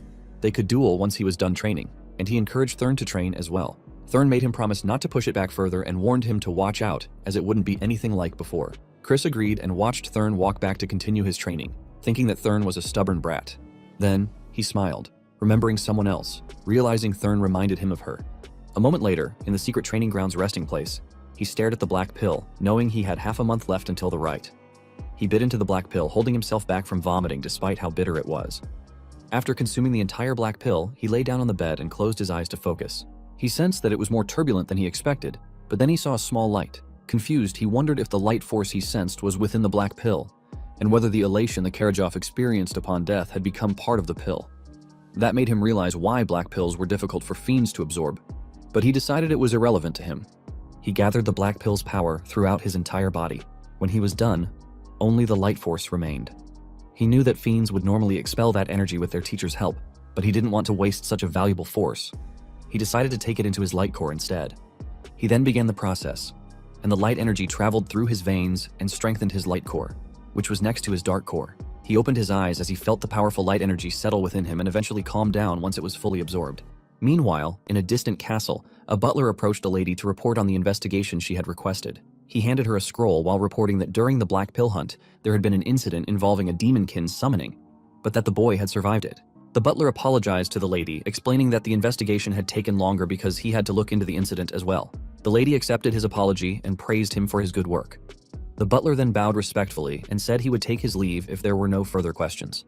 They could duel once he was done training, and he encouraged Thurn to train as well. Thurn made him promise not to push it back further and warned him to watch out, as it wouldn't be anything like before. Chris agreed and watched Thurn walk back to continue his training, thinking that Thurn was a stubborn brat. Then, he smiled, remembering someone else, realizing Thurn reminded him of her. A moment later, in the secret training grounds resting place, he stared at the black pill, knowing he had half a month left until the rite. He bit into the black pill, holding himself back from vomiting despite how bitter it was. After consuming the entire black pill, he lay down on the bed and closed his eyes to focus. He sensed that it was more turbulent than he expected, but then he saw a small light. Confused, he wondered if the light force he sensed was within the black pill, and whether the elation the Karajov experienced upon death had become part of the pill. That made him realize why black pills were difficult for fiends to absorb. but he decided it was irrelevant to him. He gathered the black pill's power throughout his entire body. When he was done, only the light force remained. He knew that fiends would normally expel that energy with their teacher's help, but he didn't want to waste such a valuable force. He decided to take it into his light core instead. He then began the process, and the light energy traveled through his veins and strengthened his light core, which was next to his dark core. He opened his eyes as he felt the powerful light energy settle within him and eventually calm down once it was fully absorbed. Meanwhile, in a distant castle, a butler approached a lady to report on the investigation she had requested. He handed her a scroll while reporting that during the Black Pill hunt, there had been an incident involving a demonkin summoning, but that the boy had survived it. The butler apologized to the lady, explaining that the investigation had taken longer because he had to look into the incident as well. The lady accepted his apology and praised him for his good work. The butler then bowed respectfully and said he would take his leave if there were no further questions.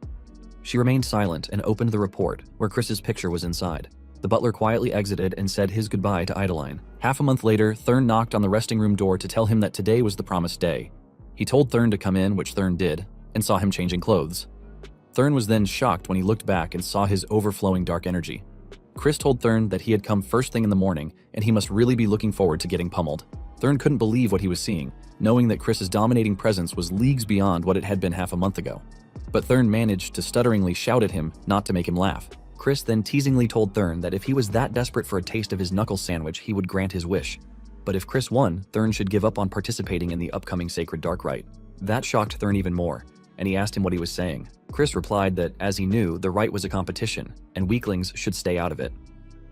She remained silent and opened the report, where Chris's picture was inside. The butler quietly exited and said his goodbye to Idaline. Half a month later, Thurn knocked on the resting room door to tell him that today was the promised day. He told Thurn to come in, which Thurn did, and saw him changing clothes. Thurn was then shocked when he looked back and saw his overflowing dark energy. Chris told Thurn that he had come first thing in the morning and he must really be looking forward to getting pummeled. Thurn couldn't believe what he was seeing, knowing that Chris's dominating presence was leagues beyond what it had been half a month ago. But Thurn managed to stutteringly shout at him not to make him laugh. Chris then teasingly told Thurn that if he was that desperate for a taste of his knuckle sandwich, he would grant his wish. But if Chris won, Thurn should give up on participating in the upcoming Sacred Dark Rite. That shocked Thurn even more, and he asked him what he was saying. Chris replied that, as he knew, the rite was a competition, and weaklings should stay out of it.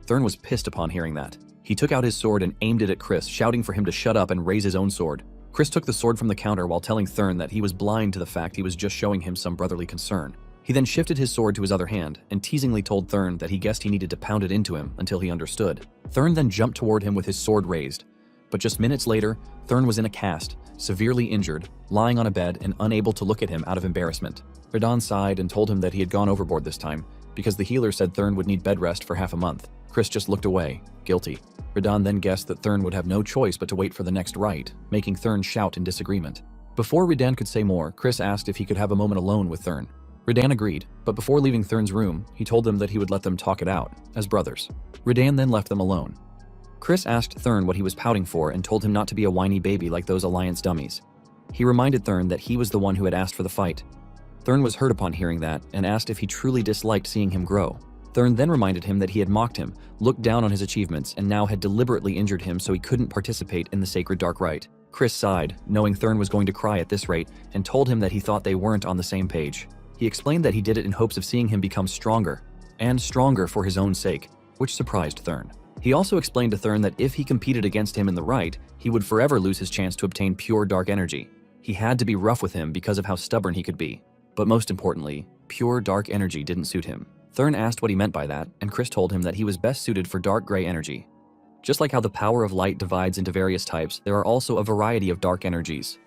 Thurn was pissed upon hearing that. He took out his sword and aimed it at Chris, shouting for him to shut up and raise his own sword. Chris took the sword from the counter while telling Thurn that he was blind to the fact he was just showing him some brotherly concern. He then shifted his sword to his other hand and teasingly told Thurn that he guessed he needed to pound it into him until he understood. Thurn then jumped toward him with his sword raised, but just minutes later, Thurn was in a cast, severely injured, lying on a bed and unable to look at him out of embarrassment. Radon sighed and told him that he had gone overboard this time, because the healer said Thurn would need bed rest for half a month. Chris just looked away, guilty. Radon then guessed that Thurn would have no choice but to wait for the next rite, making Thurn shout in disagreement. Before Radon could say more, Chris asked if he could have a moment alone with Thurn. Radon agreed, but before leaving Thurn's room, he told them that he would let them talk it out, as brothers. Radon then left them alone. Chris asked Thurn what he was pouting for and told him not to be a whiny baby like those Alliance dummies. He reminded Thurn that he was the one who had asked for the fight. Thurn was hurt upon hearing that and asked if he truly disliked seeing him grow. Thurn then reminded him that he had mocked him, looked down on his achievements, and now had deliberately injured him so he couldn't participate in the Sacred Dark Rite. Chris sighed, knowing Thurn was going to cry at this rate, and told him that he thought they weren't on the same page. He explained that he did it in hopes of seeing him become stronger, and stronger for his own sake, which surprised Thurn. He also explained to Thurn that if he competed against him in the rite, he would forever lose his chance to obtain pure dark energy. He had to be rough with him because of how stubborn he could be. But most importantly, pure dark energy didn't suit him. Thurn asked what he meant by that, and Chris told him that he was best suited for dark gray energy. Just like how the power of light divides into various types, there are also a variety of dark energies.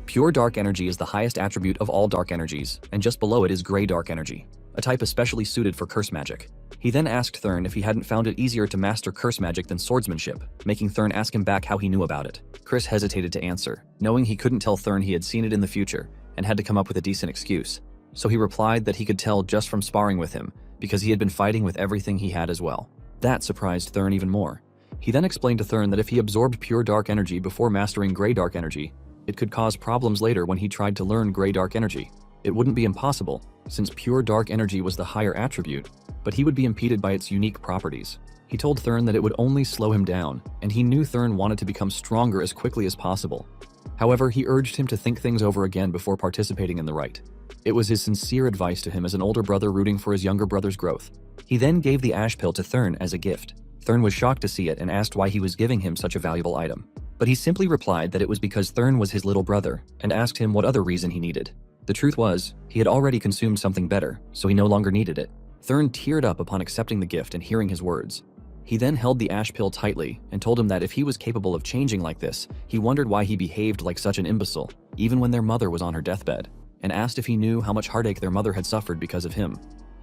Pure dark energy is the highest attribute of all dark energies, and just below it is gray dark energy, a type especially suited for curse magic. He then asked Thurn if he hadn't found it easier to master curse magic than swordsmanship, making Thurn ask him back how he knew about it. Chris hesitated to answer, knowing he couldn't tell Thurn he had seen it in the future, and had to come up with a decent excuse. So he replied that he could tell just from sparring with him, because he had been fighting with everything he had as well. That surprised Thurn even more. He then explained to Thurn that if he absorbed pure dark energy before mastering gray dark energy, it could cause problems later when he tried to learn gray dark energy. It wouldn't be impossible, since pure dark energy was the higher attribute, but he would be impeded by its unique properties. He told Thurn that it would only slow him down, and he knew Thurn wanted to become stronger as quickly as possible. However, he urged him to think things over again before participating in the rite. It was his sincere advice to him as an older brother rooting for his younger brother's growth. He then gave the ash pill to Thurn as a gift. Thurn was shocked to see it and asked why he was giving him such a valuable item. But he simply replied that it was because Thurn was his little brother, and asked him what other reason he needed. The truth was, he had already consumed something better, so he no longer needed it. Thurn teared up upon accepting the gift and hearing his words. He then held the ash pill tightly and told him that if he was capable of changing like this, he wondered why he behaved like such an imbecile, even when their mother was on her deathbed, and asked if he knew how much heartache their mother had suffered because of him.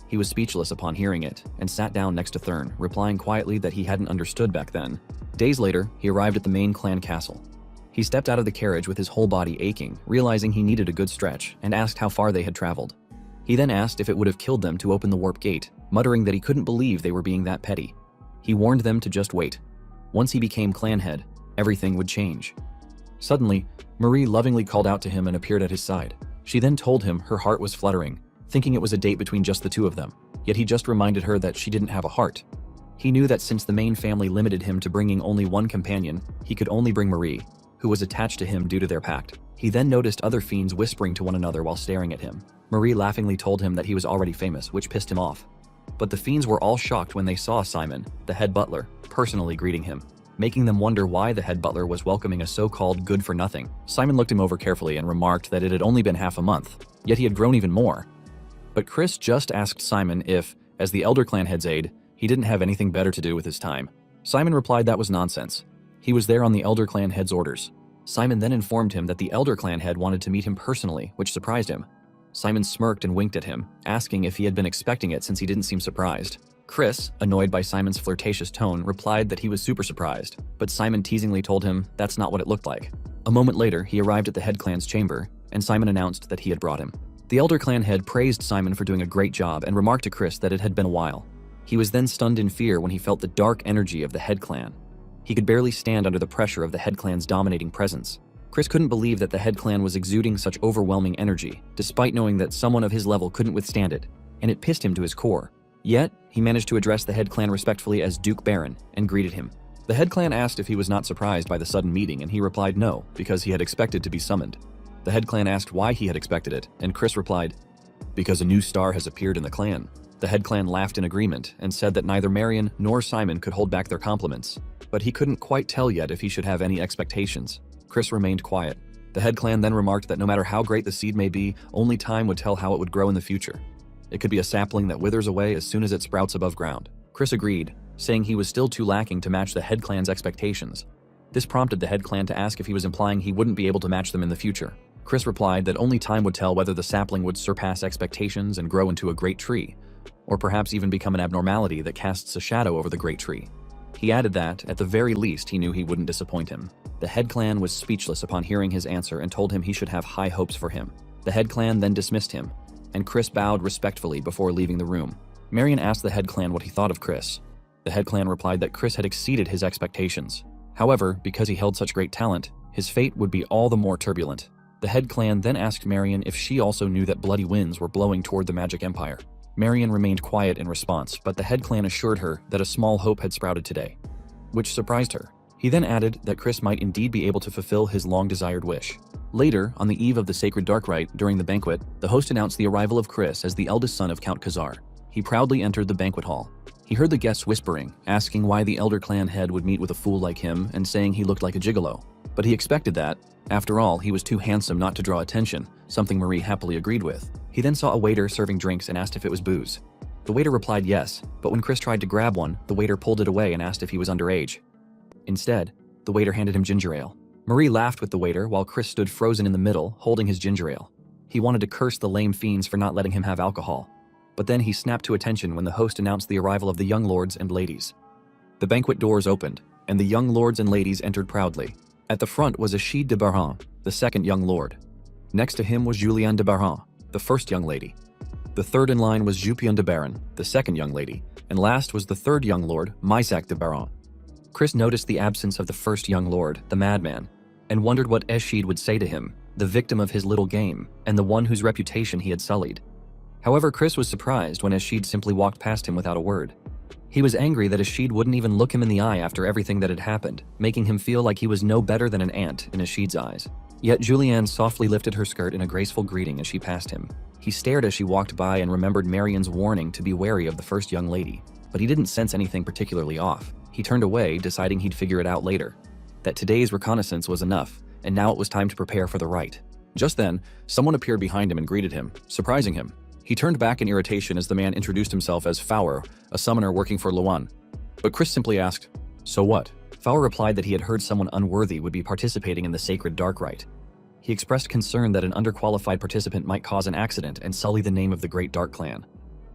He was speechless upon hearing it, and sat down next to Thurn, replying quietly that he hadn't understood back then. Days later, he arrived at the main clan castle. He stepped out of the carriage with his whole body aching, realizing he needed a good stretch, and asked how far they had traveled. He then asked if it would have killed them to open the warp gate, muttering that he couldn't believe they were being that petty. He warned them to just wait. Once he became clan head, everything would change. Suddenly, Marie lovingly called out to him and appeared at his side. She then told him her heart was fluttering, thinking it was a date between just the two of them, yet he just reminded her that she didn't have a heart. He knew that since the main family limited him to bringing only one companion, he could only bring Marie, who was attached to him due to their pact. He then noticed other fiends whispering to one another while staring at him. Marie laughingly told him that he was already famous, which pissed him off. But the fiends were all shocked when they saw Simon, the head butler, personally greeting him, making them wonder why the head butler was welcoming a so-called good-for-nothing. Simon looked him over carefully and remarked that it had only been half a month, yet he had grown even more. But Chris just asked Simon if, as the Elder Clan head's aide, he didn't have anything better to do with his time. Simon replied that was nonsense. He was there on the Elder Clan head's orders. Simon then informed him that the Elder Clan head wanted to meet him personally, which surprised him. Simon smirked and winked at him, asking if he had been expecting it since he didn't seem surprised. Chris, annoyed by Simon's flirtatious tone, replied that he was super surprised, but Simon teasingly told him that's not what it looked like. A moment later, he arrived at the head clan's chamber, and Simon announced that he had brought him. The Elder Clan head praised Simon for doing a great job and remarked to Chris that it had been a while. He was then stunned in fear when he felt the dark energy of the head clan. He could barely stand under the pressure of the head clan's dominating presence. Chris couldn't believe that the head clan was exuding such overwhelming energy, despite knowing that someone of his level couldn't withstand it, and it pissed him to his core. Yet, he managed to address the head clan respectfully as Duke Baron and greeted him. The head clan asked if he was not surprised by the sudden meeting, and he replied no, because he had expected to be summoned. The head clan asked why he had expected it, and Chris replied, "Because a new star has appeared in the clan." The head clan laughed in agreement and said that neither Marion nor Simon could hold back their compliments, but he couldn't quite tell yet if he should have any expectations. Chris remained quiet. The head clan then remarked that no matter how great the seed may be, only time would tell how it would grow in the future. It could be a sapling that withers away as soon as it sprouts above ground. Chris agreed, saying he was still too lacking to match the head clan's expectations. This prompted the head clan to ask if he was implying he wouldn't be able to match them in the future. Chris replied that only time would tell whether the sapling would surpass expectations and grow into a great tree, or perhaps even become an abnormality that casts a shadow over the great tree. He added that, at the very least, he knew he wouldn't disappoint him. The head clan was speechless upon hearing his answer and told him he should have high hopes for him. The head clan then dismissed him, and Chris bowed respectfully before leaving the room. Marion asked the head clan what he thought of Chris. The head clan replied that Chris had exceeded his expectations. However, because he held such great talent, his fate would be all the more turbulent. The head clan then asked Marion if she also knew that bloody winds were blowing toward the magic empire. Marion remained quiet in response, but the head clan assured her that a small hope had sprouted today, which surprised her. He then added that Chris might indeed be able to fulfill his long-desired wish. Later, on the eve of the sacred dark rite during the banquet, the host announced the arrival of Chris as the eldest son of Count Khazar. He proudly entered the banquet hall. He heard the guests whispering, asking why the Elder Clan head would meet with a fool like him and saying he looked like a gigolo. But he expected that. After all, he was too handsome not to draw attention, something Marie happily agreed with. He then saw a waiter serving drinks and asked if it was booze. The waiter replied yes, but when Chris tried to grab one, the waiter pulled it away and asked if he was underage. Instead, the waiter handed him ginger ale. Marie laughed with the waiter while Chris stood frozen in the middle, holding his ginger ale. He wanted to curse the lame fiends for not letting him have alcohol. But then he snapped to attention when the host announced the arrival of the young lords and ladies. The banquet doors opened, and the young lords and ladies entered proudly. At the front was Achid de Baran, the second young lord. Next to him was Juliane de Baran, the first young lady. The third in line was Jupion de Baron, the second young lady, and last was the third young lord, Mysac de Baran. Chris noticed the absence of the first young lord, the madman, and wondered what Achid would say to him, the victim of his little game, and the one whose reputation he had sullied. However, Chris was surprised when Achid simply walked past him without a word. He was angry that Achid wouldn't even look him in the eye after everything that had happened, making him feel like he was no better than an ant in Achid's eyes. Yet Juliane softly lifted her skirt in a graceful greeting as she passed him. He stared as she walked by and remembered Marion's warning to be wary of the first young lady, but he didn't sense anything particularly off. He turned away, deciding he'd figure it out later. That today's reconnaissance was enough, and now it was time to prepare for the rite. Just then, someone appeared behind him and greeted him, surprising him. He turned back in irritation as the man introduced himself as Faur, a summoner working for Luan. But Chris simply asked, "So what?" Faur replied that he had heard someone unworthy would be participating in the sacred dark rite. He expressed concern that an underqualified participant might cause an accident and sully the name of the Great Dark Clan.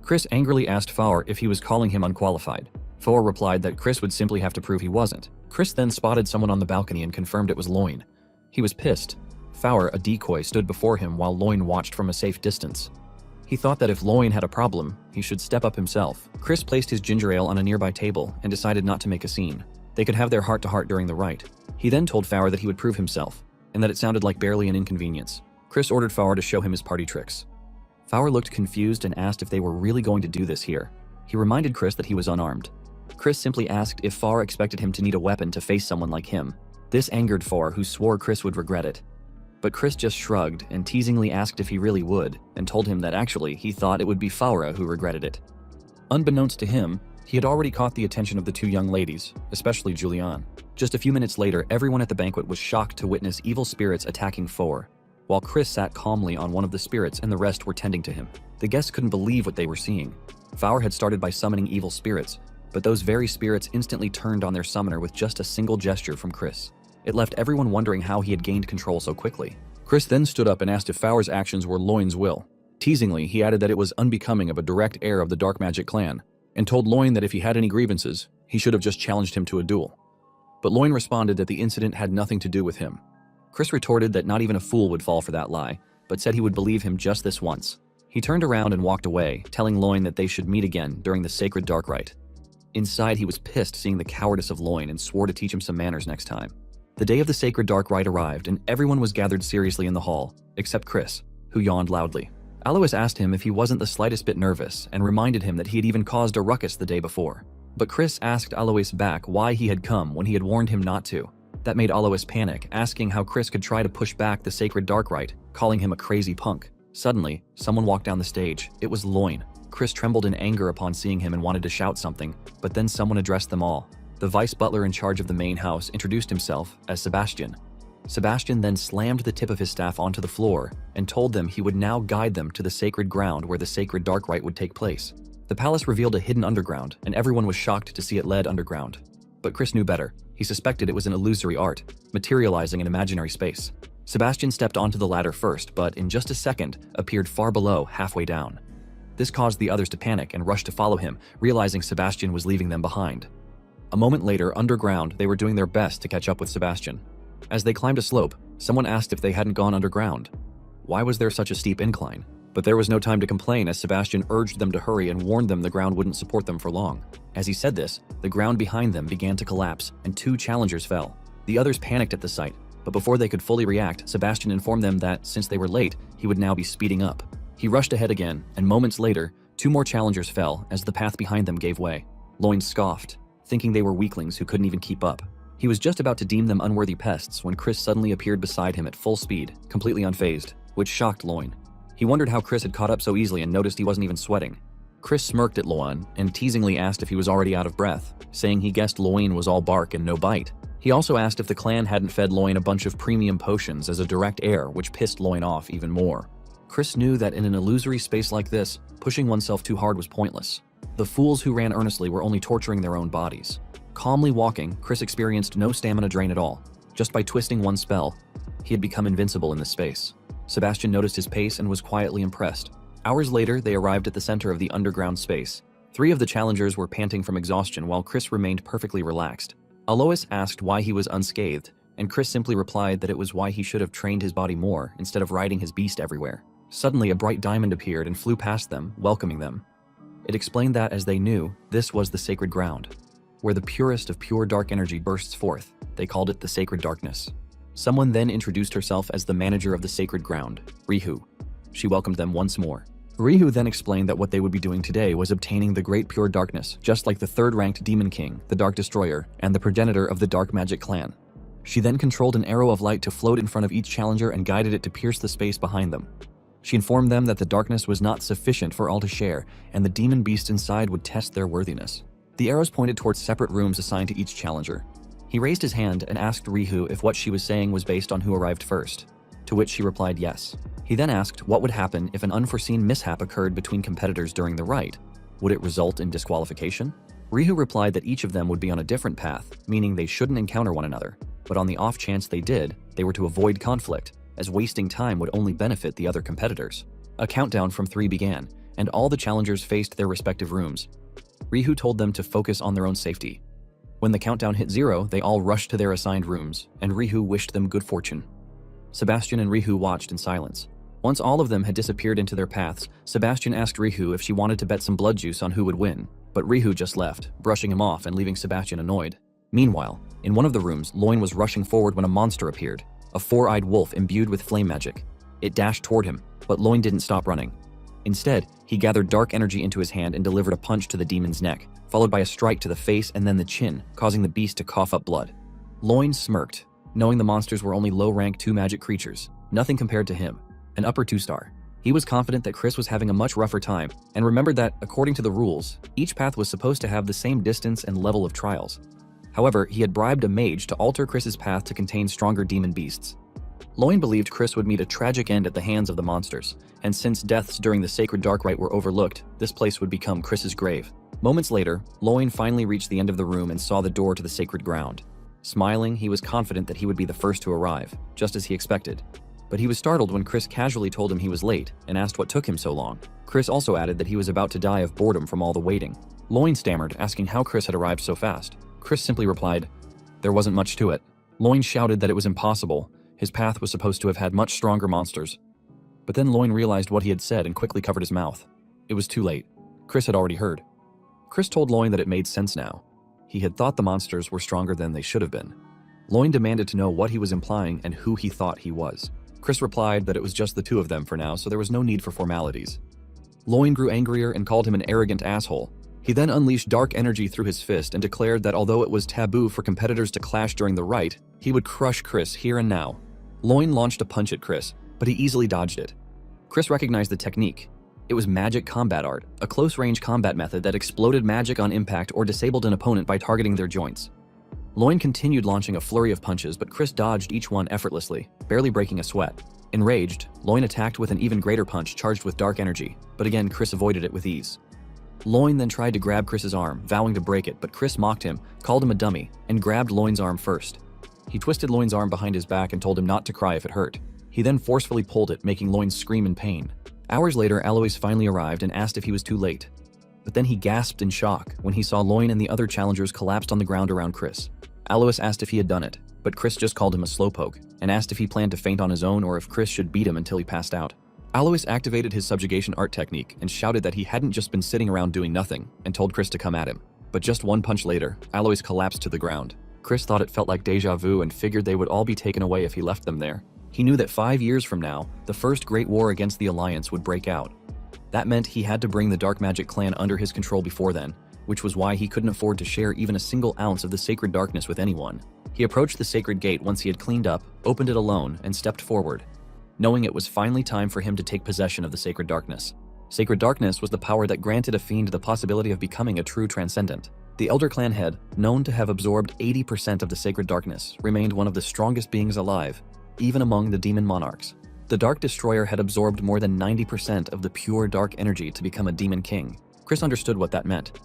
Chris angrily asked Faur if he was calling him unqualified. Faur replied that Chris would simply have to prove he wasn't. Chris then spotted someone on the balcony and confirmed it was Loin. He was pissed. Faur, a decoy, stood before him while Loin watched from a safe distance. He thought that if Loin had a problem, he should step up himself. Chris placed his ginger ale on a nearby table and decided not to make a scene. They could have their heart-to-heart during the rite. He then told Faur that he would prove himself, and that it sounded like barely an inconvenience. Chris ordered Faur to show him his party tricks. Faur looked confused and asked if they were really going to do this here. He reminded Chris that he was unarmed. Chris simply asked if Faur expected him to need a weapon to face someone like him. This angered Faur, who swore Chris would regret it. But Chris just shrugged and teasingly asked if he really would, and told him that actually he thought it would be Faura who regretted it. Unbeknownst to him, he had already caught the attention of the two young ladies, especially Julianne. Just a few minutes later, everyone at the banquet was shocked to witness evil spirits attacking Faur, while Chris sat calmly on one of the spirits and the rest were tending to him. The guests couldn't believe what they were seeing. Faur had started by summoning evil spirits, but those very spirits instantly turned on their summoner with just a single gesture from Chris. It left everyone wondering how he had gained control so quickly. Chris then stood up and asked if Faur's actions were Loin's will. Teasingly, he added that it was unbecoming of a direct heir of the Dark Magic clan, and told Loin that if he had any grievances, he should have just challenged him to a duel. But Loin responded that the incident had nothing to do with him. Chris retorted that not even a fool would fall for that lie, but said he would believe him just this once. He turned around and walked away, telling Loin that they should meet again during the sacred dark rite. Inside, he was pissed seeing the cowardice of Loin and swore to teach him some manners next time. The day of the sacred dark rite arrived, and everyone was gathered seriously in the hall, except Chris, who yawned loudly. Alois asked him if he wasn't the slightest bit nervous and reminded him that he had even caused a ruckus the day before. But Chris asked Alois back why he had come when he had warned him not to. That made Alois panic, asking how Chris could try to push back the sacred dark rite, calling him a crazy punk. Suddenly, someone walked down the stage. It was Loin. Chris trembled in anger upon seeing him and wanted to shout something, but then someone addressed them all. The vice butler in charge of the main house introduced himself as Sebastian. Sebastian then slammed the tip of his staff onto the floor and told them he would now guide them to the sacred ground where the sacred dark rite would take place. The palace revealed a hidden underground, and everyone was shocked to see it led underground. But Chris knew better. He suspected it was an illusory art, materializing in imaginary space. Sebastian stepped onto the ladder first, but in just a second, appeared far below, halfway down. This caused the others to panic and rush to follow him, realizing Sebastian was leaving them behind. A moment later, underground, they were doing their best to catch up with Sebastian. As they climbed a slope, someone asked if they hadn't gone underground. Why was there such a steep incline? But there was no time to complain, as Sebastian urged them to hurry and warned them the ground wouldn't support them for long. As he said this, the ground behind them began to collapse, and 2 challengers fell. The others panicked at the sight, but before they could fully react, Sebastian informed them that, since they were late, he would now be speeding up. He rushed ahead again, and moments later, 2 more challengers fell as the path behind them gave way. Loin scoffed, thinking they were weaklings who couldn't even keep up. He was just about to deem them unworthy pests when Chris suddenly appeared beside him at full speed, completely unfazed, which shocked Loin. He wondered how Chris had caught up so easily and noticed he wasn't even sweating. Chris smirked at Loin and teasingly asked if he was already out of breath, saying he guessed Loin was all bark and no bite. He also asked if the clan hadn't fed Loin a bunch of premium potions as a direct heir, which pissed Loin off even more. Chris knew that in an illusory space like this, pushing oneself too hard was pointless. The fools who ran earnestly were only torturing their own bodies. Calmly walking, Chris experienced no stamina drain at all. Just by twisting one spell, he had become invincible in this space. Sebastian noticed his pace and was quietly impressed. Hours later, they arrived at the center of the underground space. 3 of the challengers were panting from exhaustion while Chris remained perfectly relaxed. Alois asked why he was unscathed, and Chris simply replied that it was why he should have trained his body more instead of riding his beast everywhere. Suddenly, a bright diamond appeared and flew past them, welcoming them. It explained that, as they knew, this was the sacred ground, where the purest of pure dark energy bursts forth. They called it the sacred darkness. Someone then introduced herself as the manager of the sacred ground, Rihu. She welcomed them once more. Rihu then explained that what they would be doing today was obtaining the great pure darkness, just like the 3rd-ranked Demon King, the Dark Destroyer, and the progenitor of the Dark Magic clan. She then controlled an arrow of light to float in front of each challenger and guided it to pierce the space behind them. She informed them that the darkness was not sufficient for all to share, and the demon beast inside would test their worthiness. The arrows pointed towards separate rooms assigned to each challenger. He raised his hand and asked Rihu if what she was saying was based on who arrived first, to which she replied yes. He then asked what would happen if an unforeseen mishap occurred between competitors during the rite. Would it result in disqualification? Rihu replied that each of them would be on a different path, meaning they shouldn't encounter one another, but on the off chance they did, they were to avoid conflict, as wasting time would only benefit the other competitors. A countdown from 3 began, and all the challengers faced their respective rooms. Rihu told them to focus on their own safety. When the countdown hit 0, they all rushed to their assigned rooms, and Rihu wished them good fortune. Sebastian and Rihu watched in silence. Once all of them had disappeared into their paths, Sebastian asked Rihu if she wanted to bet some blood juice on who would win, but Rihu just left, brushing him off and leaving Sebastian annoyed. Meanwhile, in one of the rooms, Loin was rushing forward when a monster appeared, a four-eyed wolf imbued with flame magic. It dashed toward him, but Loin didn't stop running. Instead, he gathered dark energy into his hand and delivered a punch to the demon's neck, followed by a strike to the face and then the chin, causing the beast to cough up blood. Loin smirked, knowing the monsters were only low-rank 2 magic creatures, nothing compared to him, an upper 2-star. He was confident that Chris was having a much rougher time, and remembered that, according to the rules, each path was supposed to have the same distance and level of trials. However, he had bribed a mage to alter Chris's path to contain stronger demon beasts. Loin believed Chris would meet a tragic end at the hands of the monsters, and since deaths during the Sacred Dark Rite were overlooked, this place would become Chris's grave. Moments later, Loin finally reached the end of the room and saw the door to the sacred ground. Smiling, he was confident that he would be the first to arrive, just as he expected. But he was startled when Chris casually told him he was late and asked what took him so long. Chris also added that he was about to die of boredom from all the waiting. Loin stammered, asking how Chris had arrived so fast. Chris simply replied, "There wasn't much to it." Loin shouted that it was impossible. His path was supposed to have had much stronger monsters. But then Loin realized what he had said and quickly covered his mouth. It was too late. Chris had already heard. Chris told Loin that it made sense now. He had thought the monsters were stronger than they should have been. Loin demanded to know what he was implying and who he thought he was. Chris replied that it was just the two of them for now, so there was no need for formalities. Loin grew angrier and called him an arrogant asshole. He then unleashed dark energy through his fist and declared that although it was taboo for competitors to clash during the rite, he would crush Chris here and now. Loin launched a punch at Chris, but he easily dodged it. Chris recognized the technique. It was magic combat art, a close-range combat method that exploded magic on impact or disabled an opponent by targeting their joints. Loin continued launching a flurry of punches, but Chris dodged each one effortlessly, barely breaking a sweat. Enraged, Loin attacked with an even greater punch charged with dark energy, but again Chris avoided it with ease. Loin then tried to grab Chris's arm, vowing to break it, but Chris mocked him, called him a dummy, and grabbed Loin's arm first. He twisted Loin's arm behind his back and told him not to cry if it hurt. He then forcefully pulled it, making Loin scream in pain. Hours later, Alois finally arrived and asked if he was too late. But then he gasped in shock when he saw Loin and the other challengers collapsed on the ground around Chris. Alois asked if he had done it, but Chris just called him a slowpoke, and asked if he planned to faint on his own or if Chris should beat him until he passed out. Alois activated his subjugation art technique and shouted that he hadn't just been sitting around doing nothing, and told Chris to come at him. But just one punch later, Alois collapsed to the ground. Chris thought it felt like deja vu and figured they would all be taken away if he left them there. He knew that 5 years from now, the first great war against the Alliance would break out. That meant he had to bring the Dark Magic clan under his control before then, which was why he couldn't afford to share even a single ounce of the sacred darkness with anyone. He approached the sacred gate once he had cleaned up, opened it alone, and stepped forward, knowing it was finally time for him to take possession of the sacred darkness. Sacred darkness was the power that granted a fiend the possibility of becoming a true transcendent. The Elder Clan head, known to have absorbed 80% of the sacred darkness, remained one of the strongest beings alive, even among the demon monarchs. The Dark Destroyer had absorbed more than 90% of the pure dark energy to become a demon king. Chris understood what that meant.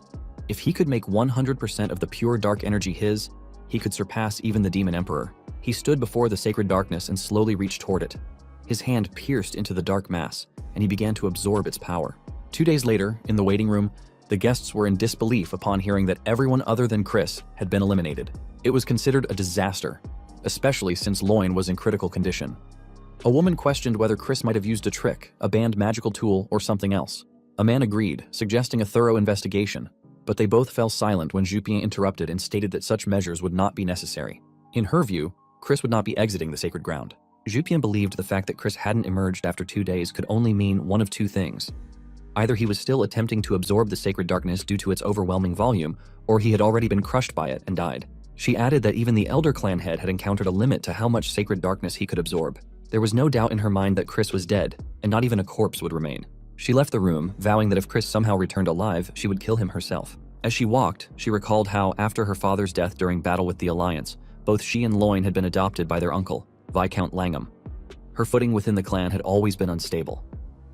If he could make 100% of the pure dark energy his, he could surpass even the demon emperor. He stood before the sacred darkness and slowly reached toward it. His hand pierced into the dark mass, and he began to absorb its power. 2 days later, in the waiting room, the guests were in disbelief upon hearing that everyone other than Chris had been eliminated. It was considered a disaster, especially since Loin was in critical condition. A woman questioned whether Chris might have used a trick, a banned magical tool, or something else. A man agreed, suggesting a thorough investigation, but they both fell silent when Jupien interrupted and stated that such measures would not be necessary. In her view, Chris would not be exiting the sacred ground. Jupien believed the fact that Chris hadn't emerged after 2 days could only mean one of two things. Either he was still attempting to absorb the sacred darkness due to its overwhelming volume, or he had already been crushed by it and died. She added that even the Elder Clan head had encountered a limit to how much sacred darkness he could absorb. There was no doubt in her mind that Chris was dead, and not even a corpse would remain. She left the room, vowing that if Chris somehow returned alive, she would kill him herself. As she walked, she recalled how, after her father's death during battle with the Alliance, both she and Loin had been adopted by their uncle, Viscount Langham. Her footing within the clan had always been unstable.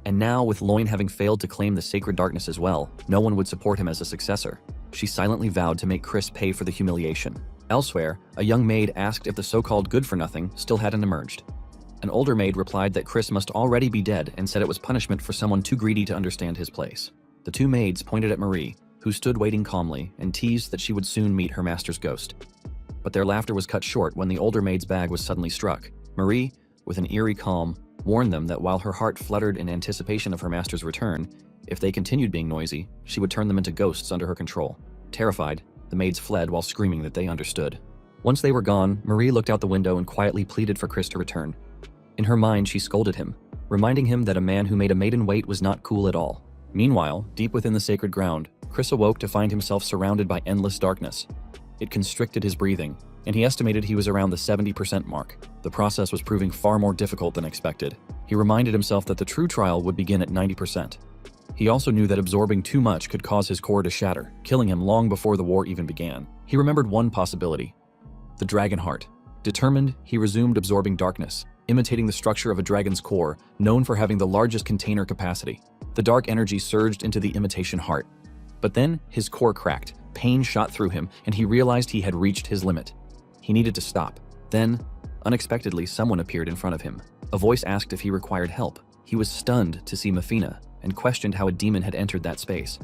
And now, with Loin having failed to claim the sacred darkness as well, no one would support him as a successor. She silently vowed to make Chris pay for the humiliation. Elsewhere, a young maid asked if the so-called good-for-nothing still hadn't emerged. An older maid replied that Chris must already be dead and said it was punishment for someone too greedy to understand his place. The two maids pointed at Marie, who stood waiting calmly, and teased that she would soon meet her master's ghost. But their laughter was cut short when the older maid's bag was suddenly struck. Marie, with an eerie calm, warned them that while her heart fluttered in anticipation of her master's return, if they continued being noisy, she would turn them into ghosts under her control. Terrified, the the maids fled while screaming that they understood. Once they were gone, Marie looked out the window and quietly pleaded for Chris to return. In her mind, she scolded him, reminding him that a man who made a maiden wait was not cool at all. Meanwhile, deep within the sacred ground, Chris awoke to find himself surrounded by endless darkness. It constricted his breathing, and he estimated he was around the 70% mark. The process was proving far more difficult than expected. He reminded himself that the true trial would begin at 90%. He also knew that absorbing too much could cause his core to shatter, killing him long before the war even began. He remembered one possibility: the dragon heart. Determined, he resumed absorbing darkness, imitating the structure of a dragon's core, known for having the largest container capacity. The dark energy surged into the imitation heart. But then, his core cracked, pain shot through him, and he realized he had reached his limit. He needed to stop. Then, unexpectedly, someone appeared in front of him. A voice asked if he required help. He was stunned to see Mafina, and questioned how a demon had entered that space.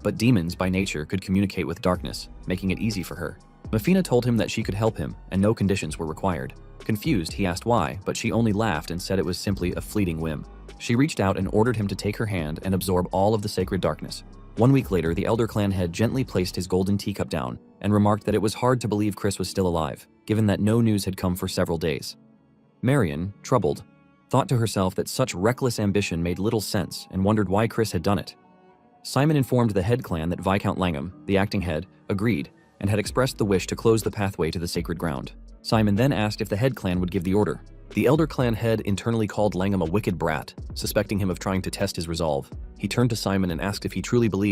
But demons, by nature, could communicate with darkness, making it easy for her. Mafina told him that she could help him, and no conditions were required. Confused, he asked why, but she only laughed and said it was simply a fleeting whim. She reached out and ordered him to take her hand and absorb all of the sacred darkness. 1 week later, the Elder Clan head gently placed his golden teacup down and remarked that it was hard to believe Chris was still alive, given that no news had come for several days. Marion, troubled, thought to herself that such reckless ambition made little sense and wondered why Chris had done it. Simon informed the head clan that Viscount Langham, the acting head, agreed and had expressed the wish to close the pathway to the sacred ground. Simon then asked if the head clan would give the order. The Elder Clan head internally called Langham a wicked brat, suspecting him of trying to test his resolve. He turned to Simon and asked if he truly believed